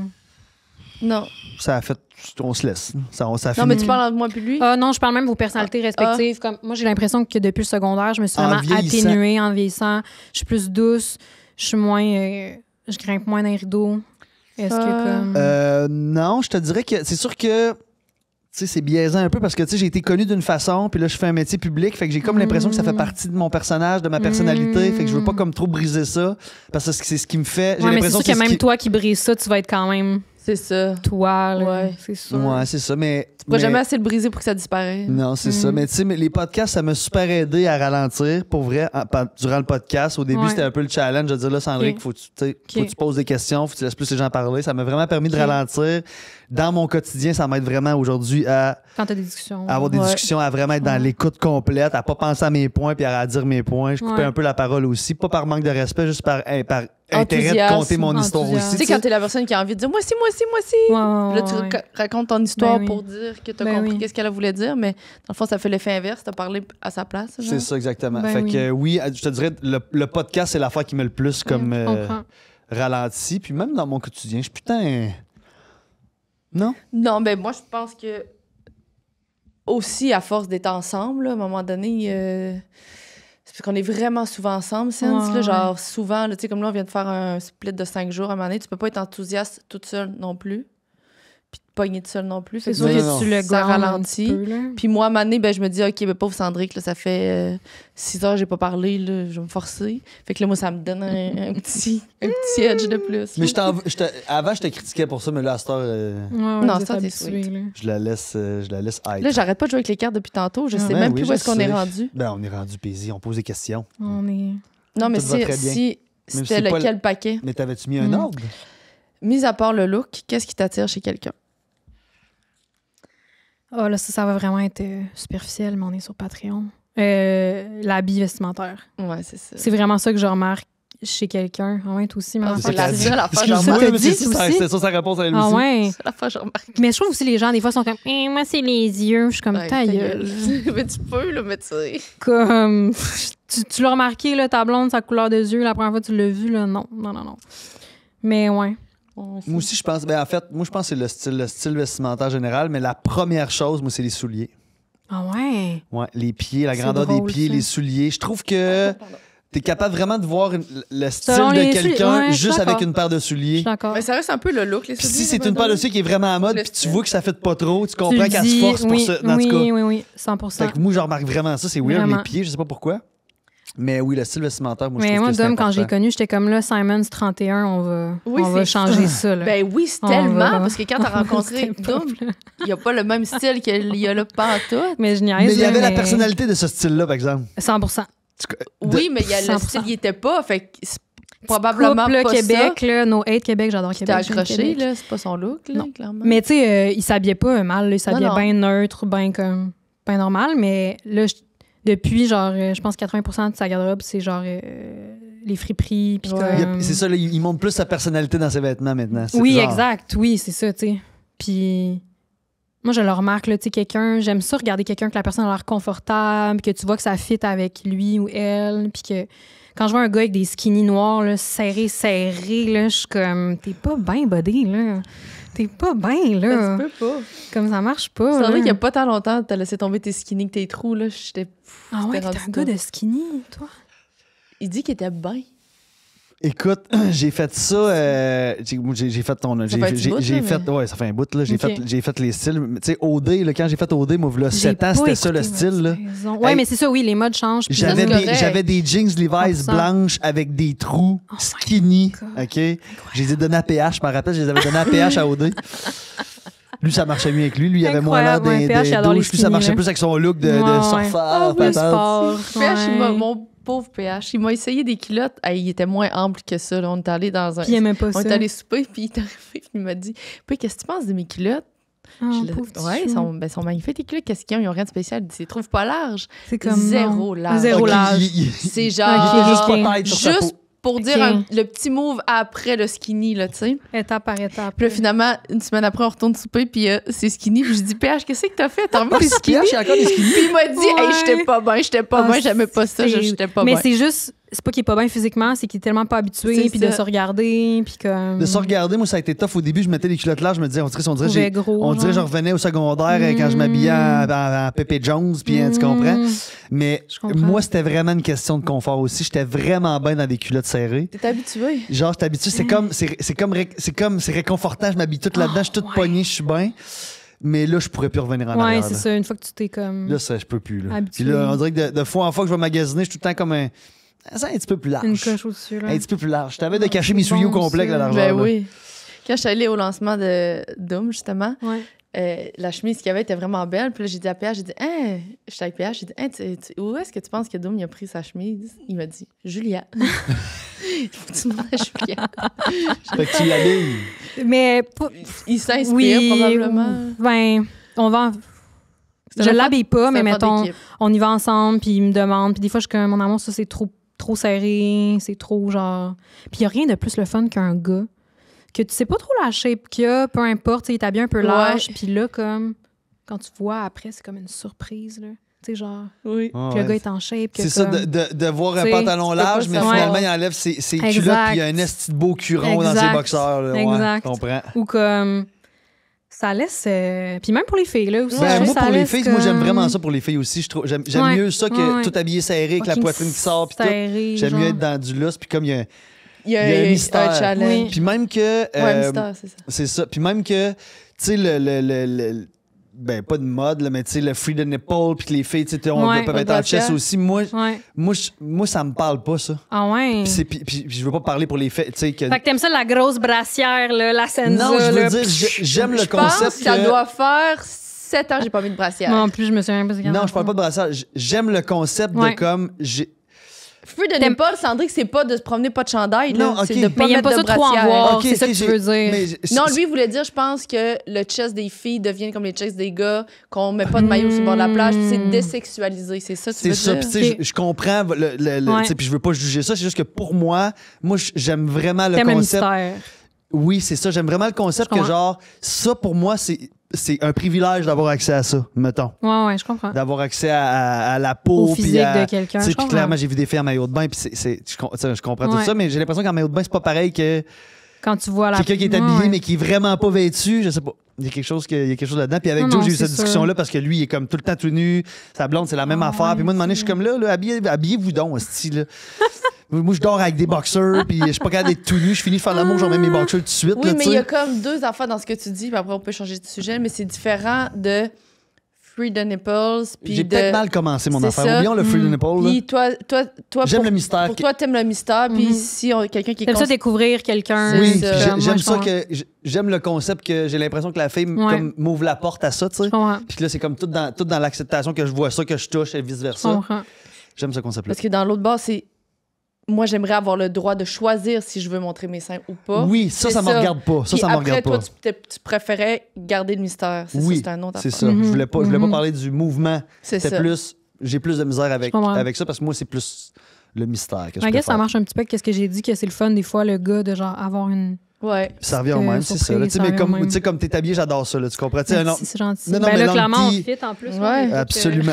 Non. Ça a fait. On se laisse. Ça Non, finit. mais tu parles entre moi et lui. Ah non, je parle même de vos personnalités respectives. Comme, moi, j'ai l'impression que depuis le secondaire, je me suis En vraiment vieillissant. atténuée en vieillissant. Je suis plus douce. Je suis moins. Je grimpe moins dans les rideaux. Est-ce que comme. Non, je te dirais que c'est sûr que. Tu sais, c'est biaisant un peu parce que tu sais, j'ai été connu d'une façon, puis là, je fais un métier public, fait que j'ai comme l'impression que ça fait partie de mon personnage, de ma personnalité, fait que je veux pas comme trop briser ça, parce que c'est ce qui me fait. J'ai Ouais, mais c'est l'impression sûr que c'est même ce qui- toi qui brises ça, tu vas être quand même C'est ça. toi. Là. Ouais. C'est sûr. Ouais, c'est ça, mais. Tu pourras mais- jamais assez le briser pour que ça disparaisse. Non, c'est ça. Mais tu sais, mais les podcasts, ça m'a super aidé à ralentir. Pour vrai, durant le podcast, au début, Ouais. c'était un peu le challenge de dire là, Sandrick, Ok. faut que tu poses des questions, faut que tu laisses plus les gens parler. Ça m'a vraiment permis de Ok. ralentir. Dans mon quotidien, ça m'aide vraiment aujourd'hui à Quand t'as des discussions. avoir des Ouais. discussions, à vraiment être dans l'écoute complète, à pas penser à mes points puis à dire mes points. Je coupais Ouais. un peu la parole aussi, pas par manque de respect, juste par intérêt de Enthousiasme. compter mon histoire Enthousiasme. aussi. Tu sais, quand t'es la personne qui a envie de dire moi aussi, moi aussi, moi aussi. Ouais, ouais, Là, tu ouais, ouais. racontes ton histoire Ben oui. pour dire que t'as Ben compris oui. qu'est-ce qu'elle voulait dire, mais dans le fond, ça fait l'effet inverse. T'as parlé à sa place. genre. C'est ça, exactement. Ben fait oui. que oui, je te dirais, le podcast, c'est l'affaire qui me le plus comme Je comprends. ralenti. Puis même dans mon quotidien, je suis putain. Non? Non, ben moi, je pense que aussi, à force d'être ensemble, là, à un moment donné, c'est parce qu'on est vraiment souvent ensemble, Sense, Ouais, là, genre souvent, là, tu sais, comme là, on vient de faire un split de 5 jours, à un moment donné, tu peux pas être enthousiaste toute seule non plus, puis te pogner toute seule non plus. C'est Fait sûr que Non, que non, tu le ça ground un ralentit. petit peu, là. Puis moi, à un moment donné, ben, je me dis, OK, ben, pauvre Cendric, là, ça fait 6 heures que j'ai pas parlé, là, je vais me forcer. Fait que là, moi, ça me donne un petit edge de plus. Mais là. avant, je te critiquais pour ça, mais là, à cette heure, Ouais, Non, vous êtes ça, t'es habitués, sweet. là. je la laisse être. Là, j'arrête pas de jouer avec les cartes depuis tantôt. Je sais Ben même oui, plus où je est-ce qu'on est sais. rendu. Ben, on est rendu paisible, on pose des questions. On est... Non, mais Tout va très bien. si Même si c'était c'est pas lequel paquet? Mais t'avais-tu mis un Mm. ordre? Mis à part le look, qu'est-ce qui t'attire chez quelqu'un? Ah, là, ça va vraiment être superficiel, mais on est sur Patreon. L'habit vestimentaire. Ouais, c'est ça. C'est vraiment ça que je remarque chez quelqu'un. Ah ouais, toi aussi, mais Ah, l'affaire c'est la que tu dis. seule affaire que Excuse-moi, j'en Excuse-moi, t'as mais dit c'est ça, aussi? c'est ça sa réponse à elle Ah aussi. ouais. C'est la fois que je remarque. Mais je trouve aussi les gens, des fois, sont comme moi, c'est les yeux. Je suis comme Ouais, ta ta gueule. Mais tu peux, là, mais tu sais. Comme tu l'as remarqué, là, ta blonde, sa couleur de yeux, la première fois que tu l'as vu, là, non. Mais ouais. Moi aussi, je pense. Ben, en fait, moi, je pense que c'est le style vestimentaire général, mais la première chose, moi, c'est les souliers. Ah ouais. Ouais, les pieds, la C'est grandeur drôle, des pieds, ça. les souliers. Je trouve que t'es capable vraiment de voir le style Selon de les quelqu'un souliers, ouais, je suis juste avec d'accord. une paire de Je suis souliers. d'accord. Mais ça reste un peu le look, les Puis souliers. si c'est là, une paire de maintenant. souliers qui est vraiment à mode, Le puis tu style. vois que ça fait pas trop, tu Tu comprends le qu'elle se dis, force pour oui, ça. En oui, tout cas. oui, 100%. Fait que moi, je remarque vraiment ça. C'est weird, Vraiment. les pieds, je sais pas pourquoi. Mais oui, le style vestimentaire, moi, je Mais trouve moi, que c'est Dom, quand j'ai important. connu, j'étais comme là, Simons 31, on va, Oui, on va c'est- changer ça. Là. Ben oui, c'est On tellement, va- parce que quand t'as rencontré C'était pas, Doom, là. il n'y a pas le même style qu'il y a là pas en tout. Mais je niaise. Mais il y là, avait la personnalité de ce style-là, par exemple. 100%. Oui, mais il y a le 100%. style, il était pas, fait que c'est probablement Couple, pas Québec, ça. là, No Hate Québec, j'adore Qui Québec. t'a j'aime accroché, Québec. là, c'est pas son look, là, Non. clairement. Mais tu sais, il s'habillait pas mal, là, il s'habillait Non, non. bien neutre, bien comme, bien normal, mais là, depuis, genre, je pense 80% de sa garde-robe, c'est genre les friperies, puis Ouais. comme... C'est ça, là, il montre plus sa personnalité dans ses vêtements maintenant. C'est Oui, genre- exact, oui, c'est ça, tu sais. Puis moi, je le remarque, là, tu sais, quelqu'un, j'aime ça regarder quelqu'un que la personne a l'air confortable, que tu vois que ça fit avec lui ou elle, puis que quand je vois un gars avec des skinny noirs, là, serrés, là, je suis comme, t'es pas bien body, là. T'es pas bien, là. Ça se peut pas. Comme ça marche pas. C'est vrai là. qu'il y a pas tant longtemps, t'as laissé tomber tes skinny, tes trous, là, j'étais... Ah ouais, t'es t'es rendu un gars là. de skinny, toi? Il dit qu'il était bien. Écoute, j'ai fait ça. J'ai fait ton. Ça fait un petit bout, J'ai là, fait. mais- Ouais, ça fait un bout, là. J'ai Ok. j'ai fait les styles. Tu sais, OD, là, quand j'ai fait OD, moi, là, 7 ans, J'ai c'était pas ça le écouté style, là. votre saison. Ouais, Hey, mais c'est ça, oui, les modes changent. puis J'avais c'est des, correct. j'avais des jeans Levi's 100%. blanches avec des trous Oh my skinny. God. OK? Je les ai donnés à PH. Je me rappelle, je les avais donnés à PH à OD. Lui, ça marchait mieux avec lui. Lui, il avait moins l'air Incroyable, ouais, des PH, il adore les douches. Lui, ça skinny, marchait là. plus avec son look de Ouais, ouais. surfeur. Ah oui, patente. sport. PH, ouais. mon pauvre PH, il m'a essayé des culottes. Hey, il était moins ample que ça. Là. On est allé dans un... Puis il aimait pas On ça. est allé souper, puis il est arrivé, puis il m'a dit « Puis, qu'est-ce que tu penses de mes culottes? Ah, Je l'ai- pauvre petit Ouais, chou. ils sont magnifiques, tes culottes. Qu'est-ce qu'ils ont? Ils ont rien de spécial. Il dit, ils trouvent pas large. C'est comme Zéro non. large. Zéro OK, large. C'est il genre... était juste ok. pas tight sur sa peau. Juste pour dire Ok. le petit move après le skinny, là, tu sais. Étape par étape. Puis là, finalement, une semaine après, on retourne souper, puis c'est skinny. Puis je dis, PH, qu'est-ce que t'as fait? T'as remis Ah, des c'est skinny? PH, il y a encore des skinny. Puis il m'a dit, hey, j'étais pas Ah, bien, j'aimais pas ça, c'est- j'étais pas Mais bien. c'est juste, c'est pas qu'il est pas bien physiquement, c'est qu'il est tellement pas habitué, C'est puis de ça. se regarder, puis comme. De se regarder, moi, ça a été tough. Au début, je mettais des culottes larges. Je me disais, on dirait trouvait gros, on dirait que je genre. revenais au secondaire quand je m'habillais en Pepe Jones, puis tu comprends? Mm. Mais Je comprends. moi, c'était vraiment une question de confort aussi. J'étais vraiment bien dans des culottes serrées. T'es habitué. Genre, j'étais habitué. C'est réconfortant. Je m'habille toute là-dedans. Je suis toute ouais. poignée, je suis bien. Mais là, je pourrais plus revenir en Ouais, arrière. c'est là. ça. Une fois que tu t'es comme. Là, ça, je peux plus. Là. Habitué. Puis là, on dirait que de fois en fois que je vais magasiner, je suis tout le temps comme un. Ça, un petit peu plus large. Une coche au-dessus, là. Un petit peu plus large. Je t'avais de Ah, cacher c'est mes souliers au bon, complet, ça. la largeur. Ben là. oui. Quand je suis allée au lancement de Doom, justement, Ouais. la chemise qu'il y avait était vraiment belle. Puis là, j'ai dit à PH, j'ai dit, hein, j'étais avec PH, j'ai dit, hein, où est-ce que tu penses que Doom il a pris sa chemise? Il m'a dit, Julia. Faut que tu demandes à Julia. Fait que tu l'habilles. Mais. pas- Il s'inspire Oui. probablement. Ben, on va. C'est Je un l'habille pas, mais C'est un effort mettons, d'équipe. on y va ensemble, puis il me demande. Puis des fois, je suis comme, mon amour, ça, c'est trop serré, c'est trop genre. Puis il n'y a rien de plus le fun qu'un gars que tu sais pas trop la shape qu'il a, peu importe, tu sais, il est habillé un peu large, puis là, comme, quand tu vois après, c'est comme une surprise, là. Tu sais, genre, Oui. Ah que le ouais. gars est en shape. que C'est ça, comme- de voir un T'sais, pantalon tu peux pas large, mais savoir. finalement, il enlève ses Exact. culottes, puis il y a un esti de beau curon dans ses Exact. boxeurs. Là. Ouais, Exact. je comprends. Ou comme, Ça laisse. Puis même pour les filles, là aussi. Ben, je moi, trouve pour ça les laisse filles, moi, j'aime comme vraiment ça pour les filles aussi. J'aime Ouais, mieux ça que ouais. tout habillé serré avec la fucking poitrine qui sort puis tout. serré, J'aime mieux genre. être dans du lousse puis comme il y a Il y a un un mystère. challenge. Oui. puis même que Ouais, mystère, c'est ça. c'est ça. Puis même que tu sais ben pas de mode là, mais tu sais le free the nipple puis que les filles tu sais on Ouais, peut mettre en chest brassière. aussi. Moi Ouais. ça me parle pas ça. Ah ouais. Puis je veux pas parler pour les filles, tu sais que Fait que t'aimes ça, la grosse brassière, là, la senza. non, je veux là. dire j'aime le Je pense concept que ça que doit faire 7 ans que j'ai pas mis de brassière. Moi, en plus, je me souviens pas. non, je parle pas de brassage. J'aime le concept Ouais. de comme Free de nipple, Sandrick, c'est pas de se promener pas de chandail, là. Non, ok. C'est de pas Mais il aime mettre pas de ça trop en brassière. voir. Ok, c'est ça ok, que tu veux dire. mais Non, lui, il voulait dire, je pense que le chest des filles devient comme les chests des gars, qu'on met pas de maillot sur le bord de la plage, puis c'est désexualisé. C'est ça, tu c'est veux ça, dire? puis tu sais, Ok. je comprends, Ouais. tu sais, puis je veux pas juger ça, c'est juste que pour moi, j'aime vraiment le T'aimes le concept. mystère. Oui, c'est ça, j'aime vraiment le concept Je que comprends. genre, ça pour moi, c'est un privilège d'avoir accès à ça, mettons. Ouais, je comprends. D'avoir accès à la peau, Au puis physique à- de quelqu'un. tu sais, je puis comprends. clairement, j'ai vu des filles en maillot de bain, puis je comprends tout Ouais. ça, mais j'ai l'impression qu'en maillot de bain, c'est pas pareil que Quand tu vois la. quelqu'un qui est Ouais, habillé, ouais. mais qui est vraiment pas vêtu, je sais pas. Il y a quelque chose là-dedans. Puis avec Non, Joe, non, j'ai eu c'est cette discussion-là parce que lui, il est comme tout le temps tout nu. Sa blonde, c'est la même Ah, affaire. Puis moi, de moment donné, c'est je suis comme là, habillez-vous donc, hostie, là. Moi, je dors avec des boxers, puis je suis pas capable d'être tout nu. Je finis de faire l'amour, j'en mets mes boxers tout de suite. Oui, là, mais tu il y a sais. comme deux affaires dans ce que tu dis, puis après, on peut changer de sujet, mais c'est différent de free the nipples, puis J'ai de... peut-être mal commencé mon C'est affaire. ça. Oublions le free the nipple. là. Puis toi J'aime pour, le mystère. pour toi, t'aimes le mystère, puis Mhm. si quelqu'un qui est T'aimes ça découvrir quelqu'un. C'est Oui, ça. puis Moi, j'aime je ça comprends. j'aime le concept que j'ai l'impression que la fille Ouais. comme m'ouvre la porte à ça, tu sais. Je comprends. Puis là, c'est comme tout dans l'acceptation que je vois ça, que je touche et Je vice-versa. comprends. J'aime ce concept-là. Parce que dans l'autre bas, c'est... Moi, j'aimerais avoir le droit de choisir si je veux montrer mes seins ou pas. Oui, ça C'est me regarde pas. Puis Ça me après, regarde toi, pas. tu préférais garder le mystère. C'est Oui, ça, c'est un autre c'est affaire. ça. Mhm. Je voulais pas Mhm. parler du mouvement. C'est C'était ça. plus... J'ai plus de misère avec comprends. ça parce que moi, c'est plus le mystère que je I guess ça préfère. marche un petit peu avec ce que j'ai dit, que c'est le fun des fois, le gars, de genre avoir une. Ouais. Ça revient au même, c'est ça. là. Tu sais, mais comme t'es habillé, j'adore ça. Là, tu comprends? Tu sais, Merci, c'est gentil. Non, non, Ben mais là, long clairement, on tee- fit en plus. Ouais. là, donc, Absolument.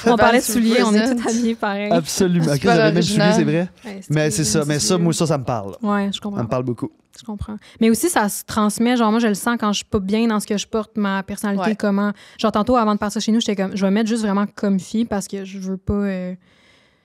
on parlait de Vas-y, souliers, on est present. tous habillés pareil. Absolument. Ok, Super j'avais même suivi, original. c'est vrai. Ouais, Mais c'est ça. Mais ça, moi, ça me parle. Ouais, je Ça comprends. me parle beaucoup. Je comprends. Mais aussi, ça se transmet. Genre, moi, je le sens quand je suis pas bien dans ce que je porte, ma personnalité, Ouais. comment. Genre, tantôt, avant de partir chez nous, j'étais comme, je vais mettre juste vraiment comfy parce que je veux pas.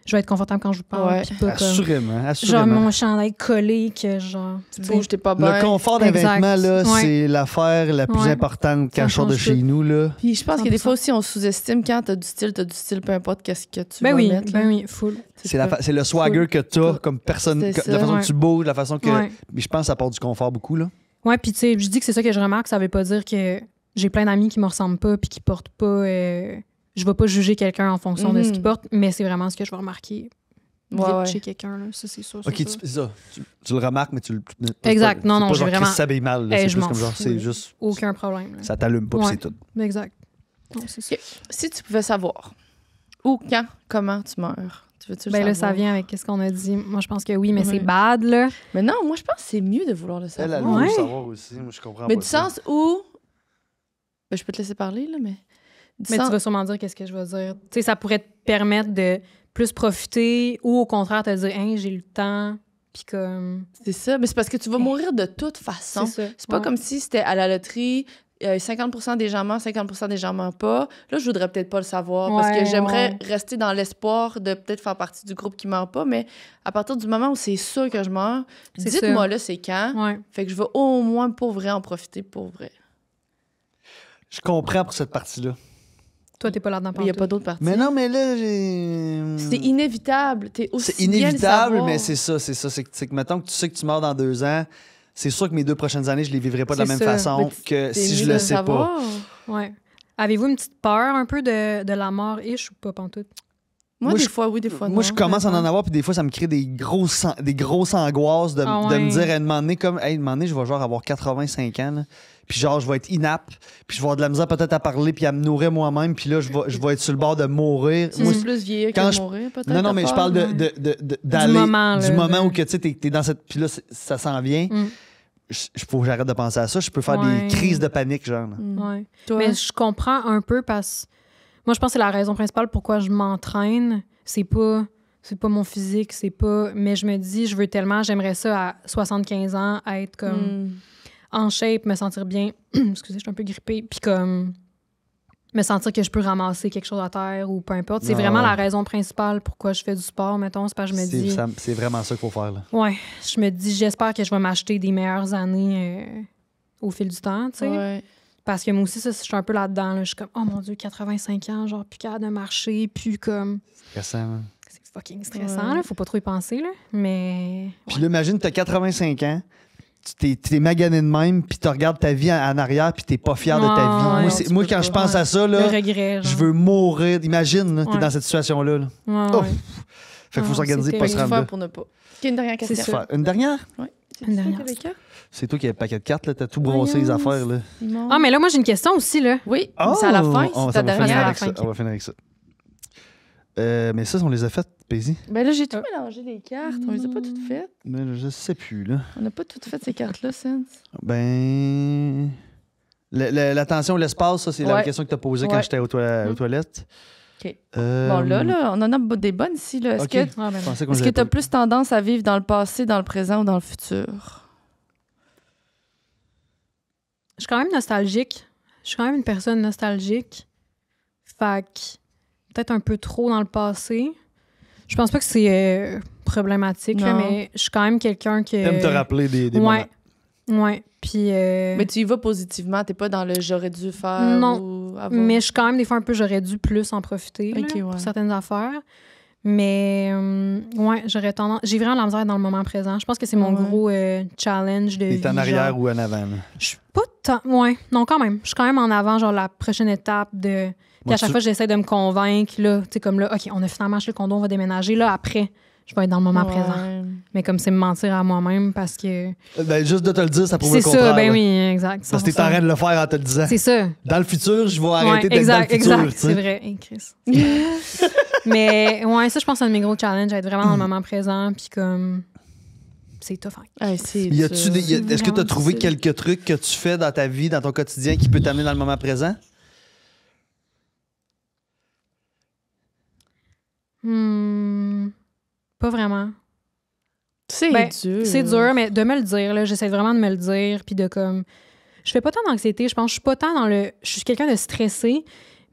Je vais être confortable quand je vous parle. Ouais. Puis pas comme. Assurément. Genre, Assurément. mon chandail collé, que genre. Tu tu sais. bouges, t'es pas bien. Le confort d'un Exact. vêtement, là, Ouais. c'est l'affaire la plus Ouais. importante quand Ça je sors de change chez tout. nous. Là. Puis je pense que des 100%. fois aussi, on sous-estime quand t'as du style, peu importe qu'est-ce que tu Ben vas oui, mettre. là. ben oui, full. C'est le swagger que tu as comme personne. C'est ça. La façon Ouais. que tu bouges, la façon que. Ouais. Mais je pense que ça apporte du confort beaucoup. Là. Ouais, puis tu sais, je dis que c'est ça que je remarque, ça veut pas dire que j'ai plein d'amis qui me ressemblent pas puis qui portent pas. Je vais pas juger quelqu'un en fonction de ce qu'il porte, mais c'est vraiment ce que je vais remarquer vite Ouais. chez quelqu'un, là. Ça, c'est sûr. Ok, tu le remarques, mais tu le. Exact. Non, non, c'est j'ai pas genre vraiment- Chris s'habille mal. là. Eh, C'est je plus m'en comme genre, fous, c'est là. juste. Aucun problème. là. Ça t'allume pas, puis Ouais. c'est tout. Exact. Non, c'est ça. Ok. Si tu pouvais savoir où, quand, comment tu meurs, tu veux-tu le Ben là, ça savoir? vient avec ce qu'on a dit. Moi, je pense que oui, mais Ouais. c'est bad, là. Mais non, moi, je pense que c'est mieux de vouloir le Elle, savoir. elle veut Ouais. le savoir aussi. Moi, je comprends Mais pas du ça. sens où... Ben, je peux te laisser parler, là, mais... Du Mais sens... tu vas sûrement dire qu'est-ce que je vais dire. Tu sais, ça pourrait te permettre de plus profiter ou au contraire te dire, hein, j'ai le temps, puis comme. C'est ça. Mais c'est parce que tu vas mourir de toute façon. C'est ça. C'est pas Ouais. comme si c'était à la loterie, 50% des gens meurent, 50% des gens meurent pas. Là, je voudrais peut-être pas le savoir parce Ouais, que j'aimerais ouais. rester dans l'espoir de peut-être faire partie du groupe qui meurt pas. Mais à partir du moment où c'est sûr que je meurs, C'est dites-moi ça. là, c'est quand. Ouais. Fait que je vais au moins pour vrai en profiter pour vrai. Je comprends pour cette partie-là. Toi, t'es pas là-dedans. Il n'y a pas d'autre partie. Mais non, mais là, j'ai. C'est inévitable. T'es aussi C'est bien le inévitable, savoir. mais c'est ça. C'est que mettons que tu sais que tu meurs dans 2 ans, c'est sûr que mes 2 prochaines années, je les vivrai pas de la C'est même ça. façon Mais que C'est si mieux je de le sais pas. savoir. Ouais. Avez-vous une petite peur un peu de la mort-ish ou pas, pantoute? Moi, Moi, des je- fois, oui, des fois, Moi, non. je commence à en avoir, puis des fois, ça me crée des grosses angoisses de Ah me ouais. dire à un moment donné, comme, hey, un moment donné, je vais genre avoir 85 ans, là. Puis genre, je vais être inapte, puis je vais avoir de la misère peut-être à parler, puis à me nourrir moi-même, puis là, je vais être sur le bord de mourir. C'est Moi, plus vieillir quand que je- mourir, peut-être. non, non, mais je parle ouais. d'aller. moment, là, du moment de- où que, tu sais, t'es dans cette. Puis là, ça s'en vient. Mm. Faut que j'arrête de penser à ça. Je peux faire Ouais. des crises de panique, genre. Mm. Ouais. Toi? Mais je comprends un peu parce moi, je pense que c'est la raison principale pourquoi je m'entraîne. C'est pas mon physique, c'est pas. Mais je me dis, je veux tellement, j'aimerais ça à 75 ans être comme Mm. en shape, me sentir bien. Excusez, je suis un peu grippée. Puis comme me sentir que je peux ramasser quelque chose à terre ou peu importe. C'est vraiment la raison principale pourquoi je fais du sport, mettons. C'est parce que je me dis... C'est vraiment ça qu'il faut faire, là. Ouais, je me dis, j'espère que je vais m'acheter des meilleures années au fil du temps, tu sais. Ouais. Parce que moi aussi, ça, je suis un peu là-dedans. Là. Je suis comme, oh mon Dieu, 85 ans, genre, plus capable de marcher, plus comme... Stressant, hein. C'est fucking stressant, là. Faut pas trop y penser, là. Mais... Puis là, imagine, t'as 85 ans, t'es magané de même, puis tu regardes ta vie en arrière, puis t'es pas fier de ta vie. Ouais, Moi, quand je pense à ça, le là, regret, genre. je veux mourir. Imagine, là, t'es Ouais. dans cette situation-là. Là. Ouais, Oh. ouais. Fait qu'il faut Ah, s'organiser c'est pour pas se Qu'est-ce qu'il rendre faut là. faire pour ne pas? OK, une dernière C'est question. ça. Une dernière? C'est Une ça, dernière. Rebecca? C'est toi qui as le paquet de cartes, là. T'as tout brossé les Voyons. affaires, là. Simon. Ah, mais là, moi, j'ai une question aussi, là. Oui, c'est à la fin, Oh, c'est ça ta va finir dernière. avec ça. fin. On va finir avec ça. Mais ça, on les a faites, Paisy. Ben là, j'ai tout mélangé les cartes. On les a pas toutes faites. Mais là, je sais plus, là. On n'a pas toutes faites, ces cartes-là, Sense. Ben... L'attention ou l'espace, ça, c'est la Ouais. question que tu as posée quand Ouais. j'étais aux toilettes. OK. Euh, Bon, là, on en a des bonnes ici. Là. Est-ce OK. que Ah, ben, Je pensais qu'on est-ce les que tu as avait plus tendance à vivre dans le passé, dans le présent ou dans le futur? Je suis quand même nostalgique. Je suis quand même une personne nostalgique. Fait que peut-être un peu trop dans le passé. Je pense pas que c'est problématique, là, Non. mais je suis quand même quelqu'un qui... T'aimes te rappeler des moments. Ouais. Puis... Mais tu y vas positivement, t'es pas dans le j'aurais dû faire Non. ou avoir. Mais je suis quand même des fois un peu, j'aurais dû plus en profiter là, Ok, ouais. pour certaines affaires. Mais ouais, j'aurais tendance. J'ai vraiment la misère dans le moment présent. Je pense que c'est mon Ouais. gros challenge de vie. T'es en arrière genre. ou en avant, là? Je suis pas tant. Ouais, non, quand même. Je suis quand même en avant, genre la prochaine étape de. Puis à chaque fois, j'essaie de me convaincre, là, tu sais, comme là, OK, on a finalement acheté le condo, on va déménager. Là, après, je vais être dans le moment Ouais. présent. Mais comme c'est me mentir à moi-même parce que. Ben, juste de te le dire, ça prouve C'est le contraire. ça, ben là. oui, exact. Parce que t'es en train de le faire en te le disant. C'est ça. Dans le futur, je vais Ouais, arrêter d'être dans le exact, futur. exact. tu sais. C'est vrai. Hey, Chris. Mais ouais, ça, je pense que c'est un de mes gros challenges, être vraiment dans le moment présent. Puis comme. C'est tough. Hein. Ah, c'est Y a-tu dur. est-ce que tu as vraiment trouvé difficile. quelques trucs que tu fais dans ta vie, dans ton quotidien, qui peut t'amener dans le moment présent? Pas vraiment. C'est Ben, dur. C'est dur, mais de me le dire, là, j'essaie vraiment de me le dire. Puis de comme. Je fais pas tant d'anxiété. Je pense que je suis pas tant dans le. Je suis quelqu'un de stressé,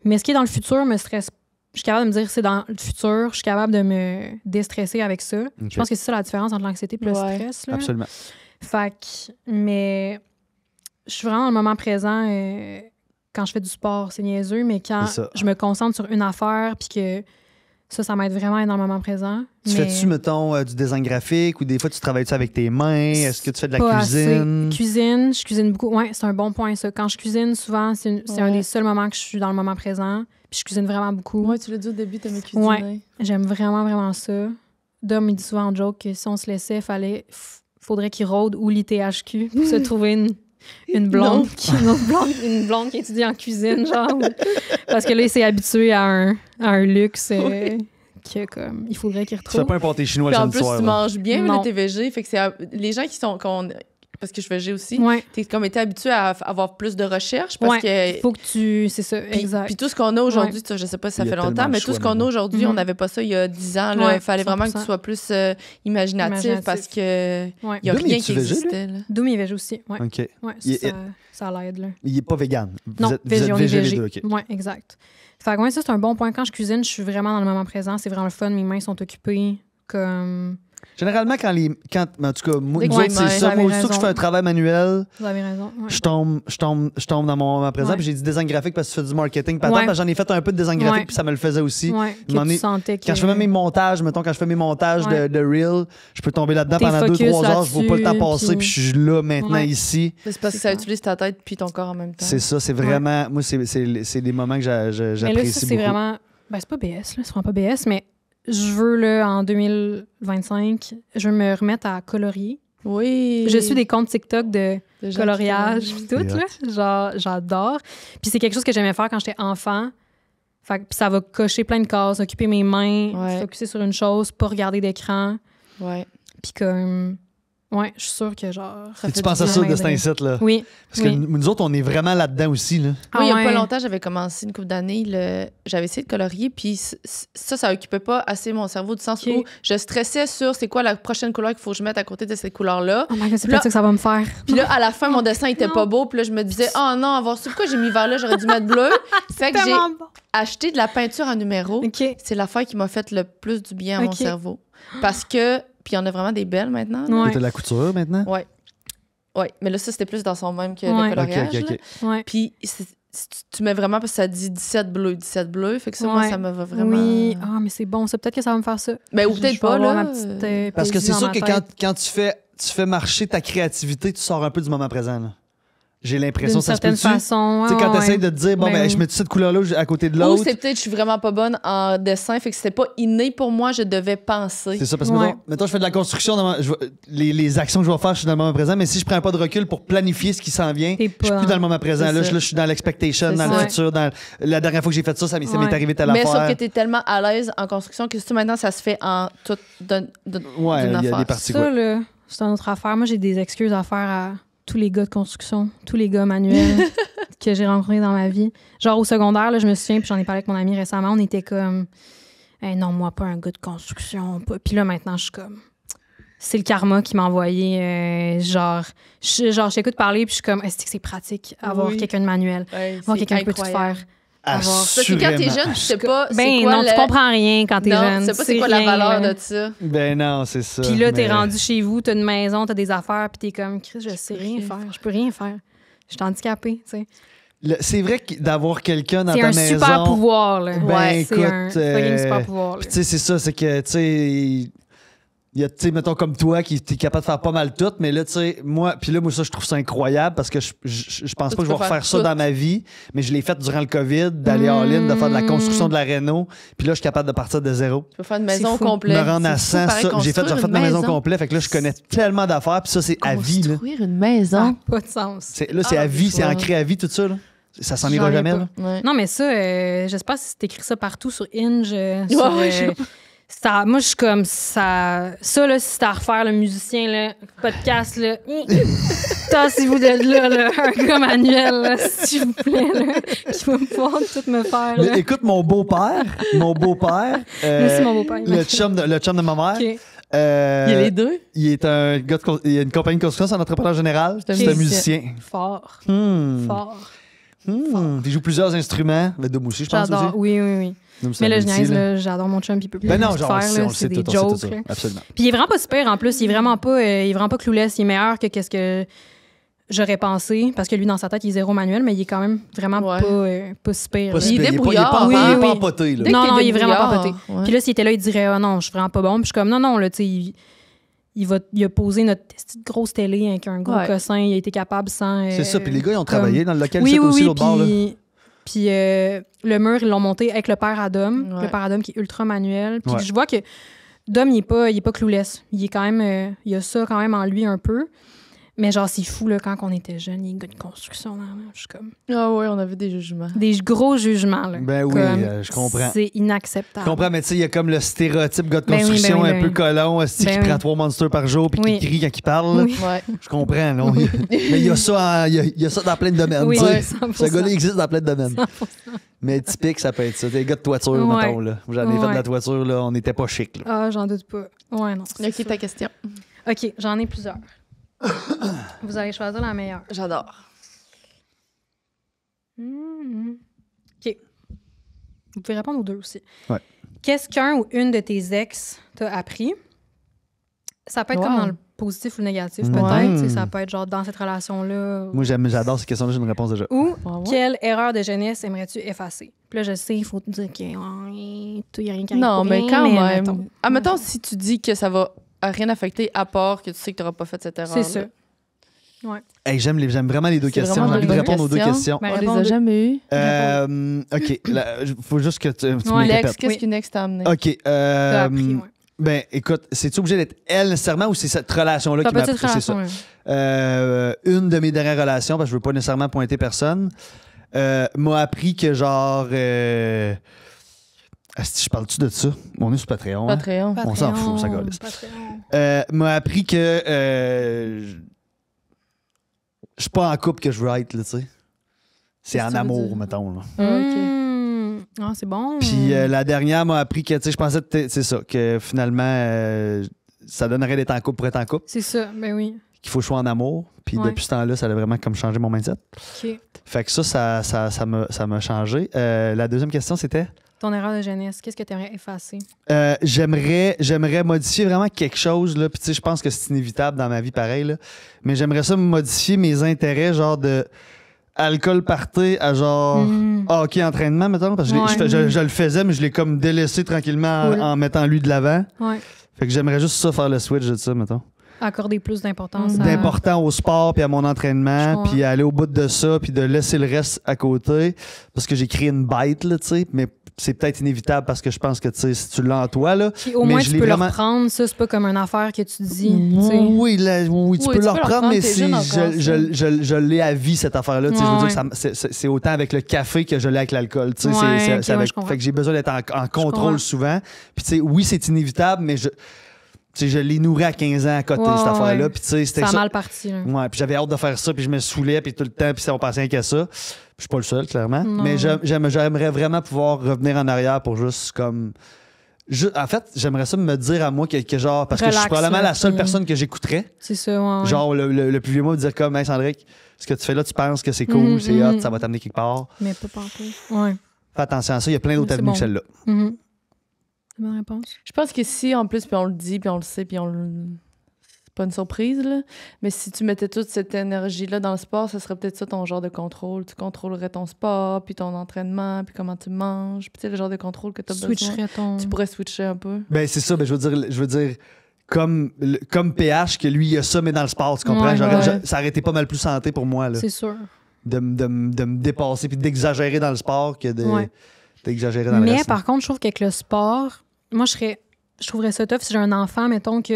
mais ce qui est dans le futur me stresse. Je suis capable de me dire c'est dans le futur. Je suis capable de me déstresser avec ça. Je pense que c'est ça la différence entre l'anxiété et le Ouais. stress. Là. Absolument. Fait que, mais je suis vraiment dans le moment présent quand je fais du sport, c'est niaiseux, mais quand C'est ça. je me concentre sur une affaire, puis que ça m'aide vraiment à être dans le moment présent. Tu mais fais-tu, mettons, du design graphique ou des fois tu travailles-tu avec tes mains? Est-ce que tu fais de la pas cuisine? assez. Cuisine, je cuisine beaucoup. Ouais, c'est un bon point, ça. Quand je cuisine, souvent, c'est un Ouais. des seuls moments que je suis dans le moment présent. Puis je cuisine vraiment beaucoup. Ouais, tu l'as dit au début, t'aimais cuisiner. Ouais. J'aime vraiment, vraiment ça. Dom, il dit souvent en joke que si on se laissait, faudrait qu'il rôde ou l'ITHQ pour se trouver une blonde, une blonde qui étudie en cuisine, genre. Parce que là, il s'est habitué à un luxe que, comme, il faudrait qu'il Tu fais retrouve. pas un pâté chinois Puis le en samedi plus, soir. tu là. manges bien, Non. là, t'es végé. Fait que c'est les gens qui sont. Parce que je fais végé aussi. Ouais. T'es comme été habitué à avoir plus de recherche parce Ouais. que. Faut que tu. C'est ça, Puis, exact. puis tout ce qu'on a aujourd'hui, ça, je sais pas si ça Il y a fait longtemps, tellement de mais tout choix ce qu'on a maintenant. aujourd'hui, Mhm. on n'avait pas ça il y a 10 ans. Là. Ouais, Il fallait vraiment que tu 100%. sois plus imaginatif parce que Ouais. il y a Doom, rien es-tu qui végé, lui? existait. Là. Doom, il est végé aussi. Ouais. OK. Ouais, Il- ça l'aide, là. Il est pas vegan. Vous Non, êtes végé, on est végé les végé. deux, OK. Ouais, exact. Fait que ouais, ça, c'est un bon point. Quand je cuisine, je suis vraiment dans le moment présent. C'est vraiment le fun. Mes mains sont occupées. Comme. Généralement, en tout cas, moi, Dès nous que autres, j'ai c'est main, ça. vous avez Moi, aussitôt que je raison. fais un travail manuel, Vous avez raison. Ouais. je tombe dans mon moment présent. Ouais. Puis j'ai dit design graphique parce que tu fais du marketing. Par Ouais. exemple, j'en ai fait un peu de design graphique, Ouais. puis ça me le faisait aussi. Ouais, Il m'en que tu est- sentais que... Quand je fais même mes montages, mettons, quand je fais mes montages Ouais. de Reel, je peux tomber là-dedans T'es pendant focus 2-3 heures, je vois pas le temps là-dessus, passer, puis- puis je suis là maintenant, Ouais. ici. C'est parce que C'est ça clair. utilise ta tête puis ton corps en même temps. C'est ça, c'est vraiment. Moi, c'est des moments que Mais là, j'apprécie ça, c'est beaucoup. vraiment... Ben, c'est pas BS, là. C'est vraiment pas BS, mais je veux, là, en 2025, je veux me remettre à colorier. Oui. Je suis des comptes TikTok de gens qui coloriage colorient. pis tout, C'est là. Genre, j'adore. Puis c'est quelque chose que j'aimais faire quand j'étais enfant. Fait que puis ça va cocher plein de cases, occuper mes mains, Ouais. se focuser sur une chose, pas regarder d'écran. Ouais. Puis comme... Ouais, je suis sûre que genre. Et tu penses à ça de cet incite, là? Oui. Parce que oui. nous autres, on est vraiment là-dedans aussi, là. Moi, il y a ouais. pas longtemps, j'avais commencé une couple d'années, j'avais essayé de colorier, puis ça occupait pas assez mon cerveau, du sens Ok. où je stressais sur c'est quoi la prochaine couleur qu'il faut que je mette à côté de cette couleur-là. Oh my god, c'est Là- peut-être ça que ça va me faire. Puis là, à la fin, mon dessin était Non. pas beau, puis là, je me disais, oh non, avoir su pourquoi j'ai mis vert là, j'aurais dû mettre bleu. Fait que j'ai Tellement bon. acheté de la peinture en numéro. OK. C'est l'affaire qui m'a fait le plus du bien à mon Ok. cerveau. Parce que, puis il y en a vraiment des belles maintenant. là. Ouais. T'as de la couture maintenant? Ouais. Ouais, mais là, ça, c'était plus dans son même que Ouais. le coloriage. OK. là. Ouais. Puis tu mets vraiment, parce que ça dit 17 bleu. Fait que ça, moi, Ouais. ça me va vraiment. Oui. Ah, mais c'est bon. Ça, peut-être que ça va me faire ça. Mais ou Je peut-être vais pas, avoir là. ma petite, Parce que poésie c'est dans sûr ma que tête. quand tu fais marcher ta créativité, tu sors un peu du moment présent, là. J'ai l'impression, D'une ça se certaine peut-tu? façon. Tu sais, ouais, quand ouais. t'essayes de te dire, bon, Ben ben, oui. je mets cette couleur-là à côté de Ou l'autre. c'est peut-être, je suis vraiment pas bonne en dessin, fait que c'était pas inné pour moi, je devais penser. C'est ça, parce que Ouais. mettons, je fais de la construction, les actions que je vais faire, je suis dans le moment présent, mais si je prends pas de recul pour planifier ce qui s'en vient, T'es je suis pas- plus dans le moment présent. C'est Là, ça. je suis dans l'expectation, C'est dans le ça. futur. La dernière fois que j'ai fait ça m'est Ouais. arrivé telle Mais sauf affaire. que t'es tellement à l'aise en construction que si maintenant, ça se fait en tout Ouais, d'une il y a affaire. des parties. Ça, quoi. là, c'est une autre affaire. Moi, j'ai des excuses à faire à tous les gars de construction, tous les gars manuels que j'ai rencontrés dans ma vie. Genre, au secondaire, là, je me souviens, puis j'en ai parlé avec mon ami récemment, on était comme hey, non, moi, pas un gars de construction. Pas. Puis là, maintenant, je suis comme c'est le karma qui m'a envoyé. Je t'écoute parler, puis je suis comme est-ce que c'est pratique avoir Oui. quelqu'un de manuel, avoir quelqu'un qui peut tout faire. avoir. Parce que quand t'es Assurément. jeune, tu sais pas c'est Ben quoi non, tu comprends rien quand t'es non, jeune. tu sais pas c'est quoi la rien, valeur là. de ça. Ben non, c'est ça. Puis là, t'es mais- rendu chez vous, t'as une maison, t'as des affaires, puis t'es comme, Chris, je sais rien faire, je peux rien faire. Je suis handicapée, tu sais. C'est vrai que d'avoir quelqu'un dans C'est ta un maison. super pouvoir, là. Ben, Ouais, écoute, c'est un fucking super pouvoir, là. Puis tu sais, c'est ça, c'est que, tu sais, il y a, tu sais, mettons comme toi qui est capable de faire pas mal tout, mais là, tu sais, moi, ça, je trouve ça incroyable parce que je pense Tu pas que je vais peux faire refaire ça tout. dans ma vie, mais je l'ai fait durant le COVID, d'aller en ligne, de faire de la construction de la réno, puis là, je suis capable de partir de zéro. Tu peux faire une C'est maison fou. complète. Me rendre à 100, ça, j'ai fait ma maison complète, fait que là, je connais tellement d'affaires, puis ça, c'est à vie, là. Construire une Ça maison. n'a pas de sens. C'est à vie, c'est ancré à vie, tout ça, là. Ça s'en ira J'en ai jamais, pas. là. Ouais. Non, mais ça, je sais pas si c'est écrit ça partout sur Inge. Ouais, je sais pas. Moi, je suis comme ça. Ça, là, si c'était à refaire, le musicien, là, podcast, là. Tassez-vous de là, un gars manuel, là, s'il vous plaît, là, qui va pouvoir tout me faire. Mais Là. écoute, mon beau-père, Merci, mon beau-père. le chum de ma mère, OK. Il y a les deux. il est un gars il y a une compagnie de construction, c'est un entrepreneur général, C'est un c'est un musicien. musicien. Fort. Hmm. Fort. Il joue plusieurs instruments, mais Dom aussi, je pense J'adore. aussi. Oui, oui, oui. Dom, c'est Mais un là, je multi, niaise, là. là, j'adore mon chum, puis il peut plus Ben non, rien genre, faire, on le sait, là, on le c'est sait des tout, on sait tout jokes. ça. là. Absolument. Puis il est vraiment pas super en plus. Il est vraiment pas clouless. Il est meilleur que qu'est-ce que j'aurais pensé. Parce que lui, dans sa tête, il est zéro manuel, mais il est quand même vraiment Ouais. pas super. Pas là. Il est super, débrouillard, il est hein? pas Oui. empoté, là. Dès que Non, t'es non, il est vraiment pas débrouillard, empoté. ouais. Puis là, s'il était là, il dirait ah non, je suis vraiment pas bon. Puis je suis comme non, non, là, tu sais, il a posé notre petite grosse télé avec un gros Ouais. cossin. Il a été capable sans. C'est ça, puis les gars, ils ont travaillé dans le local, Oui, c'est oui, aussi oui. l'autre bord, là. Puis le mur, ils l'ont monté avec le père à Dom. Ouais. Le père à Dom qui est ultra manuel. Puis Ouais. je vois que Dom, il est pas clouless. Il est quand même. Il a ça quand même en lui un peu. Mais genre, c'est fou, là, quand on était jeunes, il y a un gars de construction. Là, je suis comme. Ah ouais, on avait des jugements. Des gros jugements, là. Ben oui, Comme, je comprends. C'est Je inacceptable. comprends, mais tu sais, il y a comme le stéréotype gars de Ben oui, construction ben oui, un ben peu oui. colon, qui Ben oui. prend 3 monsters par jour puis Oui. qui crie quand il parle. là. Oui. Ouais. Je comprends, là. Mais il y a ça, il y a ça dans plein de domaines. Oui, tu sais. 100%. Ce gars-là existe dans plein de domaines. 100%. Mais typique, ça peut être ça. Des gars de toiture, Ouais. mettons. Là. J'en ai fait de Ouais. la toiture, là. On n'était pas chic. Là. Ah, j'en doute pas. Ouais, non. c'est Ok, ça. ta question. OK, j'en ai plusieurs. Vous allez choisir la meilleure. J'adore. OK. Vous pouvez répondre aux deux aussi. Ouais. Qu'est-ce qu'un ou une de tes ex t'a appris? Ça peut être Wow. comme dans le positif ou le négatif, Ouais. peut-être. Tu sais, ça peut être genre dans cette relation-là. Moi, j'adore ces questions-là. J'ai une réponse déjà. Ou Ouais. quelle erreur de jeunesse aimerais-tu effacer? Puis là, je sais, il faut te dire qu'il n'y a rien qui arrive Non, pour mais rien, quand mais même. mettons. Admettons, si tu dis que ça va rien affecter à part que tu sais que tu n'auras pas fait cette erreur. C'est ça. Hey, j'aime vraiment les deux C'est questions. vraiment J'ai envie de des répondre aux deux questions. Ben, On les réponds a deux. jamais eu. OK. Il faut juste que tu me Ouais. les L'ex, répètes. qu'est-ce Oui. qu'une ex t'a amené? OK. T'as appris, ouais. Ben, écoute, c'est-tu obligé d'être elle nécessairement ou c'est cette relation-là Ta qui m'a petite appris? C'est ça. relation, là. Une de mes dernières relations, parce que je veux pas nécessairement pointer personne, m'a appris que genre Je parle-tu de ça? On est sur Patreon. Hein? Patreon. On s'en fout, ça calisse. Patreon. M'a appris que je suis pas en couple que je veux être, là, tu sais. C'est Qu'est-ce en que tu veux amour, dire? mettons. Là. Ah, OK. Ah, c'est bon. Puis la dernière m'a appris que, tu sais, je pensais que c'est ça, que finalement, ça donnerait d'être en couple pour être en couple, C'est ça, ben oui. qu'il faut choisir en amour. Puis Ouais. depuis ce temps-là, ça a vraiment comme changé mon mindset. OK. Fait que ça m'a changé. La deuxième question, c'était? Ton erreur de jeunesse, qu'est-ce que tu aimerais effacer? J'aimerais modifier vraiment quelque chose, là. Puis tu sais, je pense que c'est inévitable dans ma vie, pareil, là. Mais j'aimerais ça modifier mes intérêts, genre de alcool party à genre hockey entraînement, mettons. Parce que je le faisais, mais je l'ai comme délaissé tranquillement Cool. en mettant lui de l'avant. Ouais. Fait que j'aimerais juste ça, faire le switch de ça, mettons. Accorder plus d'importance à... D'important au sport puis à mon Je entraînement, comprends. puis aller au bout de ça, puis de laisser le reste à côté. Parce que j'ai créé une bête, là, tu sais. Mais c'est peut-être inévitable parce que je pense que, tu sais, si tu l'as en toi, là. Puis au mais moins, je tu l'ai peux vraiment- le reprendre. Ça, c'est pas comme une affaire que tu dis. tu sais. Oui, tu peux le reprendre, mais t'es c'est, jeune encore, je l'ai à vie, cette affaire-là. Tu sais, je veux Ouais, dire que c'est autant avec le café que je l'ai avec l'alcool. Tu sais, Ouais, c'est ok, ouais, avec- je comprends. fait que j'ai besoin d'être en contrôle comprends. souvent. Puis, tu sais, oui, c'est inévitable, mais tu sais, je l'ai nourri à 15 ans à côté, Ouais, cette affaire-là. ouais. Puis, tu sais, c'était Ça a ça. mal parti. Là. Ouais, puis j'avais hâte de faire ça, puis je me saoulais, puis tout le temps, puis on pensait rien qu'à ça. Puis je suis pas le seul, clairement. Non. Mais j'aimerais vraiment pouvoir revenir en arrière pour juste comme. En fait, j'aimerais ça me dire à moi que genre. Parce que je suis Relax, probablement là, la seule puis- personne que j'écouterais. C'est ça, ouais. Genre, le plus vieux moi me dire comme, hey Sandrick, ce que tu fais là, tu penses que c'est cool, c'est hot, ça va t'amener quelque part. Mais pas partout. Ouais. Fais attention à ça, il y a plein d'autres C'est avenues bon. que celle-là. Mhm. C'est bonne réponse. Je pense que si, en plus, puis on le dit, puis on le sait, puis on le... C'est pas une surprise, là. Mais si tu mettais toute cette énergie-là dans le sport, ce serait peut-être ça ton genre de contrôle. Tu contrôlerais ton sport, puis ton entraînement, puis comment tu manges. Puis tu sais, le genre de contrôle que tu as besoin. Switcherais ton... Tu pourrais switcher un peu. Ben, c'est ça, ben, je veux dire comme PH, que lui, il a ça, mais dans le sport, tu comprends? Ouais, ouais. Ça aurait été pas mal plus santé pour moi, là. C'est sûr. De me dépasser puis d'exagérer dans le sport que Ouais. d'exagérer dans le Mais reste. par contre, je trouve qu'avec le sport, moi, je trouverais ça tough si j'ai un enfant, mettons, qui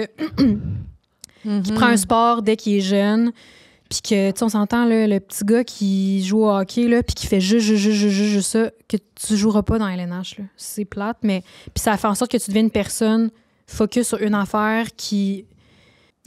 prend un sport dès qu'il est jeune, puis que, tu sais, on s'entend, là, le petit gars qui joue au hockey, là, puis qui fait juste ça, que tu joueras pas dans LNH, là. C'est plate, mais... Puis ça fait en sorte que tu deviens une personne focus sur une affaire qui...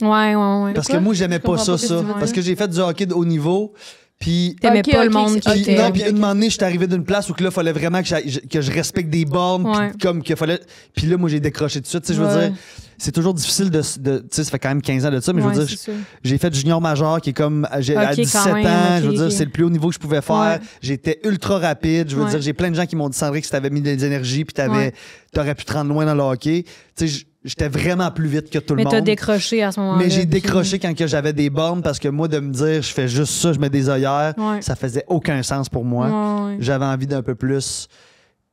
Ouais. Parce que Quoi? moi, j'aimais Je pas comprends ça, pas ce que tu veux Parce dire. que j'ai fait du hockey de haut niveau, puis... T'aimais Ok, pas le ok, monde c'est- qui ok, était... Non, ok, puis ok. une moment donné, je suis arrivé d'une place où que là, il fallait vraiment que je respecte des bornes, puis Ouais. comme qu'il fallait... Puis là, moi, j'ai décroché tout de suite. Tu sais, je veux Ouais. dire, c'est toujours difficile de... Tu sais, ça fait quand même 15 ans de ça, mais je Ouais, veux c'est dire, sûr. j'ai fait junior major qui est comme... à Ok, 17 quand même, ans, je veux ok, dire, ok. c'est le plus haut niveau que je pouvais faire. Ouais. J'étais ultra rapide. Je veux Ouais. dire, j'ai plein de gens qui m'ont dit, Sandrick, si t'avais mis des énergies, puis Ouais. t'aurais pu te rendre loin dans le hockey. Tu sais, j'étais vraiment plus vite que tout le Mais monde. t'as décroché à ce moment-là. Mais j'ai puis- décroché quand que j'avais des bornes parce que moi, de me dire je fais juste ça, je mets des œillères, Ouais. ça faisait aucun sens pour moi. Ouais. J'avais envie d'un peu plus,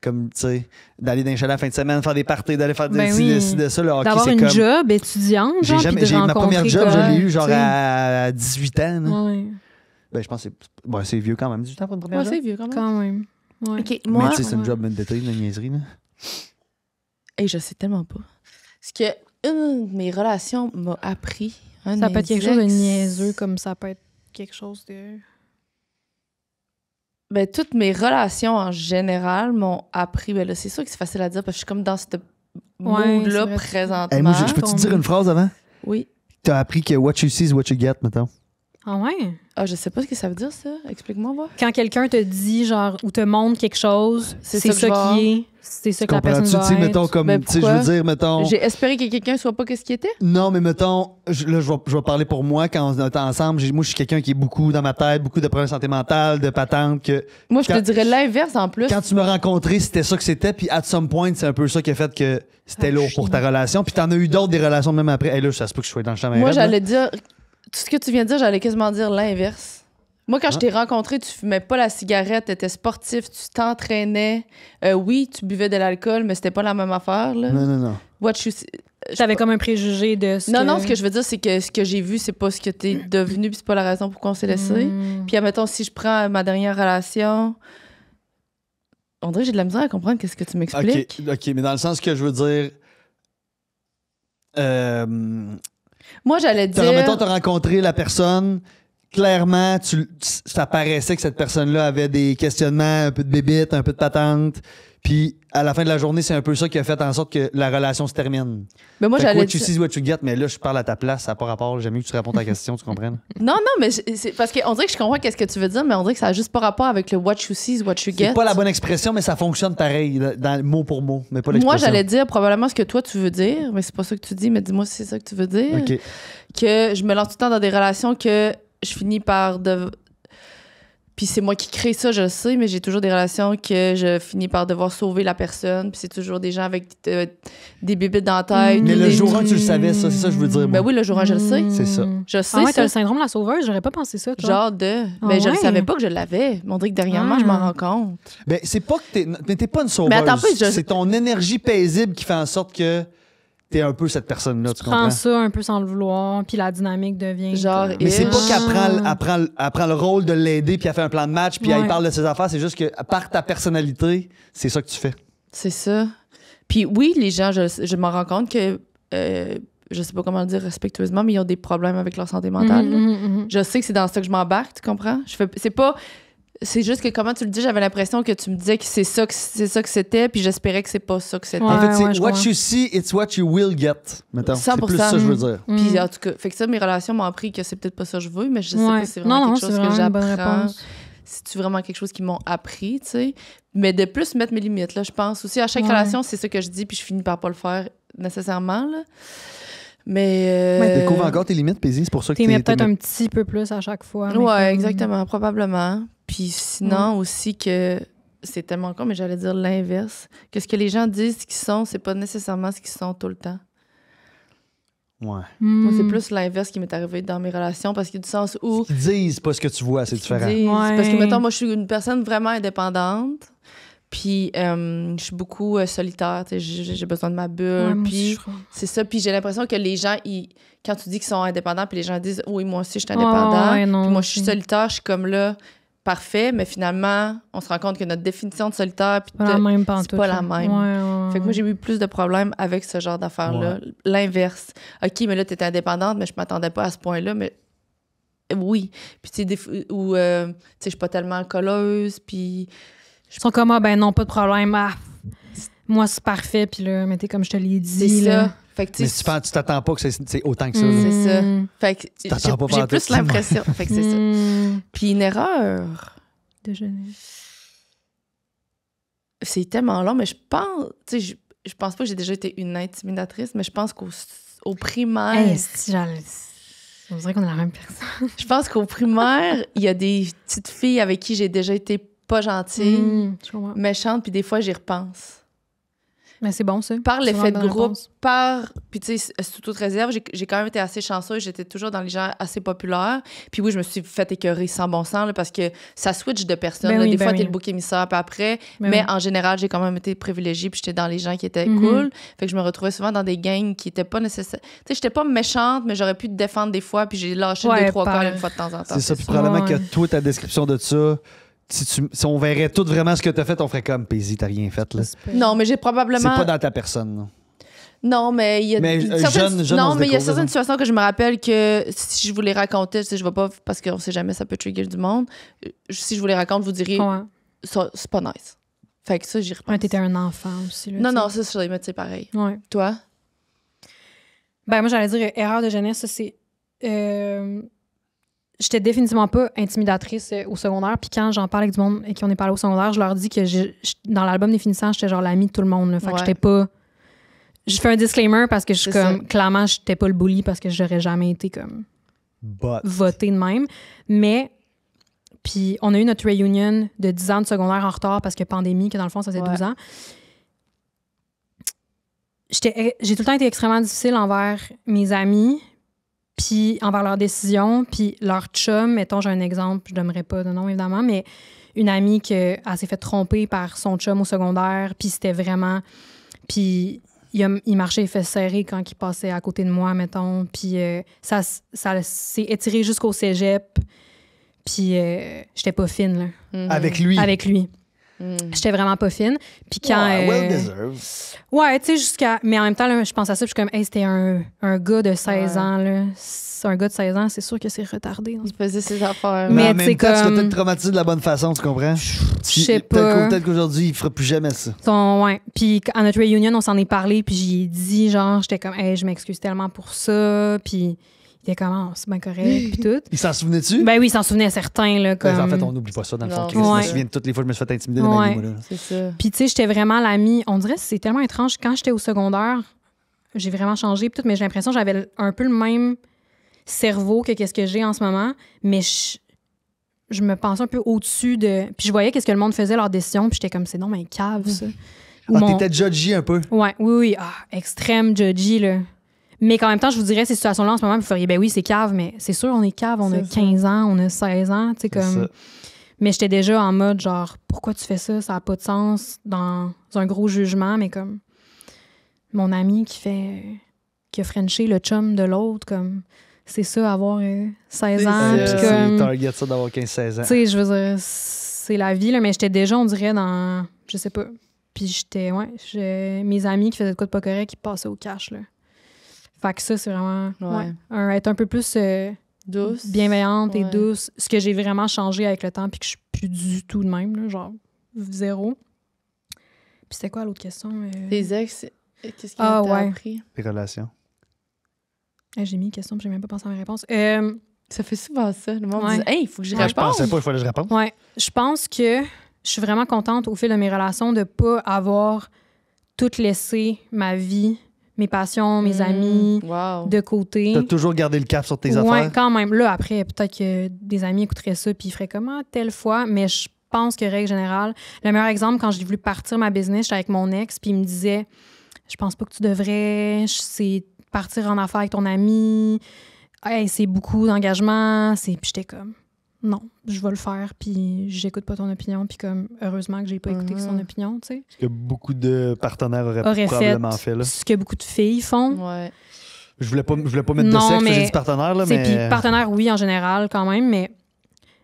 comme, tu sais, d'aller dans les chalets la fin de semaine, faire des parties, d'aller faire Ben ci, oui. de ça. Le hockey, D'avoir c'est une comme. job étudiante, genre, puis de Ma première rencontrer job, je comme, l'ai eu genre tu sais. à 18 ans. là. Ouais, Ben, je pense que c'est vieux quand même, 18 ans pour une première Ouais, job. c'est vieux quand même. quand même. Ouais. OK, Mais moi... tu sais, c'est une ouais. job d'été, une niaiserie. Là. Hey, je sais tellement pas. Parce que une de mes relations m'a appris... Ça peut être quelque chose de niaiseux, comme ça peut être quelque chose de... Ben, toutes mes relations en général m'ont appris... Ben là, c'est sûr que c'est facile à dire parce que je suis comme dans ce Ouais, mood-là c'est vrai. présentement. Hey, moi, je peux te dire une phrase avant? Oui. T'as appris que what you see is what you get, mettons. Ah ouais? Ah, je sais pas ce que ça veut dire, ça. Explique-moi, moi. Quand quelqu'un te dit, genre, ou te montre quelque chose, C'est c'est ça que ça je vais qui est, c'est ça que la personne Comprends-tu? Tu va sais, mettons, être. comme, Ben, tu sais, je pourquoi? veux dire, mettons. J'ai espéré que quelqu'un soit pas ce qu'il était. Non, mais mettons, là, je vais parler pour moi quand on est ensemble. Moi, je suis quelqu'un qui est beaucoup dans ma tête, beaucoup de problèmes de santé mentale, de patentes. Que Moi, je te Quand- dirais l'inverse en plus. quand tu m'as rencontré, c'était ça que c'était. Puis, at some point, c'est un peu ça qui a fait que c'était Ah, lourd pour ta relation. Puis, t'en as eu d'autres des relations même après. Hey, là, ça se peut que je sois dans le champ Moi, raide, là. j'allais dire... Tout ce que tu viens de dire, j'allais quasiment dire l'inverse. Moi, quand je Ah. t'ai rencontré, tu fumais pas la cigarette, tu étais sportif, tu t'entraînais. Oui, tu buvais de l'alcool, mais c'était pas la même affaire. Là. Non. What you... T'avais comme un préjugé de ce Non, ce que je veux dire, c'est que ce que j'ai vu, c'est pas ce que t'es devenu, puis c'est pas la raison pour qu'on s'est laissé. Mm. Puis, admettons, si je prends ma dernière relation, on dirait que j'ai de la misère à comprendre qu'est-ce que tu m'expliques. OK, mais dans le sens que je veux dire. Moi, j'allais dire... Mettons, t'as rencontré la personne clairement, ça paraissait que cette personne-là avait des questionnements, un peu de bébite, un peu de patente. Puis à la fin de la journée, c'est un peu ça qui a fait en sorte que la relation se termine. Mais moi, Fait que j'allais what you see is what you get, mais là, je parle à ta place, ça n'a pas rapport. J'aime mieux que tu répondes à ta question, tu comprends? Non, mais c'est parce qu'on dirait que je comprends qu'est-ce que tu veux dire, mais on dirait que ça n'a juste pas rapport avec le what you see is what you get. C'est pas la bonne expression, mais ça fonctionne pareil, mot pour mot, mais pas l'expression. Moi, j'allais dire probablement ce que toi, tu veux dire, mais c'est pas ça que tu dis, mais dis-moi si c'est ça que tu veux dire. OK. Que je me lance tout le temps dans des relations que je finis par... Puis c'est moi qui crée ça, je le sais, mais j'ai toujours des relations que je finis par devoir sauver la personne. Puis c'est toujours des gens avec des bébites dans la tête. Mais le des- jour 1, tu le savais, ça, c'est ça que je veux dire. Ben moi. oui, le jour 1, je le sais. C'est ça. Je sais Ah ouais, ça. t'as le syndrome de la sauveuse, j'aurais pas pensé ça, toi. Genre de... Ah Mais je le ouais? savais pas que je l'avais. Mais on dirait que dernièrement, Ah. je m'en rends compte. Ben, c'est pas que t'es pas une sauveuse. Mais attends un peu, C'est ton énergie paisible qui fait en sorte que t'es un peu cette personne-là, tu Tu prends comprends? ça un peu sans le vouloir, puis la dynamique devient... Genre, Mais c'est pas Ah. qu'elle prend le rôle de l'aider, puis elle fait un plan de match, puis Ouais. elle parle de ses affaires. C'est juste que, par ta personnalité, c'est ça que tu fais. C'est ça. Puis oui, les gens, je m'en rends compte que... je sais pas comment le dire respectueusement, mais ils ont des problèmes avec leur santé mentale. là. Je sais que c'est dans ça que je m'embarque, tu comprends? C'est pas... C'est juste que comment tu le dis, j'avais l'impression que tu me disais que c'est ça que c'était, puis j'espérais que c'est pas ça que c'était. Ouais. En fait, c'est je what comprends. you see, it's what you will get. Mettons. C'est 100%. plus ça que je veux dire. Puis en tout cas, fait que ça, mes relations m'ont appris que c'est peut-être pas ça que je veux, mais je sais pas Ouais. si c'est vraiment Non, quelque c'est chose que vraiment une bonne j'apprends. réponse. C'est-tu vraiment quelque chose qu'ils m'ont appris, tu sais? Mais de plus mettre mes limites, là, je pense. Aussi, à chaque Ouais. relation, c'est ça que je dis, puis je finis par pas le faire nécessairement, là. Mais... Découvre encore tes limites, Paisy, c'est pour ça que T'aimais peut-être un petit peu plus à chaque fois. mais Ouais, comme- exactement, probablement. Puis sinon aussi que c'est tellement con, mais j'allais dire l'inverse. Que ce que les gens disent qu'ils sont, c'est pas nécessairement ce qu'ils sont tout le temps. Ouais. Moi, c'est Hmm. plus l'inverse qui m'est arrivé dans mes relations parce qu'il y a du sens où... Ils disent pas ce que tu vois, c'est différent. Ils disent- Ouais. Parce que, mettons, moi, je suis une personne vraiment indépendante. Puis, je suis beaucoup solitaire. Tu sais, j'ai besoin de ma bulle. Ouais, moi aussi, puis, je crois. c'est ça. Puis, j'ai l'impression que les gens, quand tu dis qu'ils sont indépendants, puis les gens disent, oui, moi aussi, je suis indépendant. Ouais, non, puis, moi, je suis aussi. solitaire. Je suis comme là, parfait. Mais finalement, on se rend compte que notre définition de solitaire, puis Pas la même pantoute, c'est pas la là. même. Ouais. Fait que moi, j'ai eu plus de problèmes avec ce genre d'affaires-là. L'inverse. OK, mais là, t'étais indépendante, mais je m'attendais pas à ce point-là, mais oui. Puis, tu sais, tu sais, je suis pas tellement colleuse, puis... Ils sont comme, ah ben non, pas de problème. Ah, moi, c'est parfait. Puis là, mais t'es comme je te l'ai C'est dit. ça. Là. Fait que, tu Mais sais, tu t'attends pas que c'est autant que ça. Mm. là. c'est ça. Mm. Fait que t'attends pas j'ai pantoute. plus l'impression. Fait que c'est ça. Mm. Puis une erreur, Déjeuner. c'est tellement long, mais je pense, tu sais, je pense pas que j'ai déjà été une intimidatrice, mais je pense qu'au primaire, Hey, si j'allais. On dirait qu'on est la même personne. je pense qu'au primaire, il y a des petites filles avec qui j'ai déjà été pas gentille, Je comprends. méchante, puis des fois, j'y repense. Mais c'est bon, ça. Par C'est l'effet de vraiment une bonne groupe, réponse. puis tu sais, sous toute réserve, j'ai quand même été assez chanceuse, j'étais toujours dans les gens assez populaires. Puis oui, je me suis fait écœurer sans bon sens, là, parce que ça switch de personnes. Ben là. oui, Des ben fois, oui. t'es le bouc émissaire, puis après. Ben mais oui. en général, j'ai quand même été privilégiée, puis j'étais dans les gens qui étaient Mhm. cool. Fait que je me retrouvais souvent dans des gangs qui étaient pas nécessaires. Tu sais, j'étais pas méchante, mais j'aurais pu te défendre des fois, puis j'ai lâché Ouais, 2-3 par- calls une fois de temps en temps. C'est ça. Puis ça. probablement Ouais. que toi, ta description de ça, si on verrait tout vraiment ce que t'as fait, on ferait comme Paisy, t'as rien fait. Là. Non, mais j'ai C'est probablement. pas dans ta personne. là. Non, mais il y a Mais, certaines... jeune, non, on se mais il y a découvre, certaines hein. situations que je me rappelle que si je vous les racontais, tu sais, je vais pas parce qu'on sait jamais ça peut trigger du monde. Si je vous les raconte, vous diriez Ouais. ça, c'est pas nice. Fait que ça, j'y repense. Ouais, t'étais un enfant aussi. Là, Non, tu non, sais. ça, sur les métiers pareil. Ouais. Toi? Ben, moi, j'allais dire erreur de jeunesse, ça, c'est. J'étais définitivement pas intimidatrice au secondaire. Puis quand j'en parle avec du monde et qui on est parlé au secondaire, je leur dis que dans l'album des finissants, j'étais genre l'amie de tout le monde. Là. Fait que Ouais. j'étais pas. Je fais un disclaimer parce que je suis C'est comme. ça. Clairement, j'étais pas le bully parce que j'aurais jamais été comme But. votée de même. Mais. Puis on a eu notre réunion de 10 ans de secondaire en retard parce que pandémie, que dans le fond, ça faisait Ouais. 12 ans. J'ai tout le temps été extrêmement difficile envers mes amis, puis envers leurs décisions, puis leur chum. Mettons, j'ai un exemple, je donnerai pas de nom, évidemment, mais une amie elle s'est fait tromper par son chum au secondaire, puis c'était vraiment... Puis il marchait les fesses serrées quand il passait à côté de moi, mettons, puis ça s'est étiré jusqu'au cégep, puis j'étais pas fine, là, Mhm. Avec lui. avec lui. J'étais vraiment pas fine. Puis quand. Well deserved. Ouais, tu sais, jusqu'à. Mais en même temps, là, je pense à ça, puis je suis comme, hey, c'était un gars de 16 ans, là. C'est un gars de 16 ans, c'est sûr que c'est retardé. Il faisait ses affaires. Mais Mais en tu sais, même temps, tu comme- dois peut-être traumatiser de la bonne façon, tu comprends? Je sais pas. Peut-être qu'aujourd'hui, il fera plus jamais ça. Ouais. Puis à notre réunion, on s'en est parlé, puis j'y ai dit, genre, j'étais comme, hey, je m'excuse tellement pour ça. Puis il était comme, ah, c'est bien correct, puis tout. Il s'en souvenait-tu? Ben oui, il s'en souvenait certains, là. Comme... En fait, on n'oublie pas ça, dans le fond. Non. Chris. Je me Ouais. souviens de toutes les fois que je me suis fait intimider dans ma Ouais. vie, moi, là. C'est ça. Puis, tu sais, j'étais vraiment l'amie. On dirait que c'est tellement étrange. Quand j'étais au secondaire, j'ai vraiment changé, puis tout, mais j'ai l'impression que j'avais un peu le même cerveau que qu'est-ce que j'ai en ce moment, mais je me pensais un peu au-dessus de. Puis, je voyais qu'est-ce que le monde faisait, leurs décisions, puis j'étais comme, c'est non, mais cave, ça. Ou Ah, mon- t'étais judgy un peu. Ouais, oui. Ah, extrême judgy, là. Mais qu'en même temps, je vous dirais, ces situations-là, en ce moment, vous feriez, ben oui, c'est cave, mais c'est sûr, on est cave, on a C'est ça. 15 ans, on a 16 ans, tu sais, C'est comme. ça. Mais j'étais déjà en mode, genre, pourquoi tu fais ça? Ça n'a pas de sens, dans un gros jugement, mais comme. Mon ami qui a frenché le chum de l'autre, comme. C'est ça, avoir 16 ans, ça. puis C'est comme. target ça d'avoir 15-16 ans. Tu sais, je veux dire, c'est la vie, là, mais j'étais déjà, on dirait, dans. Je sais pas. Puis j'étais, mes amis qui faisaient de quoi de pas correct, qui passaient au cash, là. Fait que ça, c'est vraiment. Ouais. Être un peu plus Douce. bienveillante et Ouais. douce. Ce que j'ai vraiment changé avec le temps, puis que je suis plus du tout de même, là, genre zéro. Puis c'était quoi l'autre question? Tes ex, qu'est-ce qu'ils Ah, t'ont ouais. appris? Les relations. J'ai mis une question, puis j'ai même pas pensé à ma réponse. Ça fait souvent ça. Le monde Ouais. dit, hey, il faut que je Ouais. Je réponde. pensais pas, il fallait que je réponde. Ouais, je pense que je suis vraiment contente au fil de mes relations de pas avoir tout laissé ma vie, mes passions, mes amis Wow. de côté. T'as toujours gardé le cap sur tes Ouais, affaires. quand même. Là, après, peut-être que des amis écouteraient ça puis ils feraient comme telle fois, mais je pense que, règle générale, le meilleur exemple, quand j'ai voulu partir ma business, j'étais avec mon ex puis il me disait « Je pense pas que tu devrais, c'est partir en affaires avec ton ami, hey, c'est beaucoup d'engagement. » Puis j'étais comme « Non, je vais le faire puis j'écoute pas ton opinion. » Puis comme, heureusement que j'ai pas écouté son opinion, tu sais. Ce que beaucoup de partenaires auraient Aurait probablement fait. Là. ce que beaucoup de filles font. Ouais. Je voulais pas mettre Non, de sexe, mais j'ai dit partenaire, là, T'sais, mais... Puis partenaire, oui, en général, quand même, mais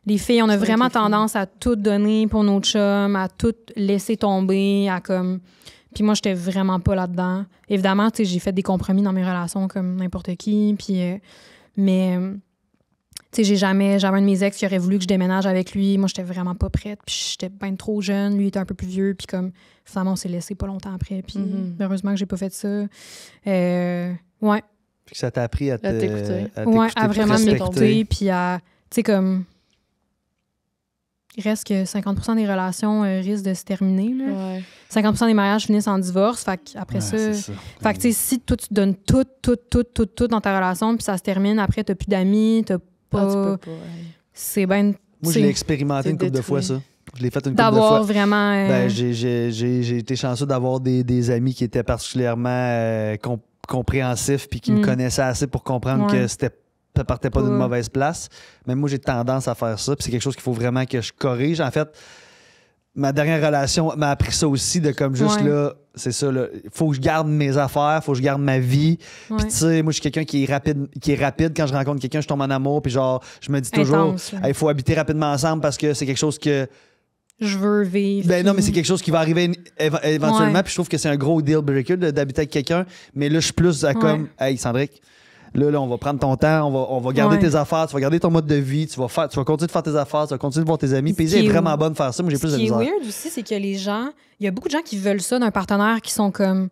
les filles, on a C'est vrai vraiment que les filles- tendance à tout donner pour nos chums, à tout laisser tomber, à comme... Puis moi, j'étais vraiment pas là-dedans. Évidemment, tu sais, j'ai fait des compromis dans mes relations comme n'importe qui, puis... mais... Tu sais, j'avais un de mes ex qui aurait voulu que je déménage avec lui. Moi, j'étais vraiment pas prête, puis j'étais bien trop jeune. Lui, il était un peu plus vieux, puis comme... Finalement, on s'est laissé pas longtemps après, puis heureusement que j'ai pas fait ça. Ouais. Puis ça t'a appris à t'écouter. Ouais, à puis vraiment respecter. m'écouter, puis à, tu sais, comme, il reste que 50% des relations risquent de se terminer, là. Ouais. 50% des mariages finissent en divorce, fait qu'après Ouais, ça, c'est ça. fait que, tu sais, si toi, tu donnes tout dans ta relation, puis ça se termine, après, t'as plus d'amis, t'as Ah, pas, tu peux pas. Ouais. c'est ben, Moi, je l'ai expérimenté c'est une couple de fois, détruit. ça. Je l'ai fait une couple de d'avoir fois. vraiment, Ben, j'ai été chanceux d'avoir des amis qui étaient particulièrement compréhensifs puis qui me Mm. connaissaient assez pour comprendre Ouais. que ça partait pas d'une Ouais. mauvaise place. Mais moi, j'ai tendance à faire ça. Puis c'est quelque chose qu'il faut vraiment que je corrige. En fait, ma dernière relation m'a appris ça aussi, de comme juste Ouais. là, c'est ça, là. Faut que je garde mes affaires, faut que je garde ma vie. ouais, Puis tu sais, moi, je suis quelqu'un qui est rapide. Quand je rencontre quelqu'un, je tombe en amour. Puis genre, je me dis toujours, intense, là. il faut habiter rapidement ensemble parce que c'est quelque chose que. je veux vivre. Ben non, mais c'est quelque chose qui va arriver éventuellement. Ouais. Puis je trouve que c'est un gros deal breaker d'habiter avec quelqu'un. Mais là, je suis plus à comme, hey, Sandrick, là, on va prendre ton temps, on va garder Ouais. tes affaires, tu vas garder ton mode de vie, tu vas continuer de faire tes affaires, tu vas continuer de voir tes amis. Ce Puis qui elle est est- vraiment bonne de faire ça. Moi, j'ai plus de Ce qui est misère. weird aussi, c'est que les gens... Il y a beaucoup de gens qui veulent ça d'un partenaire qui sont comme...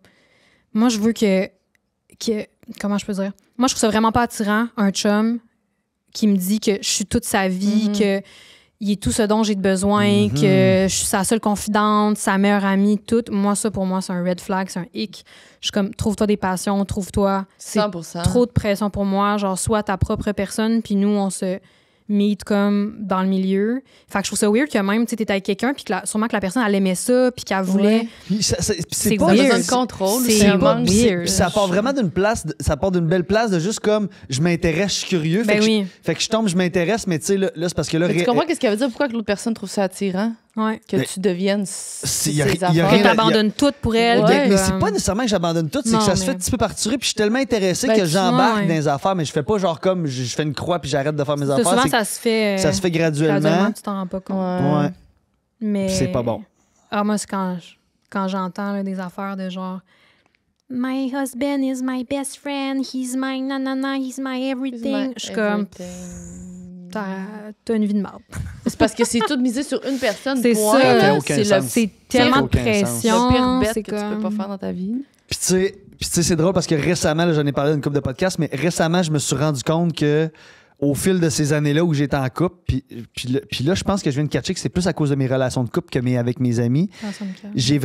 Moi, je veux que... Comment je peux dire? Moi, je trouve ça vraiment pas attirant, un chum qui me dit que je suis toute sa vie, que il est tout ce dont j'ai besoin, que je suis sa seule confidente, sa meilleure amie, tout. Moi, ça, pour moi, c'est un red flag, c'est un hic. Je suis comme, trouve-toi des passions, trouve-toi... C'est 100%. trop de pression pour moi. Genre, sois ta propre personne, puis nous, on se meet comme dans le milieu. Fait que je trouve ça weird que même, tu sais, t'es avec quelqu'un, puis que sûrement que la personne, elle aimait ça, puis qu'elle voulait... Ouais. Puis c'est C'est pas Pas weird. besoin de contrôle. C'est un pas manque weird. Puis ça part vraiment d'une place, ça part d'une belle place de juste comme je m'intéresse, je suis curieux. Ben oui. Fait que je tombe, je m'intéresse, mais tu sais, là, c'est parce que là. Mais tu comprends qu'est-ce qu'elle veut dire? Pourquoi que l'autre personne trouve ça attirant? Ouais. Que Mais- tu deviennes y a ses rien Que à- affaires. t'abandonnes tout pour elle. Ouais. puis Mais comme- c'est pas nécessairement que j'abandonne tout, c'est Non, que ça se mais- fait un petit peu parturer, puis je suis tellement intéressé Ben, que j'embarque ouais. dans les affaires, mais je fais pas genre comme je fais une croix puis j'arrête de faire mes Ça, affaires. souvent, c'est que ça se fait... ça se fait graduellement. tu t'en rends pas compte. Ouais. Ouais. Mais... Puis c'est pas bon. Ah, moi, c'est quand j'entends là, des affaires de genre My husband is my best friend, he's my nanana, he's my everything. Je suis comme, t'as une vie de marde. C'est parce que c'est tout misé sur une personne. C'est point, ça. là. Ça fait aucun C'est sens. C'est tellement de aucun sens. pression. le pire bête c'est que tu peux pas faire dans ta vie. Puis tu sais, c'est drôle parce que récemment, là, j'en ai parlé dans une couple de podcasts, mais récemment, je me suis rendu compte que au fil de ces années-là où j'étais en couple, puis là, je pense que je viens de catcher que c'est plus à cause de mes relations de couple que avec mes amis. J'ai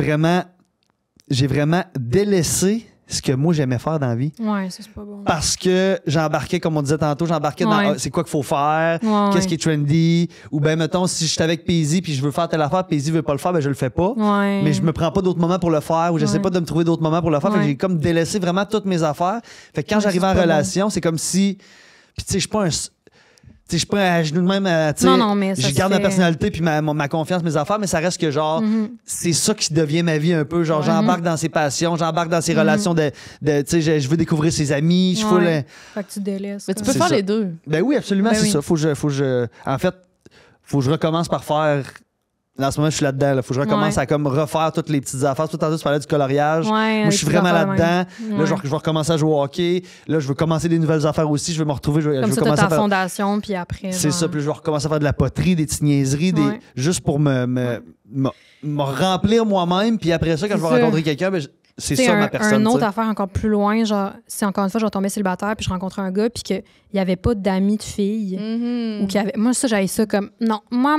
vraiment délaissé ce que moi j'aimais faire dans la vie. Ouais, ça, c'est pas bon. Parce que j'embarquais, comme on disait tantôt, j'embarquais dans Ouais. c'est quoi qu'il faut faire, Ouais, qu'est-ce qui est trendy, ou ben mettons, si je suis avec Paisy puis je veux faire telle affaire, Paisy veut pas le faire, ben je le fais pas. Ouais. Mais je me prends pas d'autres moments pour le faire, ou j'essaie Ouais. pas de me trouver d'autres moments pour le faire. Fait que Ouais. j'ai comme délaissé vraiment toutes mes affaires. Fait que quand Ouais, j'arrivais c'est en pas relation, c'est comme si. Puis tu sais, je suis pas un. Tu sais, je suis pas à genoux de même. Tu sais, Non, mais ça je garde se ma fait. personnalité puis ma confiance, mes affaires, mais ça reste que genre, c'est ça qui devient ma vie un peu. Genre, Ouais. j'embarque dans ses passions, j'embarque dans ses relations tu sais, je veux découvrir ses amis, je fous Ouais. Fait que tu délaisses. Mais tu comme. peux C'est faire ça. les deux. Ben oui, absolument, Ben c'est oui. ça. En fait, faut que je recommence par faire. En ce moment, je suis là-dedans. Là. Faut que je recommence Ouais. à comme refaire toutes les petites affaires. Tout à l'heure, tu parlais du coloriage. Ouais, Moi, je suis des vraiment affaires là-dedans. même. Là, Ouais. je vais recommencer à jouer au hockey. Là, je veux commencer des nouvelles affaires aussi. Je veux me retrouver. Je Comme veux ça, t'as commencer ta à faire. fondation, puis après. C'est genre- ça. Puis je vais recommencer à faire de la poterie, des petites niaiseries, Ouais. juste pour me remplir moi-même. Puis après ça, quand je vais C'est ça. rencontrer quelqu'un, ben, c'est Tu sais, ça ma personne. une autre tu sais. affaire encore plus loin, genre, c'est encore une fois, je retombais célibataire, puis je rencontrais un gars, puis qu'il n'y avait pas d'amis de filles. Mm-hmm. Ou qu'il y avait... Moi, ça, j'avais ça comme, non, moi,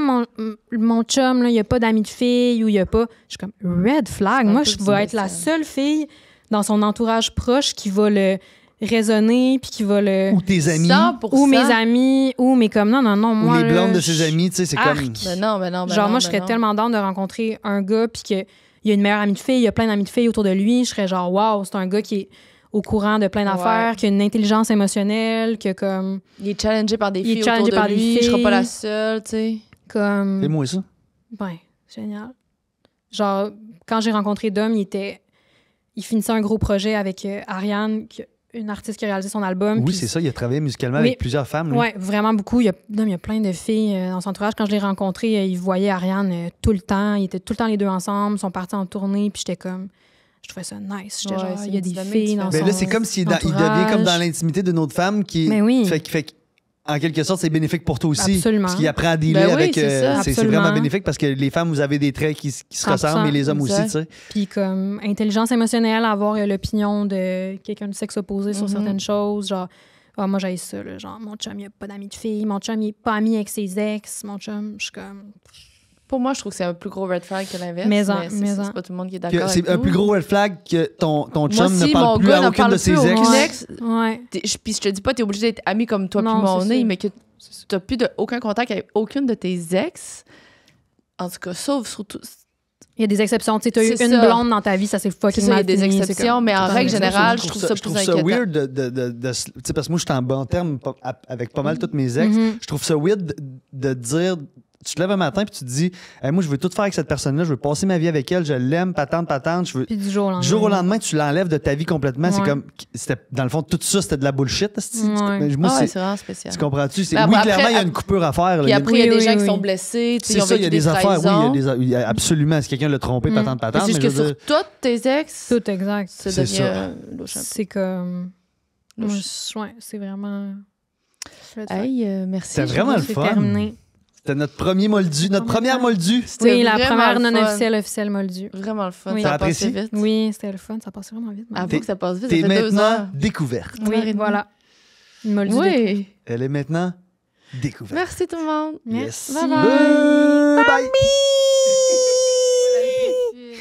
mon chum, là, il n'y a pas d'amis de filles, ou il n'y a pas. Je suis comme, red flag. C'est un Moi, peu je vais être la spécial. seule fille dans son entourage proche qui va le raisonner, puis qui va le. Ou tes amis. 100%. Ou mes amis, ou mes comme, non, Ou moi. les là, blondes de ses amis. Tu sais, c'est Arc. comme. Ben non. Genre, moi, je serais tellement down de rencontrer un gars, puis qu'il y a une meilleure amie de fille, il y a plein d'amis de filles autour de lui. Je serais genre, waouh, c'est un gars qui est au courant de plein d'affaires, Ouais. qui a une intelligence émotionnelle, que comme. Il est challengé par des Il est filles challengé autour par de des lui. Je serai pas la filles. seule, tu sais. comme... Fais-moi ça. Ouais, génial. Genre, quand j'ai rencontré Dom, il finissait un gros projet avec Ariane, une artiste qui a réalisé son album. Oui, puis c'est ça. Il a travaillé musicalement Oui. avec plusieurs femmes. lui. Ouais, vraiment beaucoup. Dom, il y a plein de filles dans son entourage. Quand je l'ai rencontré, il voyait Ariane tout le temps. Ils étaient tout le temps les deux ensemble. Ils sont partis en tournée. Puis j'étais comme... Je trouvais ça nice. J'étais Ouais, genre, c'est il y a une des dynamique filles dans différente. son Ben là, c'est comme s'il il devient comme dans l'intimité d'une autre femme qui. Mais oui. Fait que, en quelque sorte, c'est bénéfique pour toi aussi. Absolument. Parce qu'il apprend à dealer Ben oui, avec. c'est ça. C'est Absolument. vraiment bénéfique parce que les femmes, vous avez des traits qui se 100%, ressemblent, mais les hommes aussi, exact. tu sais. Puis comme intelligence émotionnelle, avoir l'opinion de quelqu'un du sexe opposé sur Mhm. certaines choses. Genre, ah, moi, j'ai ça. Là, genre, mon chum, il a pas d'amis de filles. Mon chum, il est pas ami avec ses ex. Mon chum, je suis comme... Pour moi, je trouve que c'est un plus gros red flag que l'inverse. Mais c'est pas tout le monde qui est Que d'accord. C'est avec un nous. plus gros red flag que ton Moi chum ne aussi, parle mon plus gars à ne aucune parle de plus ses à ex. aucun Ouais. ex. Ouais. Puis je te dis pas, t'es obligé d'être ami comme toi puis Non, mon c'est nez, ça. mais que t'as plus aucun contact avec aucune de tes ex. En tout cas, sauf surtout. Il y a des exceptions. Tu sais, t'as eu C'est une ça. blonde dans ta vie, ça s'est C'est fucking ça, il y a mal des fini, c'est exceptions, comme- mais en Tout règle en générale, Je je trouve ça trouve plus ça inquiétant. weird tu sais, parce que moi, je suis en bon terme avec pas mal toutes mes ex. Mhm. Je trouve ça weird de dire. Tu te lèves un matin puis tu te dis, hey, moi, je veux tout faire avec cette personne-là, je veux passer ma vie avec elle, je l'aime, patente. Je veux. Puis du jour au lendemain. Du jour au lendemain, tu l'enlèves de ta vie complètement. C'est Ouais. comme. Dans le fond, tout ça, c'était de la bullshit. Ouais. Mais moi, Ah ouais, c'est- c'est vraiment spécial. tu comprends-tu? Ben, Oui, après, clairement, il y a une coupure à faire. là. Puis Il y a- après, il y a Oui, des gens oui, qui sont oui. blessés, tu sais, C'est ils ont ça, il y a vécu des affaires. trahisons. Oui, il y a absolument. Si quelqu'un l'a trompé, patente. Mais c'est mais juste je que veux sur dire, toutes tes ex, Tout exact. ça C'est devient ça. louche un peu. C'est comme... Louche. Ouais, c'est vraiment... Hey, merci. C'était vraiment le C'est fun. terminé. C'était notre premier moldu, notre première moldu. C'était Oui, la vraiment première le non fun. officielle moldu. Vraiment le fun. Oui. Ça T'as a passé apprécié? vite. Oui, c'était le fun. Ça passait vraiment vite. Avoue que ça passe vite. Ça T'es fait 2 heures. maintenant découverte. Une heure et Oui, demie. voilà. Une moldu. Oui. Elle est maintenant découverte. Merci tout le monde. Yes. Bye bye. Bye.